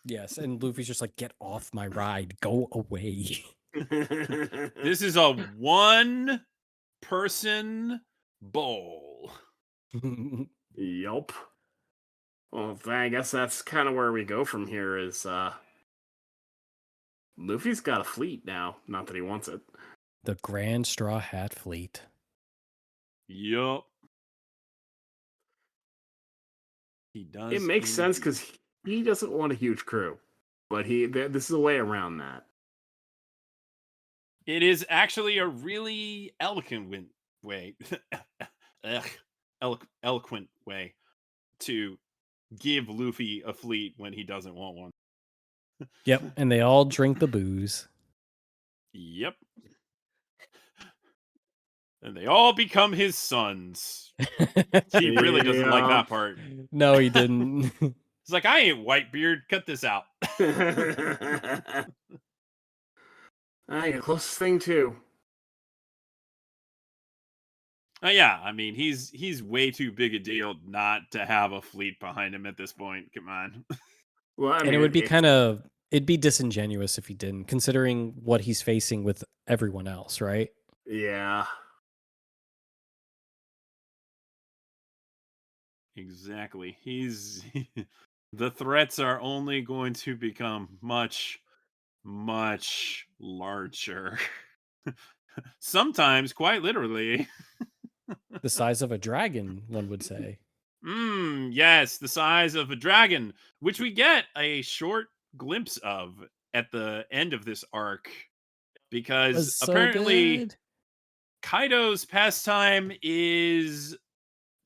Yes, and Luffy's just like, get off my ride, go away. This is a one person bowl. Yup. Well, I guess that's kind of where we go from here. Is Luffy's got a fleet now? Not that he wants it. The Grand Straw Hat Fleet. Yup. He does. It makes sense because he doesn't want a huge crew, but this is a way around that. It is actually a really eloquent way, eloquent way to give Luffy a fleet when he doesn't want one. Yep, and they all drink the booze. Yep. And they all become his sons. He really doesn't like that part. No, he didn't. He's like, I ain't Whitebeard. Cut this out. Your closest thing too. Yeah, I mean, he's way too big a deal not to have a fleet behind him at this point. Come on. Well, I mean, and it would be it'd be disingenuous if he didn't, considering what he's facing with everyone else, right? Yeah. Exactly. He's the threats are only going to become much, much larger. Sometimes quite literally. The size of a dragon, one would say. Yes, the size of a dragon, which we get a short glimpse of at the end of this arc because Was so apparently good. Kaido's pastime is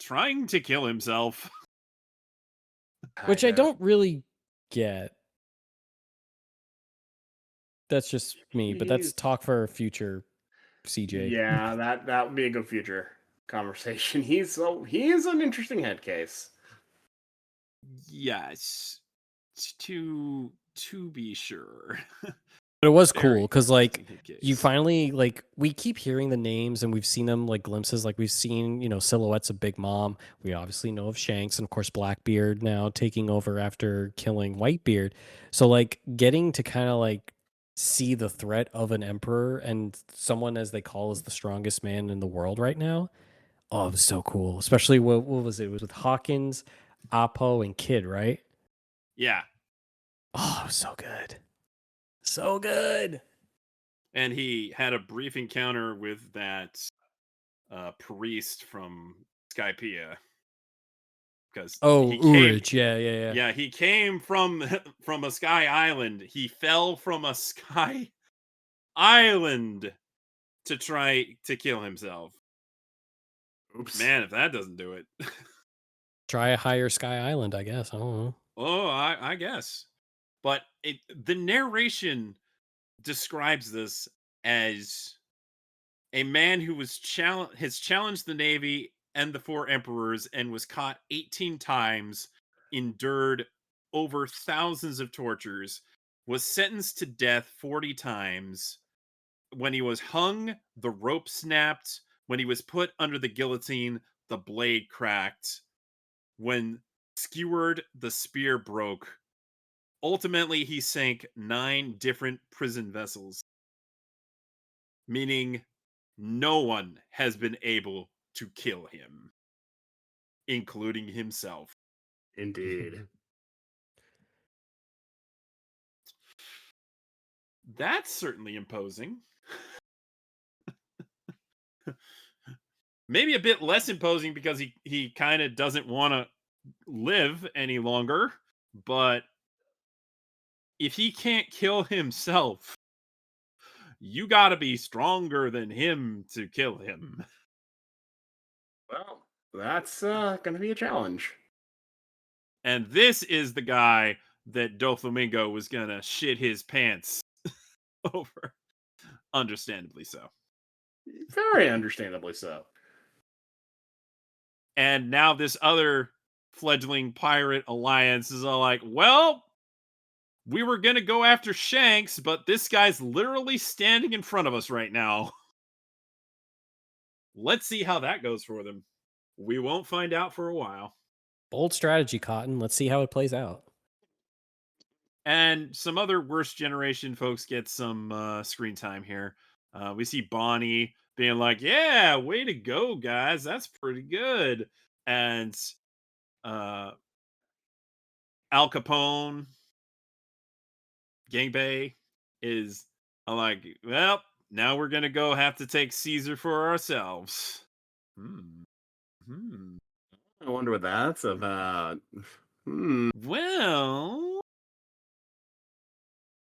trying to kill himself. Which I Kinda. don't really get. That's just me, but that's He's- talk for future CJ. Yeah, that would be a good future conversation. He is an interesting head case. Yes, to be sure. But it was Very cool because like interesting hit you case. finally like we keep hearing the names and we've seen them like glimpses, like we've seen, silhouettes of Big Mom. We obviously know of Shanks and of course Blackbeard now taking over after killing Whitebeard. So like getting to kind of like see the threat of an emperor and someone as they call is the strongest man in the world right now. Oh, it was so cool. Especially what was it? It was with Hawkins, Apo, and Kid, right? Yeah, Oh, it was so good. So good. and he had a brief encounter with that priest from Skypiea because Oh, he came. Urich. Yeah. Yeah, he came from from a sky island. He fell from a sky island to try to kill himself. Oops. Man, if that doesn't do it. Try a higher Sky Island, I guess. I don't know. Oh, I guess. But the narration describes this as a man who has challenged the Navy and the four emperors and was caught 18 times, endured over thousands of tortures, was sentenced to death 40 times. When he was hung, the rope snapped. When he was put under the guillotine, the blade cracked. When skewered, the spear broke. Ultimately, he sank 9 different prison vessels, meaning no one has been able to kill him, including himself. Indeed. That's certainly imposing. Maybe a bit less imposing because he kind of doesn't want to live any longer, but if he can't kill himself, you got to be stronger than him to kill him. Well, that's gonna be a challenge. And this is the guy that Doflamingo was going to shit his pants over. Understandably so. Very understandably so. And now this other fledgling pirate alliance is all like, well, we were going to go after Shanks, but this guy's literally standing in front of us right now. Let's see how that goes for them. We won't find out for a while. Bold strategy, Cotton. Let's see how it plays out. And some other worst generation folks get some screen time here. We see Bonnie being like, yeah, way to go, guys. That's pretty good. And Al Capone, Gangbei is like, well, now we're going to go have to take Caesar for ourselves. I wonder what that's about. Well,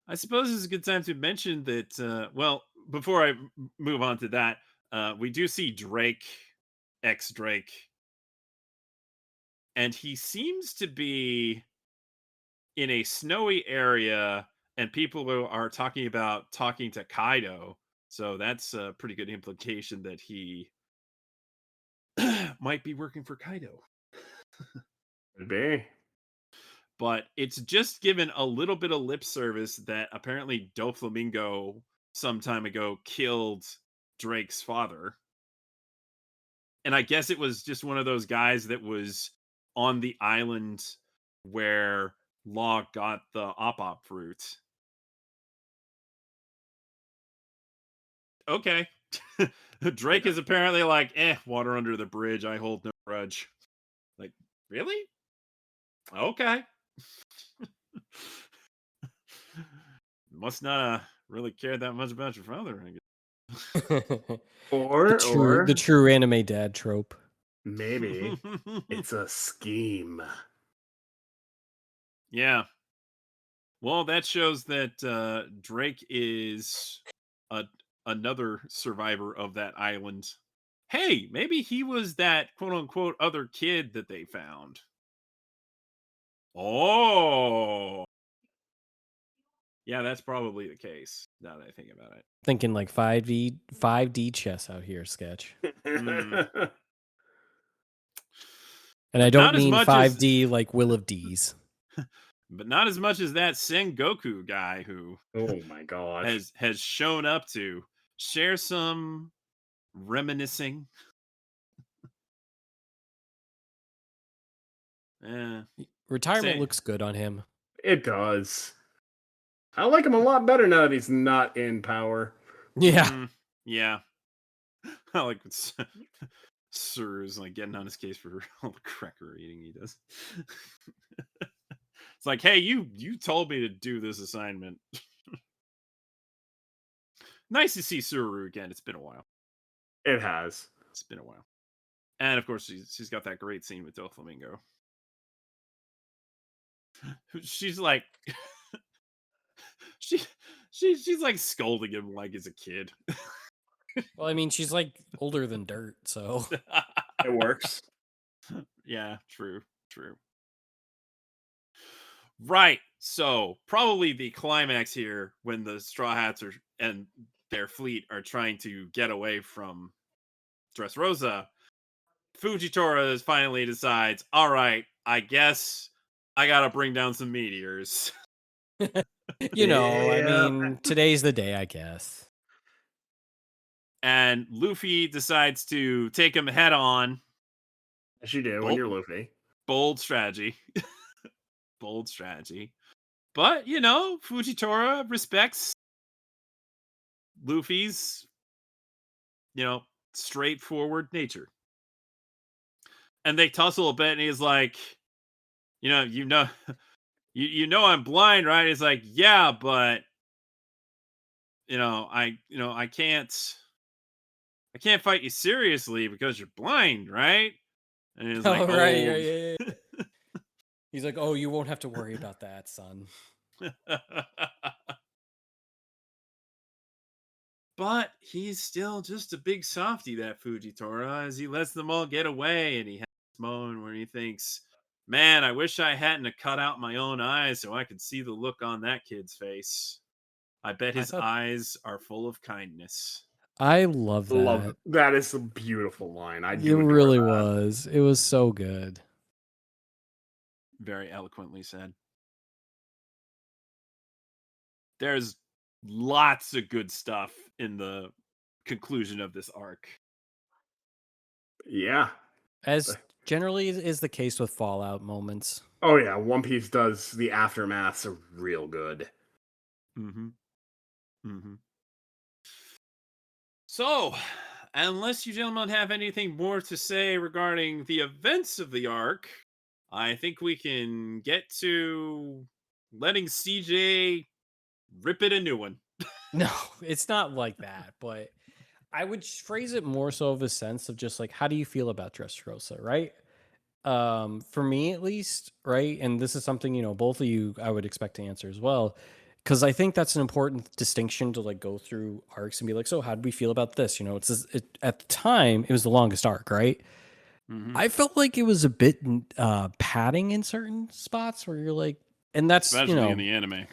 I suppose it's a good time to mention that, well, before I move on to that, we do see Drake, ex Drake, and he seems to be in a snowy area, and people are talking about talking to Kaido. So that's a pretty good implication that he might be working for Kaido. Could be. But it's just given a little bit of lip service that apparently Doflamingo some time ago killed Drake's father. And I guess it was just one of those guys that was on the island where Law got the op fruit. Okay. Drake is apparently like, water under the bridge. I hold no grudge. Like, Really? Okay. Must not really care that much about your father, I the Or true anime dad trope. maybe guess. it's a scheme. Yeah. Well, that shows that Drake is a, another survivor of that island. Hey, maybe he was that quote unquote other kid that they found. Oh, yeah, that's probably the case. Now that I think about it. Thinking like 5D chess out here, sketch. Mm. And I But don't not as mean much as 5D like Will of D's. but not as much as that Sengoku guy who Oh my gosh. has shown up to share some reminiscing. Eh, Retirement say looks good on him. It does. I like him a lot better now that he's not in power. Yeah. Yeah. I like Sir is like getting on his case for all the cracker eating he does. It's like, hey, you told me to do this assignment. Nice to see Suru again. It's been a while. It has. It's been a while. And of course, she's got that great scene with Doflamingo. She's like, she she's like scolding him like he's a kid. Well, I mean, she's like older than dirt, so It works. Yeah, true. Right. So probably the climax here when the Straw Hats are and their fleet are trying to get away from Dressrosa. Fujitora finally decides, all right, I guess I gotta bring down some meteors. you know, I Yeah. mean, today's the day, I guess. And Luffy decides to take him head on. As you do when Bold, you're Luffy. bold strategy. Bold strategy. But, you know, Fujitora respects Luffy's, you know, straightforward nature. And they tussle a bit, and he's like, you know, you know I'm blind, right? He's like, yeah, but I can't fight you seriously because you're blind, right? And he's like, Oh, right. oh. Yeah. He's like, oh, you won't have to worry about that, son. But he's still just a big softy, that Fujitora, as he lets them all get away, and he has this moment where he thinks, man, I wish I hadn't have cut out my own eyes so I could see the look on that kid's face. I bet I his thought eyes are full of kindness. I love Love that. that is a beautiful line. I It do adore really that. was. It was so good. Very eloquently said. There's lots of good stuff in the conclusion of this arc. Yeah. As generally is the case with Fallout moments. Oh yeah, One Piece does the aftermaths are real good. So, unless you gentlemen have anything more to say regarding the events of the arc, I think we can get to letting CJ rip it a new one. No, it's not like that, but I would phrase it more so of a sense of just like, how do you feel about Dressrosa, right? For me at least, right? And this is something, you know, both of you I would expect to answer as well. Because I think that's an important distinction to like go through arcs and be like, so how did we feel about this? You know, at the time it was the longest arc, right? I felt like it was a bit padding in certain spots where you're like, and that's Especially you know, in the anime.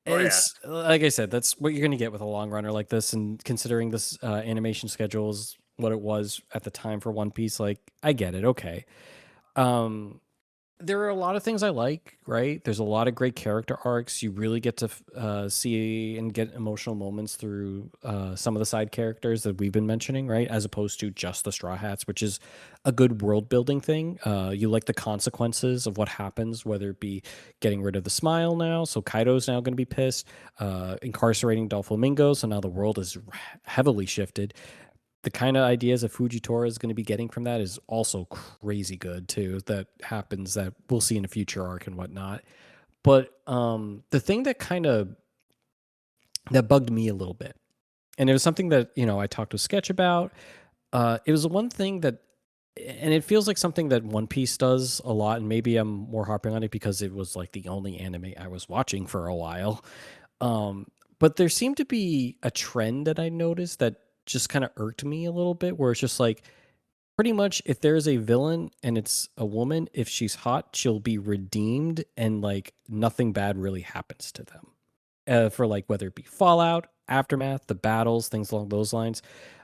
Oh, yeah. it's like I said, that's what you're going to get with a long runner like this. And considering this animation schedule is what it was at the time for One Piece, like I get it. Okay. There are a lot of things I like, right? There's a lot of great character arcs. You really get to see and get emotional moments through some of the side characters that we've been mentioning, right? As opposed to just the Straw Hats, which is a good world building thing. You like the consequences of what happens, whether it be getting rid of the smile now, so Kaido's now going to be pissed, incarcerating Doflamingo, so now the world is heavily shifted. the kind of ideas that Fujitora is going to be getting from that is also crazy good too. That happens that we'll see in a future arc and whatnot. But the thing that kind of that bugged me a little bit, and it was something that I talked to Sketch about. It was the one thing that, and it feels like something that One Piece does a lot, and maybe I'm more harping on it because it was like the only anime I was watching for a while. But there seemed to be a trend that I noticed that just kind of irked me a little bit, where it's just like, pretty much if there's a villain and it's a woman, if she's hot, she'll be redeemed and like nothing bad really happens to them. For like whether it be Fallout, Aftermath, the battles, things along those lines.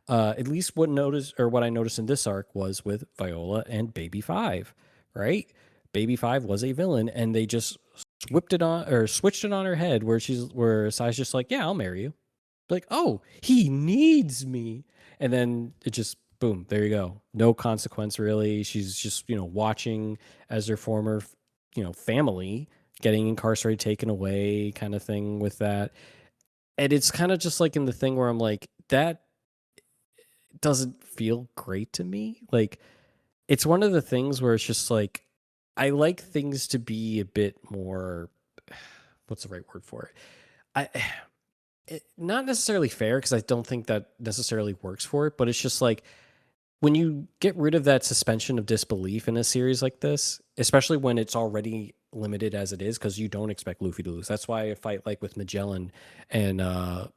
At least what I noticed in this arc was with Viola and Baby Five, right? Baby Five was a villain, and they just switched it on her head, where Sai's just like, yeah, I'll marry you. Like, oh, he needs me, and then it just boom, there you go, no consequence really. She's just watching as her former family getting incarcerated, taken away, kind of thing with that. And it's kind of just like in the thing where I'm like, that doesn't feel great to me. Like, it's one of the things where it's just like, I like things to be a bit more, what's the right word for it? Not necessarily fair, because I don't think that necessarily works for it, but it's just like, when you get rid of that suspension of disbelief in a series like this, especially when it's already limited as it is, because you don't expect Luffy to lose. That's why a fight like with Magellan and the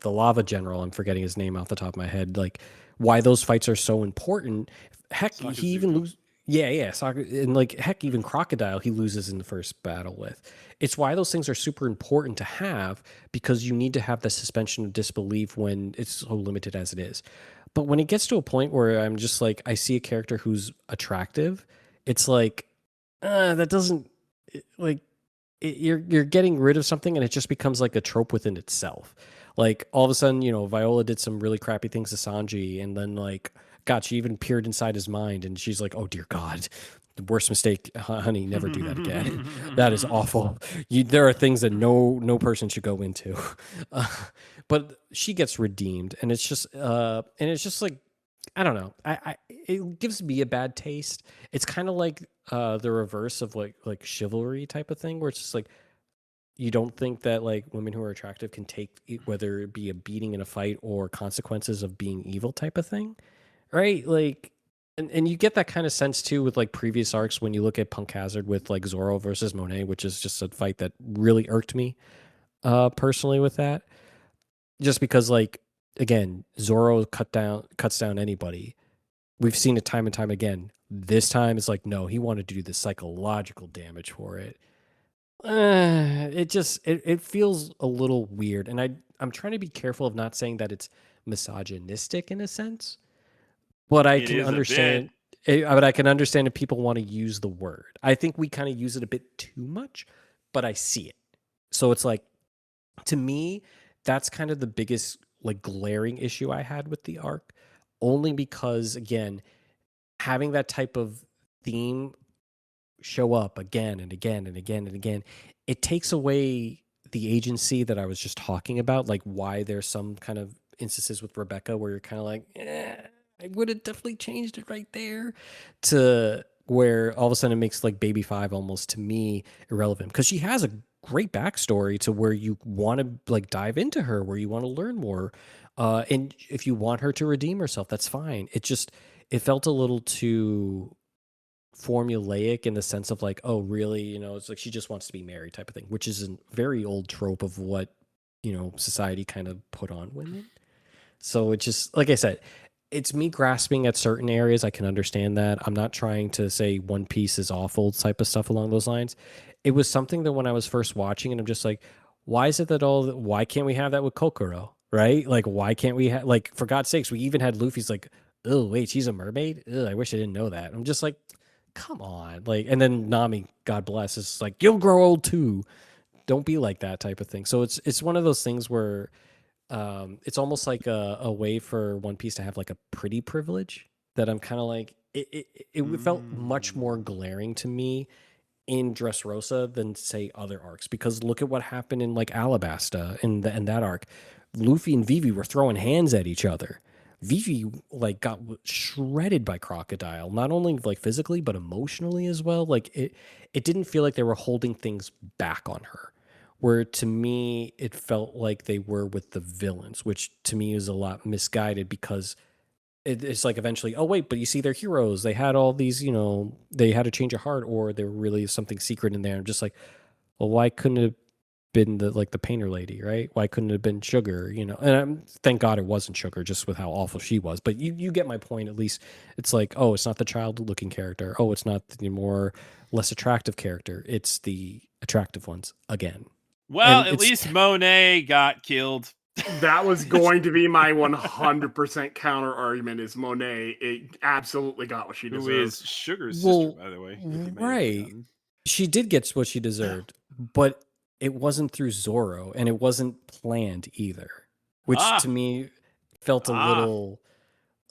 lava general, I'm forgetting his name off the top of my head, like why those fights are so important. Heck, he even loses. Yeah, and like heck, even Crocodile he loses in the first battle with. It's why those things are super important to have, because you need to have the suspension of disbelief when it's so limited as it is. But when it gets to a point where I'm just like, I see a character who's attractive, it's like, that doesn't like you're getting rid of something, and it just becomes like a trope within itself. Like all of a sudden, Viola did some really crappy things to Sanji, and then like, God, she even peered inside his mind, and she's like, "Oh dear God, the worst mistake, honey. Never do that again. That is awful. There are things that no person should go into." But she gets redeemed, and it's just like, I don't know. It gives me a bad taste. It's kind of like the reverse of like chivalry type of thing, where it's just like, you don't think that like women who are attractive can take whether it be a beating in a fight or consequences of being evil type of thing, right? Like, and you get that kind of sense too with like previous arcs when you look at Punk Hazard with like Zoro versus Monet, which is just a fight that really irked me personally with that. Just because, like, again, Zoro cuts down anybody. We've seen it time and time again. This time it's like, no, he wanted to do the psychological damage for it. It feels a little weird, and I'm trying to be careful of not saying that it's misogynistic in a sense, but I It can is a understand. But I can understand if people want to use the word. I think we kind of use it a bit too much, but I see it. So it's like, to me, that's kind of the biggest like glaring issue I had with the arc, only because again, having that type of theme show up again and again and again and again, it takes away the agency that I was just talking about. Like, why there's some kind of instances with Rebecca where you're kind of like, I would have definitely changed it right there, to where all of a sudden it makes like Baby Five almost to me irrelevant, because she has a great backstory to where you want to like dive into her, where you want to learn more. And if you want her to redeem herself, that's fine. It felt a little too formulaic in the sense of like, oh, really? It's like she just wants to be married type of thing, which is a very old trope of what, society kind of put on women. So it just, like I said, it's me grasping at certain areas. I can understand that. I'm not trying to say One Piece is awful type of stuff along those lines. It was something that when I was first watching it, I'm just like, why is it that why can't we have that with Kokoro? Right? Like, why can't we have, like, for God's sakes, we even had Luffy's like, oh, wait, she's a mermaid? Ugh, I wish I didn't know that. I'm just like, come on. Like, and then Nami, God bless, is like, you'll grow old too. Don't be like that type of thing. So it's one of those things where it's almost like a way for One Piece to have like a pretty privilege that I'm kind of like, it felt much more glaring to me in Dressrosa than say other arcs, because look at what happened in like Alabasta in that arc. Luffy and Vivi were throwing hands at each other. Vivi like got shredded by Crocodile, not only like physically but emotionally as well. Like it didn't feel like they were holding things back on her. Where to me it felt like they were with the villains, which to me is a lot misguided because it's like eventually, oh wait, but you see they're heroes. They had all these, they had a change of heart, or there really is something secret in there. I'm just like, well, why couldn't it have been the painter lady, right? Why couldn't it have been Sugar? And thank God it wasn't Sugar, just with how awful she was. But you get my point. At least it's like, oh, it's not the child looking character. Oh, it's not the more less attractive character. It's the attractive ones again. Well, And at least Monet got killed. That was going to be my 100% counter argument. Is Monet? It absolutely got what she deserved. Who is Sugar's Well, sister, by the way? if you may have right. forgotten. She did get what she deserved, but it wasn't through Zoro, and it wasn't planned either, which to me felt a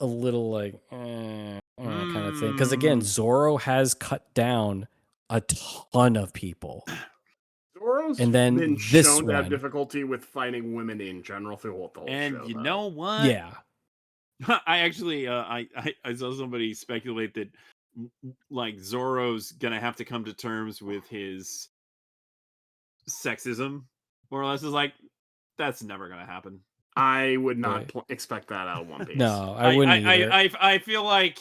little like kind of thing. Because again, Zoro has cut down a ton of people. Zoro's And then been this shown to have one- difficulty with fighting women in general throughout the whole And show. you though. know what? Yeah, I actually I saw somebody speculate that like Zoro's gonna have to come to terms with his sexism, more or less. Is like that's never gonna happen. I would not Right. expect that out of One Piece. no, I wouldn't either. I feel like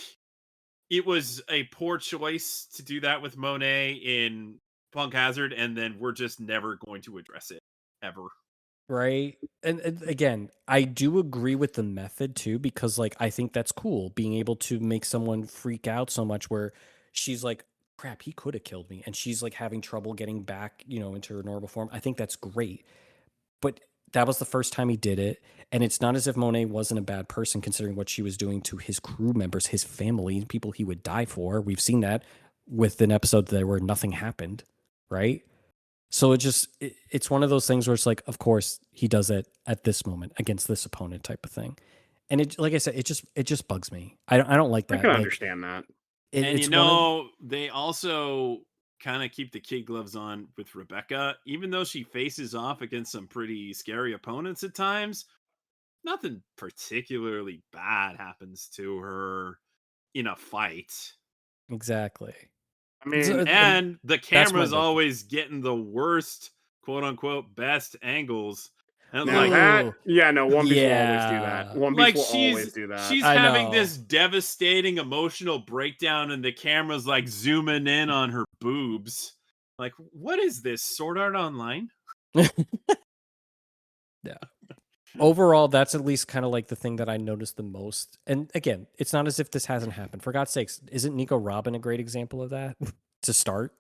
it was a poor choice to do that with Monet in Punk Hazard, and then we're just never going to address it ever. Right. And again, I do agree with the method too, because like I think that's cool being able to make someone freak out so much where she's like, crap, he could have killed me. And she's like having trouble getting back, into her normal form. I think that's great. But that was the first time he did it. And it's not as if Monet wasn't a bad person considering what she was doing to his crew members, his family, people he would die for. We've seen that with an episode there where nothing happened. Right. So it's one of those things where it's like, of course he does it at this moment against this opponent type of thing. And it, like I said, it just bugs me. I don't like that. I can Like, understand that. And it's one of- they also kind of keep the kid gloves on with Rebecca, even though she faces off against some pretty scary opponents at times. Nothing particularly bad happens to her in a fight. exactly. I mean, So- And the That's my camera's big- always getting the worst, quote unquote, best angles. And now like, that, Ooh. yeah, no, One Piece will always do Yeah. that. One Piece like will she's always do that. she's I having know. this devastating emotional breakdown, and the camera's like zooming in on her boobs. Like, what is this? Sword Art Online? Overall, that's at least kind of like the thing that I noticed the most. And again, it's not as if this hasn't happened. For God's sakes, isn't Nico Robin a great example of that to start?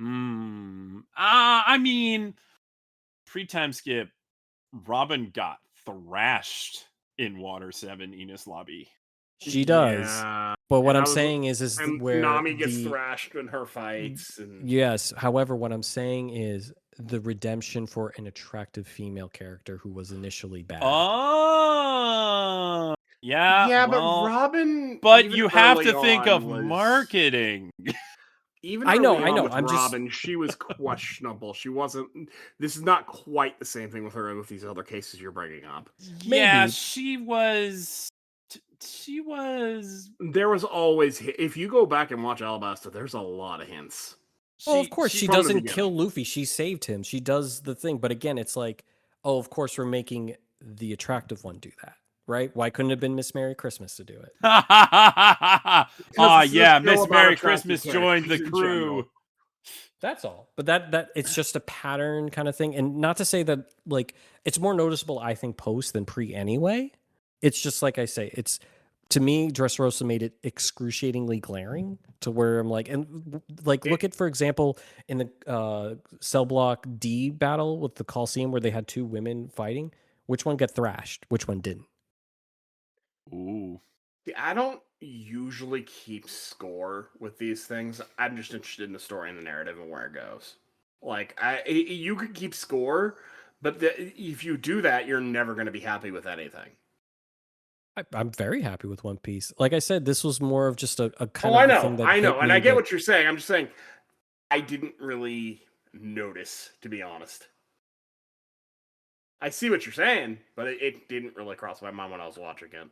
I mean, pre-time skip, Robin got thrashed in Water 7 Enos Lobby. She does. Yeah. But what And I I'm was- saying is And where Nami gets the- thrashed in her fights. And Yes. However, what I'm saying is the redemption for an attractive female character who was initially bad. Oh, yeah. yeah, well, but Robin. but even you have to early think on of was- marketing. Even I know, early I on know, with I'm just- Robin, she was questionable. She wasn't. This is not quite the same thing with her and with these other cases you're bringing up. Yeah, Maybe. she was. She was. There was always, if you go back and watch Alabasta, there's a lot of hints. Well, of course, she from the doesn't beginning. kill Luffy. She saved him. She does the thing. But again, it's like, oh, of course, we're making the attractive one do that, right? Why couldn't it have been Miss Merry Christmas to do it? Ah, this is a yeah, show Miss about Merry attractive Christmas joined the characters in crew. general. That's all. But that it's just a pattern kind of thing. And not to say that like it's more noticeable, I think, post than pre anyway. It's just like I say, it's to me, Dressrosa made it excruciatingly glaring to where I'm like, and like look at, for example, in the cell block D battle with the Coliseum where they had two women fighting. Which one got thrashed? Which one didn't? Ooh. See, I don't usually keep score with these things. I'm just interested in the story and the narrative and where it goes. Like, you could keep score, but if you do that, you're never going to be happy with anything. I'm very happy with One Piece. Like I said, this was more of just a kind Oh, of I a thing know, that I know, hit and me I get that- what you're saying. I'm just saying, I didn't really notice, to be honest. I see what you're saying, but it didn't really cross my mind when I was watching it.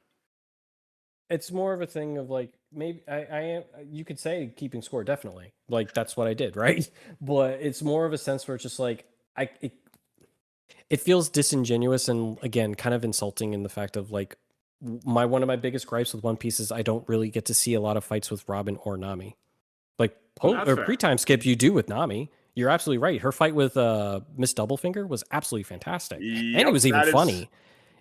It's more of a thing of like maybe I am. You could say keeping score, definitely. Like that's what I did, right? But it's more of a sense where it's just like it feels disingenuous and again kind of insulting in the fact of like one of my biggest gripes with One Piece is I don't really get to see a lot of fights with Robin or Nami. Like That's fair. pre-time skip you do with Nami. You're absolutely right. Her fight with Miss Doublefinger was absolutely fantastic. And Yep, it was even that is- funny.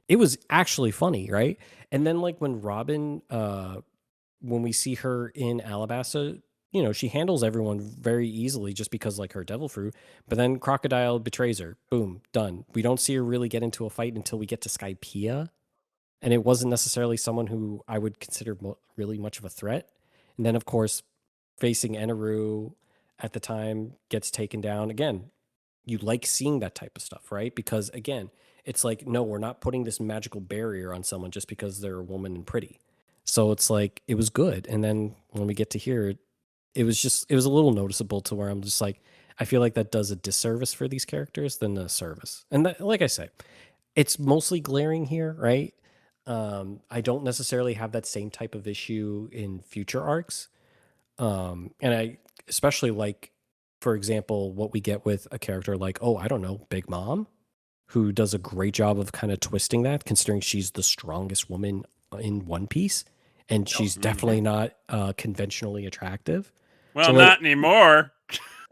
It was actually funny, right? And then like when Robin when we see her in Alabasta, you know, she handles everyone very easily just because like her devil fruit. But then Crocodile betrays her. Boom, done. We don't see her really get into a fight until we get to Skypiea. And it wasn't necessarily someone who I would consider really much of a threat. And then, of course, facing Eneru at the time gets taken down. Again, you like seeing that type of stuff, right? Because again, it's like, no, we're not putting this magical barrier on someone just because they're a woman and pretty. So it's like, it was good. And then when we get to here, it was a little noticeable to where I'm just like, I feel like that does a disservice for these characters than a service. And that, like I say, it's mostly glaring here, right? I don't necessarily have that same type of issue in future arcs. And I especially like, for example, what we get with a character like, oh, I don't know, Big Mom, who does a great job of kind of twisting that, considering she's the strongest woman in One Piece, and she's definitely not conventionally attractive. Well, So, not anymore.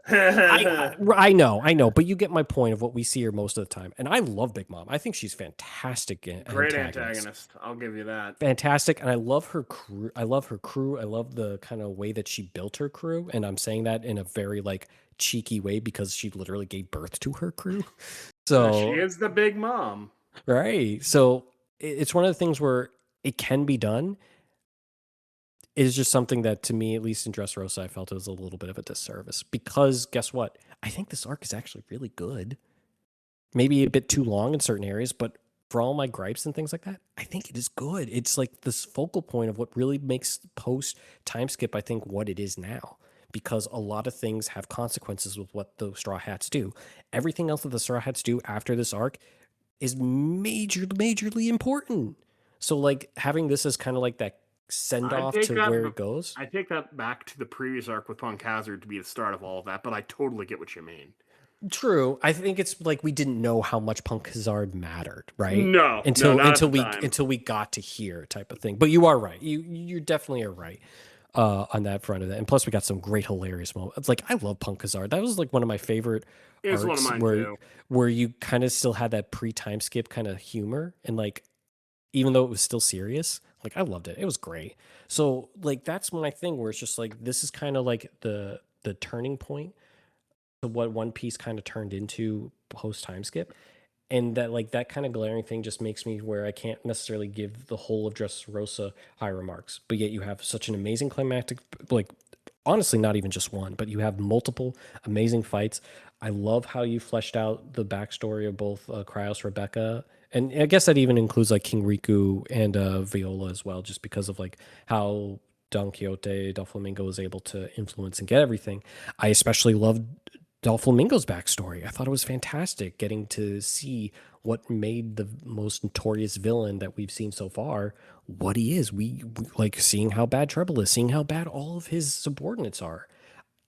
I know, but you get my point of what we see her most of the time, and I love Big Mom. I think she's fantastic. Great antagonist. I'll give you that. Fantastic, and I love her crew. I love her crew. I love the kind of way that she built her crew, and I'm saying that in a very like cheeky way because she literally gave birth to her crew. So She is the Big Mom. right. So it's one of the things where it can be done. It is just something that, to me, at least in Dressrosa, I felt it was a little bit of a disservice because guess what? I think this arc is actually really good. Maybe a bit too long in certain areas, but for all my gripes and things like that, I think it is good. It's like this focal point of what really makes post time skip, I think, what it is now. Because a lot of things have consequences with what the Straw Hats do. Everything else that the Straw Hats do after this arc is majorly important. So, like, having this as kind of like that send off to where it goes. I take that back to the previous arc with Punk Hazard to be the start of all of that, but I totally get what you mean. True. I think it's like we didn't know how much Punk Hazard mattered, right? No, until we got to here type of thing. But you are right. You definitely are right on that front of that. And plus, we got some great hilarious moments. It's like I love Punk Hazard. That was like one of my favorite It's arcs one of mine too. where you kind of still had that pre-time skip kind of humor and like even though it was still serious, like I loved it. It was great. So like that's my thing where it's just like this is kind of like the turning point to what One Piece kind of turned into post time skip. And that like that kind of glaring thing just makes me where I can't necessarily give the whole of Dressrosa high remarks. But yet you have such an amazing climactic, like honestly not even just one, but you have multiple amazing fights. I love how you fleshed out the backstory of both Cryos, Rebecca, and I guess that even includes like King Riku and Viola as well, just because of like how Don Quixote, Doflamingo was able to influence and get everything. I especially loved Doflamingo's backstory. I thought it was fantastic getting to see what made the most notorious villain that we've seen so far what he is. We like seeing how bad Treble is, seeing how bad all of his subordinates are.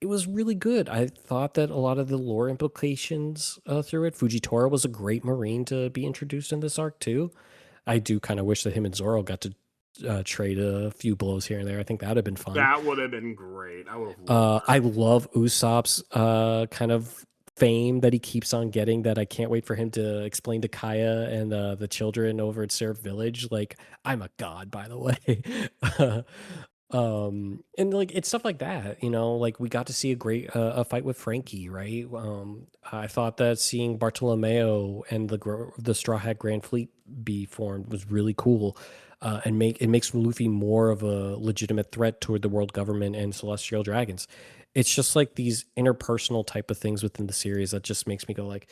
It was really good. I thought that a lot of the lore implications through it. Fujitora was a great Marine to be introduced in this arc too. I do kind of wish that him and Zoro got to trade a few blows here and there. I think that would have been fun. That would have been great. I would have loved I love Usopp's kind of fame that he keeps on getting that I can't wait for him to explain to Kaya and the children over at Surf Village. Like, I'm a god, by the way. And like it's stuff like that, you know, like we got to see a great a fight with Frankie, right? I thought that seeing Bartolomeo and the Straw Hat Grand Fleet be formed was really cool. And it makes Luffy more of a legitimate threat toward the world government and celestial dragons. It's just like these interpersonal type of things within the series that just makes me go like,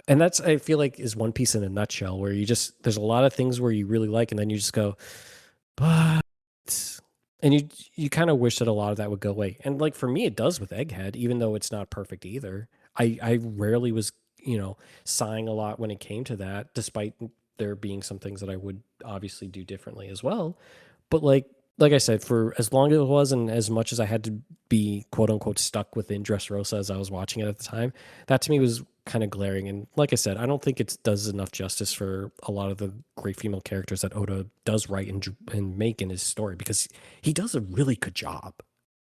and that's I feel like is One Piece in a nutshell, where you just there's a lot of things where you really like, and then you just go, but and you kind of wish that a lot of that would go away. And like for me, it does with Egghead, even though it's not perfect either. I rarely was sighing a lot when it came to that, despite there being some things that I would obviously do differently as well. But like I said, for as long as it was and as much as I had to be quote unquote stuck within Dressrosa as I was watching it at the time, that to me was kind of glaring. And like I said, I don't think it does enough justice for a lot of the great female characters that Oda does write and make in his story, because he does a really good job,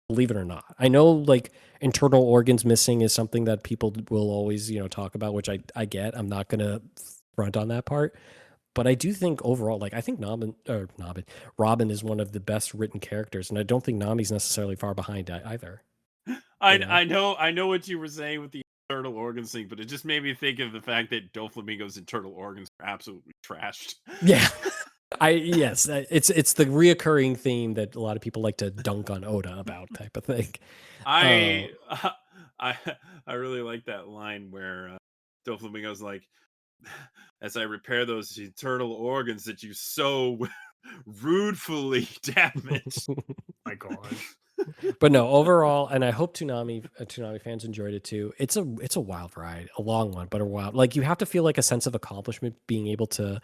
believe it or not. I know like internal organs missing is something that people will always, talk about, which I get. I'm not going to front on that part. But I do think overall, like I think Robin is one of the best written characters, and I don't think Nami's necessarily far behind either. I know what you were saying with the internal organs thing, but it just made me think of the fact that Doflamingo's internal organs are absolutely trashed. Yeah. Yes, it's the reoccurring theme that a lot of people like to dunk on Oda about, type of thing. I really like that line where Doflamingo's like, as I repair those internal organs that you so rudefully damaged. My God. But no, overall, and I hope Toonami fans enjoyed it too. It's a wild ride, a long one, but a wild. Like you have to feel like a sense of accomplishment being able to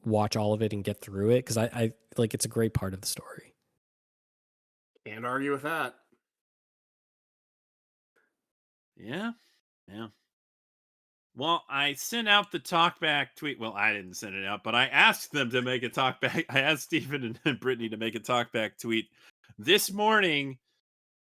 watch all of it and get through it, because I like it's a great part of the story. Can't argue with that. Yeah. Well, I sent out the talkback tweet. Well, I didn't send it out, but I asked them to make a talkback. I asked Stephen and Brittany to make a talkback tweet this morning.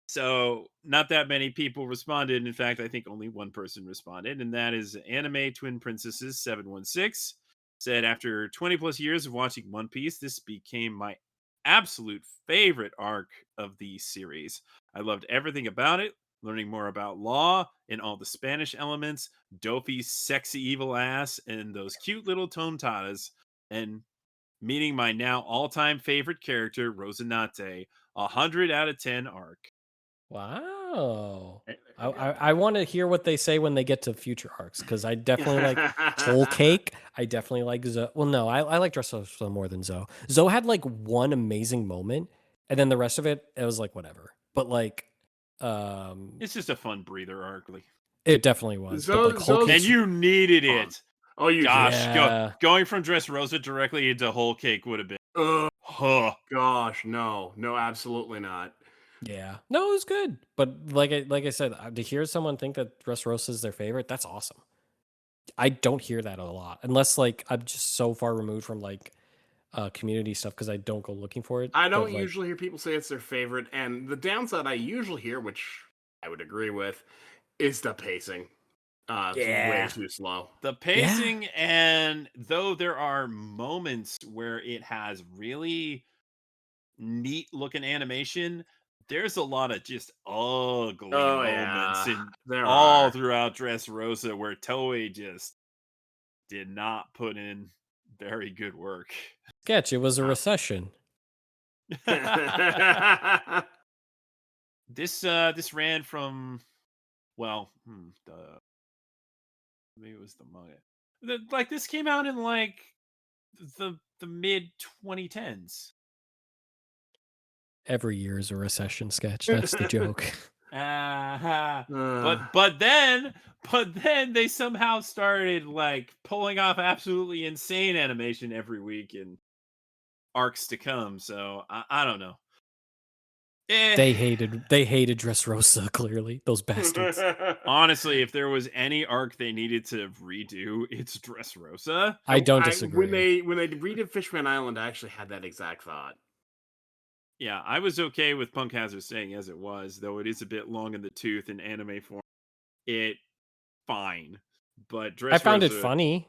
So not that many people responded. In fact, I think only one person responded, and that is Anime Twin Princesses 716. Said, after 20 plus years of watching One Piece, this became my absolute favorite arc of the series. I loved everything about it, learning more about Law and all the Spanish elements, Dofi's sexy evil ass, and those cute little tontadas, and meeting my now all-time favorite character, Rosinante. 100 out of 10 arc. Wow. I want to hear what they say when they get to future arcs, because I definitely like Whole Cake. I definitely like Zoe. Well, no, I like Dressrosa more than Zoe. Zoe had like one amazing moment, and then the rest of it was like whatever. But like, It's just a fun breather arc. it definitely was. But like Whole Zoe's- Cake, And you needed it. Oh, you Gosh, Yeah. going from Dressrosa directly into Whole Cake would have been. Huh. Gosh, no, absolutely not. Yeah, no, it was good. But like I said, to hear someone think that Dressrosa is their favorite, that's awesome. I don't hear that a lot, unless like I'm just so far removed from like community stuff, because I don't go looking for it. I But, don't like, usually hear people say it's their favorite, and the downside I usually hear, which I would agree with, is the pacing. It's Yeah. way too slow. The pacing, and though there are moments where it has really neat looking animation, there's a lot of just ugly moments in there all are. throughout Dressrosa where Toei just did not put in very good work. Sketch, it was a recession. This ran from, well, maybe it was the manga. Like this came out in like the mid 2010s. Every year is a recession, Sketch. That's the joke. But then they somehow started like pulling off absolutely insane animation every week in arcs to come. So I don't know. They hated Dressrosa, clearly. Those bastards. Honestly, if there was any arc they needed to redo, it's Dressrosa. I don't disagree. When they redid Fishman Island, I actually had that exact thought. Yeah, I was okay with Punk Hazard staying as it was, though it is a bit long in the tooth in anime form. It fine, but Dressrosa I found it funny.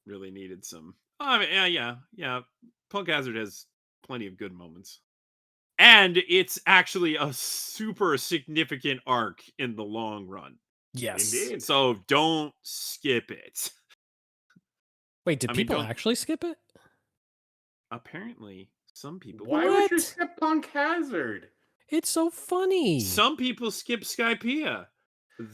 Really needed some. I mean, yeah. Punk Hazard has plenty of good moments, and it's actually a super significant arc in the long run. Yes. Indeed. So don't skip it. Wait, did people actually skip it? Apparently, some people. Why would you skip Punk Hazard? It's so funny. Some people skip Skypiea.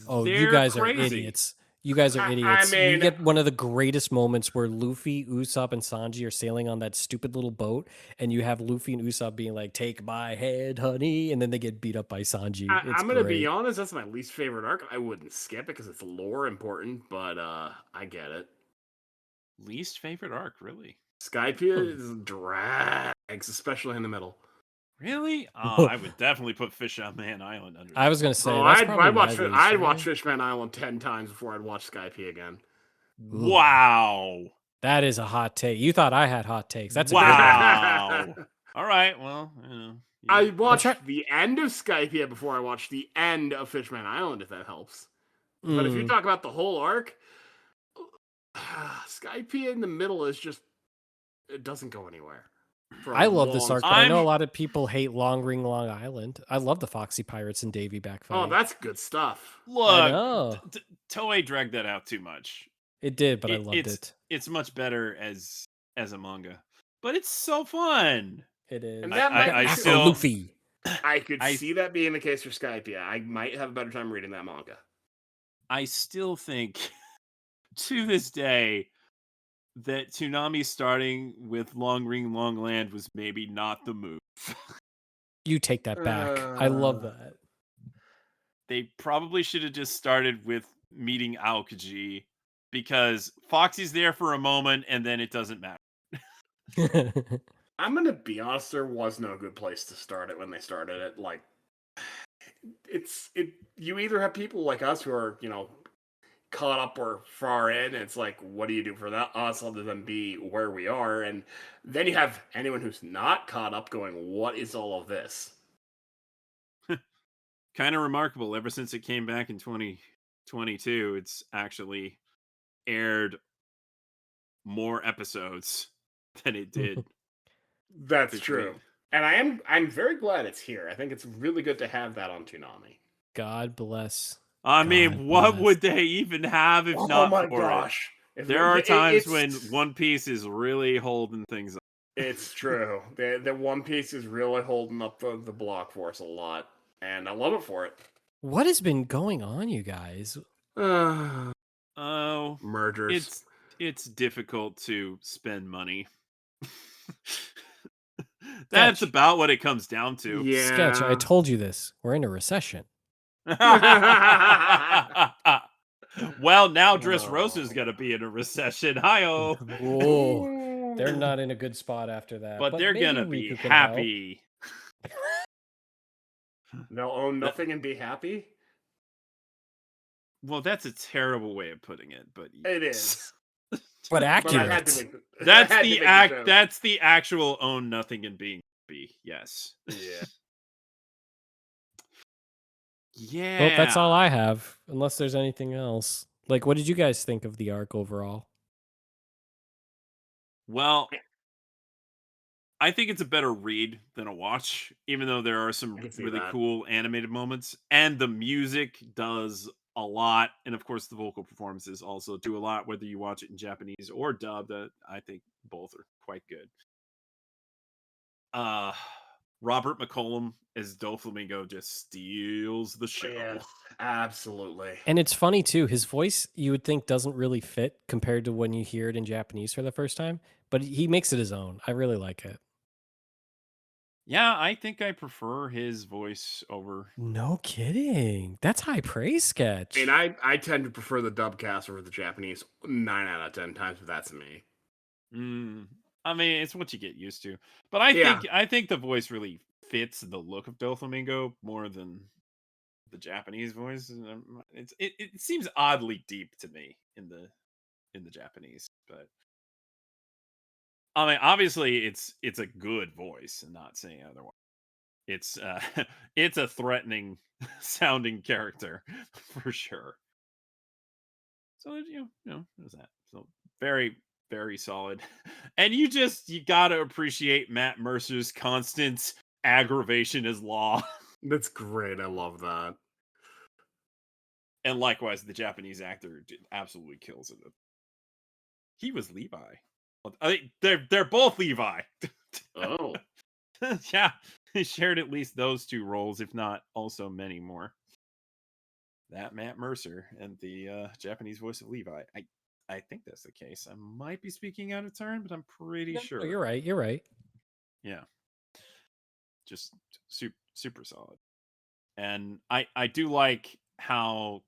Oh, They're you guys crazy. are idiots. You guys are I idiots. You mean, get one of the greatest moments where Luffy, Usopp, and Sanji are sailing on that stupid little boat, and you have Luffy and Usopp being like, "Take my head, honey," and then they get beat up by Sanji. It's I'm gonna be great. honest. That's my least favorite arc. I wouldn't skip it because it's lore important, but I get it. Least favorite arc, really? Skypiea is drags, especially in the middle. Really? I would definitely put Fish on Man Island under I that. was gonna say Oh, that's I'd probably my watch least, I'd watch right? Fishman Island 10 times before I'd watch Skypiea again. Ooh, Wow. that is a hot take. You thought I had hot takes. That's a good one. Wow. All right. Well, I you- watched try- the end of Skypiea before I watched the end of Fishman Island, if that helps. But if you Mm. talk about the whole arc, Skypiea in the middle is just it doesn't go anywhere. for a I love this long arc, but I know a I'm- lot of people hate Long Ring Long Island. I love the Foxy Pirates and Davy backfight. Oh, that's good stuff. I look. know. Toei dragged that out too much. It did, but I It- loved it's, it. It's much better as a manga, but it's so fun. It is. And that I- might I be Afro still- Luffy. I could I- see that being the case for Skypiea. I might have a better time reading that manga. I still think to this day that Toonami starting with Long Ring Long Land was maybe not the move. You take that back. I love that. They probably should have just started with meeting Aokiji, because Foxy's there for a moment and then it doesn't matter. I'm gonna be honest, there was no good place to start it when they started it. Like you either have people like us who are, caught up or far in, and it's like, what do you do for that us other than be where we are? And then you have anyone who's not caught up going, what is all of this? Kind of remarkable. Ever since it came back in 2022, it's actually aired more episodes than it did. That's between- true. And I'm very glad it's here. I think it's really good to have that on Toonami. God bless. I mean, God what bless. would they even have if not for it? If There are times it's- when One Piece is really holding things up. It's true. The One Piece is really holding up the block for us a lot, and I love it for it. What has been going on, you guys? Oh, Mergers. it's difficult to spend money. That's Sketch. about what it comes down to. Yeah. Sketch, I told you this. We're in a recession. Well, now Dressrosa's gonna be in a recession. Hi-oh. Whoa. They're not in a good spot after that. But they're maybe gonna be Riku can help. happy. They'll own nothing and be happy. Well, that's a terrible way of putting it, but It is. But But I had accurate. to make that's I had to the make act. joke. That's the actual own nothing and being happy. Yes. Yeah. Yeah. Well, that's all I have, unless there's anything else. Like, what did you guys think of the arc overall? Well, I think it's a better read than a watch, even though there are some I can see really that. cool animated moments, and the music does a lot, and of course the vocal performances also do a lot, whether you watch it in Japanese or dubbed. I think both are quite good. Robert McCollum as Doflamingo just steals the show. Yes, absolutely. And it's funny too. His voice, you would think, doesn't really fit compared to when you hear it in Japanese for the first time, but he makes it his own. I really like it. Yeah, I think I prefer his voice over. No kidding. That's high praise, Sketch. And I tend to prefer the dub cast over the Japanese 9 out of 10 times, but that's me. I mean, it's what you get used to. But I think the voice really fits the look of Doflamingo more than the Japanese voice. It seems oddly deep to me in the Japanese, but I mean, obviously it's a good voice, and not saying otherwise. It's it's a threatening sounding character for sure. So there's that. So very, very solid. And you gotta appreciate Matt Mercer's constant aggravation as Law. That's great. I love that. And likewise, the Japanese actor absolutely kills it. He was Levi. I think they're both Levi. Oh. Yeah, he shared at least those two roles, if not also many more. that Matt Mercer and the Japanese voice of Levi. I think that's the case. I might be speaking out of turn, but I'm pretty No, sure. you're right. You're right. Yeah, just super solid. And I do like how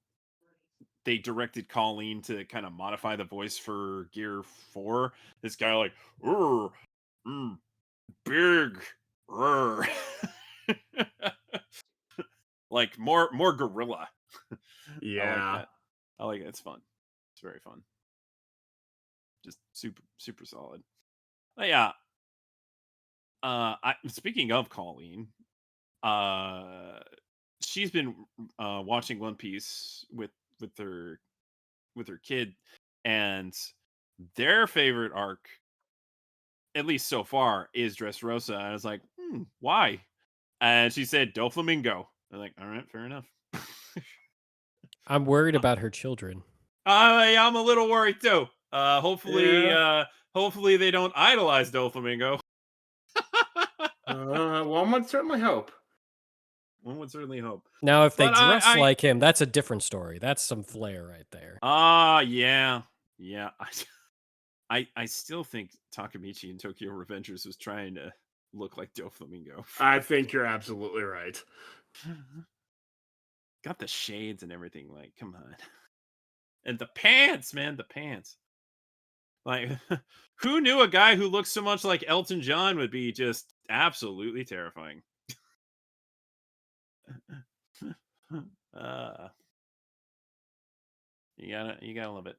they directed Colleen to kind of modify the voice for Gear 4. This guy like, big, like more gorilla. I like Yeah. that. I like it. It's fun. It's very fun. Just super solid. But yeah. Speaking of Colleen, she's been watching One Piece with her kid, and their favorite arc, at least so far, is Dressrosa. And I was like, why? And she said Doflamingo. I'm like, all right, fair enough. I'm worried about her children. I'm a little worried too. Yeah. Hopefully they don't idolize Doflamingo. One would certainly hope. One would certainly hope. Now, if they But dress like him, that's a different story. That's some flair right there. Yeah. I still think Takamichi in Tokyo Revengers was trying to look like Doflamingo. I think you're absolutely right. Got the shades and everything. Like, come on. And the pants, man, the pants. Like, who knew a guy who looks so much like Elton John would be just absolutely terrifying? You gotta love it.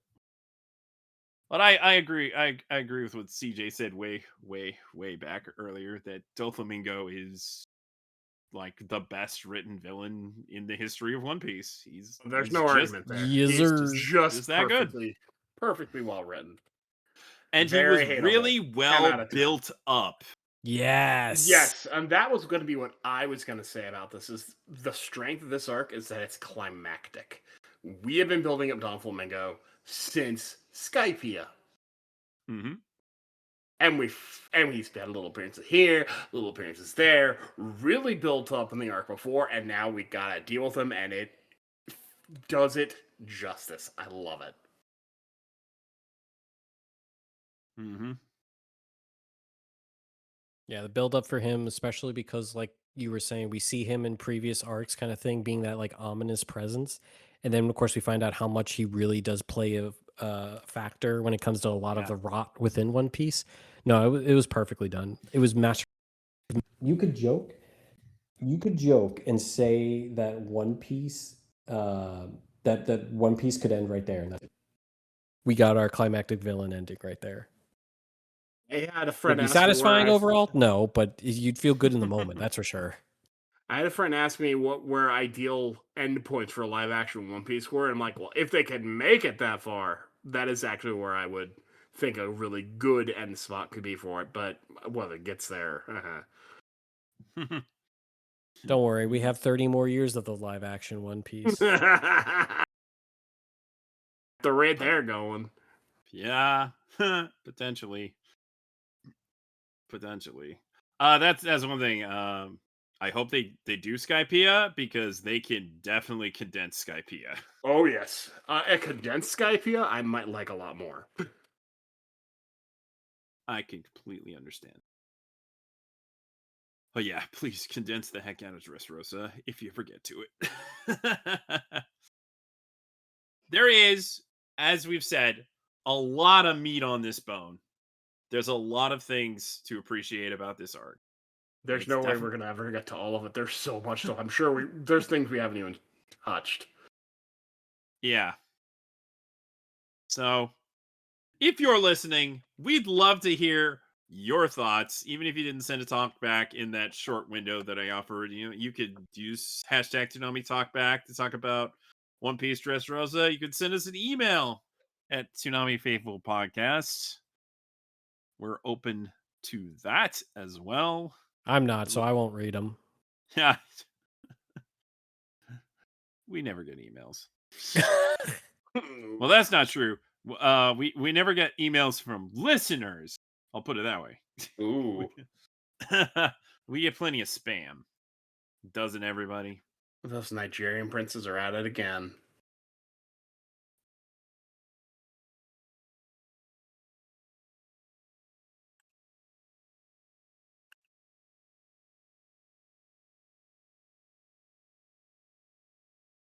But I agree. I agree with what CJ said way back earlier, that Doflamingo is like the best written villain in the history of One Piece. There's he's no argument there. Yes, He's sir. just that good. perfectly well written. And Very he was hateable. really 10 out well of 10. built up. Yes. Yes, and that was going to be what I was going to say about this. Is the strength of this arc is that it's climactic. We have been building up Doflamingo since Skypiea. Mm-hmm. And he's had little appearances here, little appearances there, really built up in the arc before, and now we gotta deal with him, and it does it justice. I love it. Mm-hmm. Yeah, the build up for him, especially because, like you were saying, we see him in previous arcs, kind of thing, being that like ominous presence, and then of course we find out how much he really does play a factor when it comes to a lot of the rot within One Piece. No, it was perfectly done. It was master. You could joke and say that One Piece, that One Piece could end right there, and we got our climactic villain ending right there. I had a Would friend be ask me satisfying where overall? No, but you'd feel good in the moment. That's for sure. I had a friend ask me where ideal endpoints for live action One Piece were, and I'm like, well, if they could make it that far, that is actually where I would think a really good end spot could be for it. But whether it gets there, Don't worry, we have 30 more years of the live action One Piece. the rate they're going. Yeah, potentially. That's one thing. I hope they do Skypiea, because they can definitely condense Skypiea. Oh yes, a condensed Skypiea I might like a lot more. I can completely understand. But yeah, please condense the heck out of Dressrosa if you ever get to it. There is, as we've said, a lot of meat on this bone. There's a lot of things to appreciate about this arc. There's no way we're gonna ever get to all of it. There's so much stuff. I'm sure there's things we haven't even touched. Yeah. So, if you're listening, we'd love to hear your thoughts. Even if you didn't send a talk back in that short window that I offered, you could use hashtag Toonami Talkback to talk about One Piece Dressrosa. You could send us an email at Toonami Faithful Podcast. We're open to that as well. I'm not, so I won't read them. Yeah. We never get emails. Well, that's not true. We never get emails from listeners. I'll put it that way. Ooh. We get plenty of spam. Doesn't everybody? Those Nigerian princes are at it again.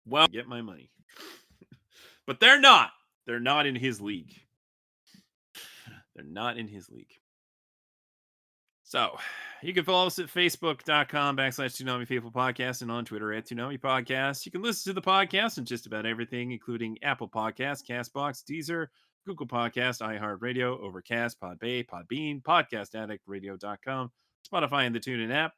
Well, get my money. But they're not. They're not in his league. They're not in his league. So you can follow us at facebook.com/Toonami Faithful Podcast and on Twitter at Toonami Podcast. You can listen to the podcast on just about everything, including Apple Podcasts, Castbox, Deezer, Google Podcast, iHeartRadio, Overcast, Podbay, Podbean, Podcast Addict, Radio.com, Spotify, and the TuneIn app.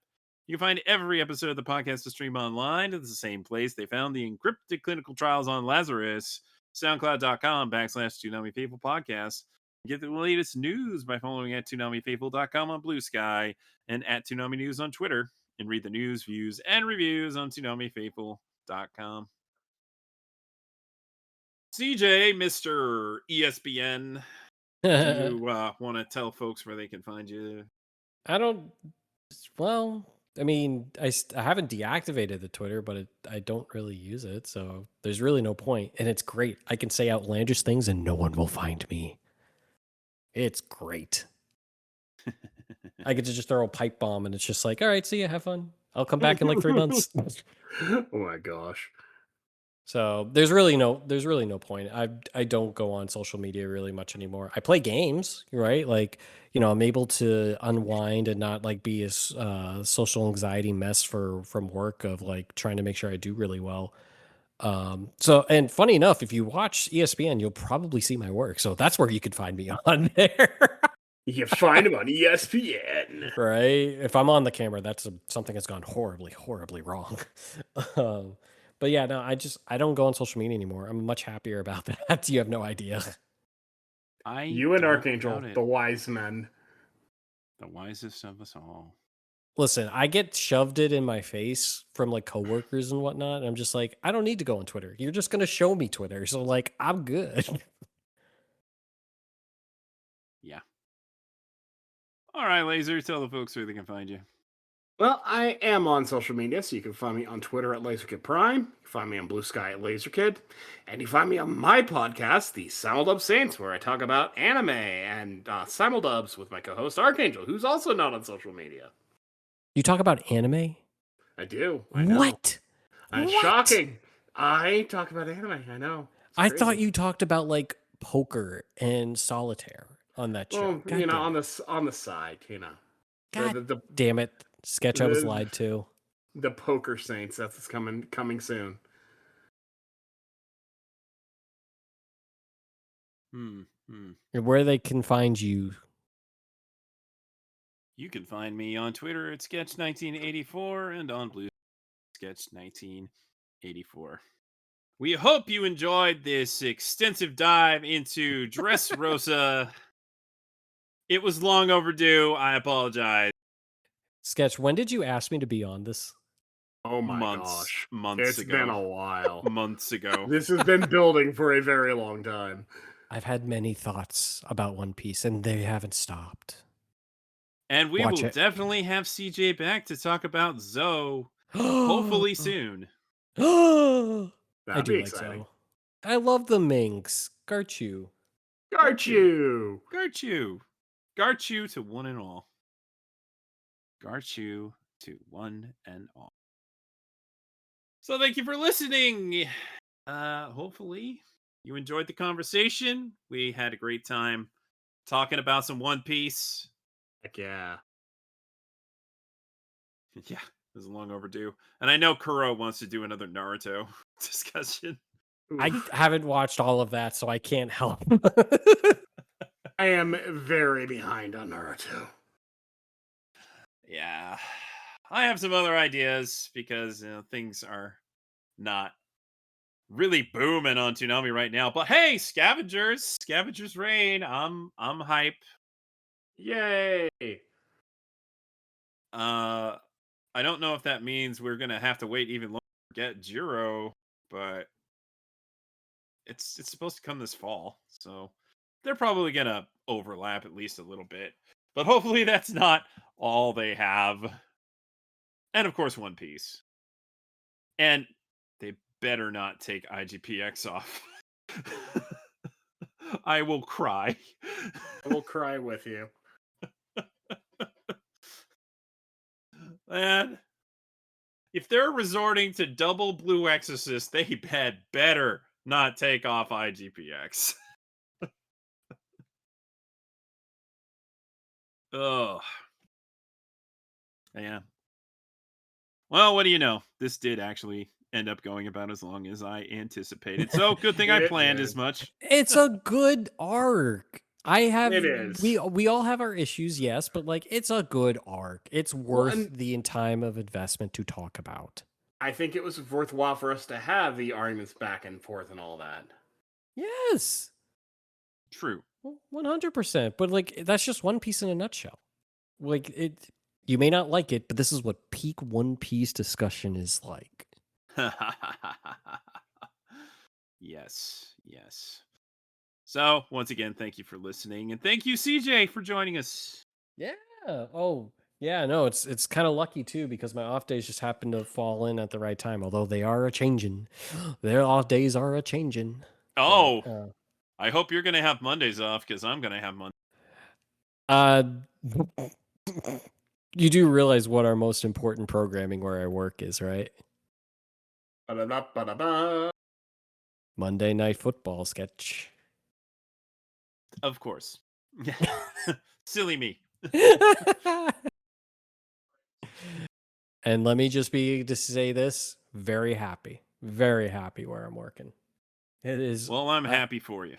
You can find every episode of the podcast to stream online at the same place they found the encrypted clinical trials on Lazarus, soundcloud.com/Toonami Faithful Podcast. Get the latest news by following at ToonamiFaithful.com on Blue Sky and at Toonami News on Twitter. And read the news, views, and reviews on ToonamiFaithful.com. CJ, Mr. ESPN, do you want to tell folks where they can find you? I don't. Well, I mean, I haven't deactivated the Twitter, but I don't really use it, so there's really no point. And it's great. I can say outlandish things, and no one will find me. It's great. I get to just throw a pipe bomb, and it's just like, all right, see ya, have fun. I'll come back in like 3 months. Oh my gosh. So there's really no point. I don't go on social media really much anymore. I play games, right? Like, I'm able to unwind and not like be a social anxiety mess from work of like trying to make sure I do really well. So, and funny enough, if you watch ESPN, you'll probably see my work. So that's where you could find me on there. You can find him on ESPN. Right? If I'm on the camera, that's something that's gone horribly, horribly wrong. But yeah, no, I don't go on social media anymore. I'm much happier about that. You have no idea. You and don't Archangel, doubt it. the wise men. The wisest of us all. Listen, I get shoved it in my face from like coworkers and whatnot. And I'm just like, I don't need to go on Twitter. You're just gonna show me Twitter. So like, I'm good. Yeah. All right, Laser, tell the folks where they can find you. Well, I am on social media, so you can find me on Twitter at LaserKidPrime. You can find me on Blue Sky at LaserKid. And you can find me on my podcast, The Simuldub Saints, where I talk about anime and simuldubs with my co-host Archangel, who's also not on social media. You talk about anime? I do. I know. What? It's What? shocking. I talk about anime. I know. It's I crazy. thought you talked about like poker and solitaire on that show. Well, God damn on it. the side, God the damn it. Sketch, I was the- lied to. the Poker Saints. That's coming soon. And where they can find you. You can find me on Twitter at Sketch1984 and on Blue Sketch1984. We hope you enjoyed this extensive dive into Dressrosa. It was long overdue. I apologize. Sketch, when did you ask me to be on this? Oh my gosh. Months It's ago. been a while. Months ago. This has been building for a very long time. I've had many thoughts about One Piece, and they haven't stopped. And we Watch will it. definitely have CJ back to talk about Zoe hopefully soon. That'd I do be like exciting. Zoe. I love the Minx. Garchu. Garchu. Garchu to one and all. Garchu to one and all. So thank you for listening. Hopefully you enjoyed the conversation. We had a great time talking about some One Piece. Heck yeah. Yeah, it was long overdue. And I know Kuro wants to do another Naruto discussion. I haven't watched all of that, so I can't help. I am very behind on Naruto. Yeah. I have some other ideas because things are not really booming on Toonami right now. But hey, Scavengers Reign. I'm hype. Yay. I don't know if that means we're gonna have to wait even longer to get Jiro, but it's supposed to come this fall, so they're probably gonna overlap at least a little bit. But hopefully that's not all they have. And of course, One Piece. And they better not take IGPX off. I will cry. I will cry with you. And if they're resorting to double blue exorcist, they had better not take off IGPX. Oh, yeah. Well, what do you know? This did actually end up going about as long as I anticipated. So good thing I It planned did. as much. It's a good arc. I have It is. we all have our issues, yes, but like it's a good arc. It's worth and- the time of investment to talk about. I think it was worthwhile for us to have the arguments back and forth and all that. Yes. True. 100%. But like that's just One Piece in a nutshell. Like it you may not like it, but this is what peak One Piece discussion is like. Yes, yes. So, once again, thank you for listening. And thank you, CJ, for joining us. Yeah. Oh, yeah, no, it's kind of lucky too because my off days just happen to fall in at the right time, although they are a changing. Their off days are a changing. Oh, I hope you're going to have Mondays off because I'm going to have Mondays. Uh, you do realize what our most important programming where I work is, right? Ba-da-da-ba-da-ba. Monday Night Football sketch. Of course. Silly me. And let me just say this: very happy where I'm working. It is. Well, I'm happy for you.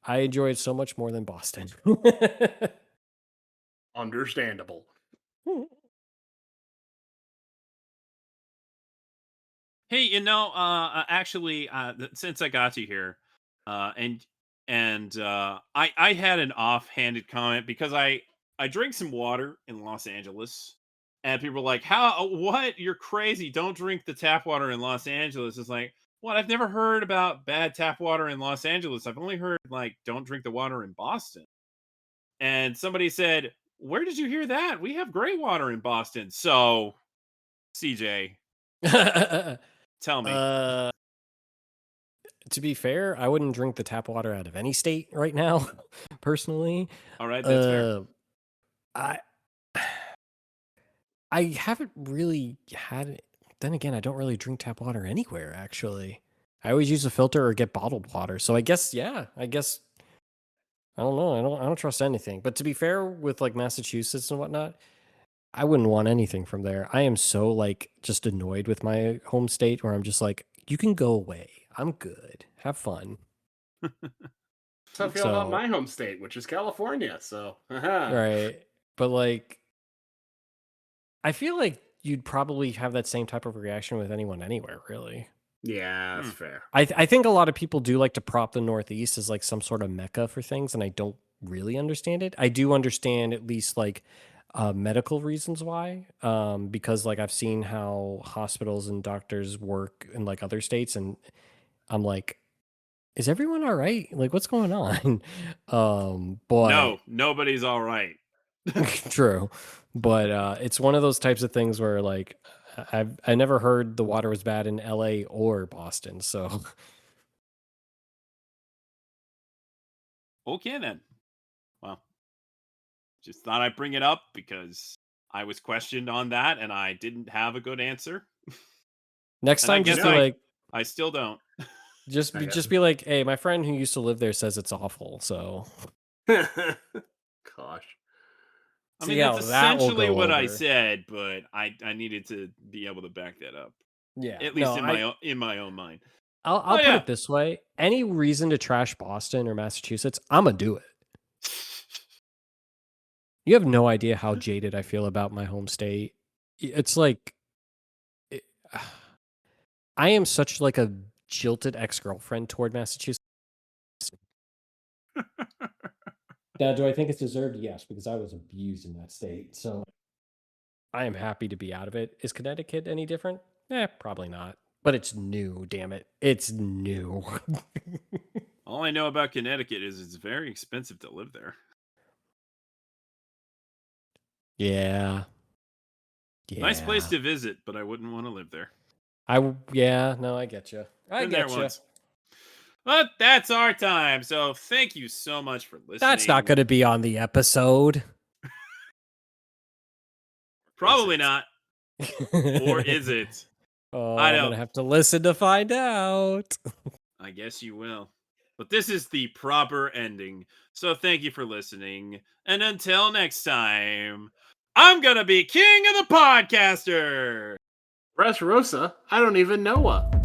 I enjoy it so much more than Boston. Understandable. Hey, actually, since I got you here, and I had an offhanded comment because I drank some water in Los Angeles, and people were like, "How? What? You're crazy! Don't drink the tap water in Los Angeles." It's like, what? I've never heard about bad tap water in Los Angeles. I've only heard like, don't drink the water in Boston. And somebody said, "Where did you hear that? We have great water in Boston." So, CJ, tell me. To be fair, I wouldn't drink the tap water out of any state right now, personally. All right, that's fair. I haven't really had it. Then again, I don't really drink tap water anywhere, actually. I always use a filter or get bottled water. So I guess, yeah, I don't know. I don't trust anything. But to be fair, with like Massachusetts and whatnot, I wouldn't want anything from there. I am so like just annoyed with my home state where I'm just like, you can go away. I'm good. Have fun. That's how I feel about my home state, which is California. So, right. But like, I feel like you'd probably have that same type of reaction with anyone anywhere, really. Yeah, that's fair. I think a lot of people do like to prop the Northeast as like some sort of mecca for things, and I don't really understand it. I do understand at least like medical reasons why, because like I've seen how hospitals and doctors work in like other states, and I'm like, is everyone all right? Like, what's going on? But No, nobody's all right. true, but it's one of those types of things where like I never heard the water was bad in LA or Boston, so Okay then. Well, just thought I'd bring it up because I was questioned on that and I didn't have a good answer. next And I time just guess be like I still don't. just be like, hey, my friend who used to live there says it's awful, so Gosh. I See mean, that's how that will essentially go what I over. said, but I needed to be able to back that up. Yeah, At least no, in my own mind. I'll put it this way: any reason to trash Boston or Massachusetts, I'm gonna do it. You have no idea how jaded I feel about my home state. It's like I am such like a jilted ex-girlfriend toward Massachusetts. Now, do I think it's deserved? Yes, because I was abused in that state. So I am happy to be out of it. Is Connecticut any different? Probably not. But it's new, damn it. It's new. All I know about Connecticut is it's very expensive to live there. Yeah. Nice place to visit, but I wouldn't want to live there. Yeah, no, I get you. I Been there get you. once. But that's our time. So thank you so much for listening. That's not going to be on the episode. Probably not. Or is it? Oh, I I'm don't. going to have to listen to find out. I guess you will. But this is the proper ending. So thank you for listening. And until next time, I'm going to be king of the podcaster. Dressrosa, I don't even know what.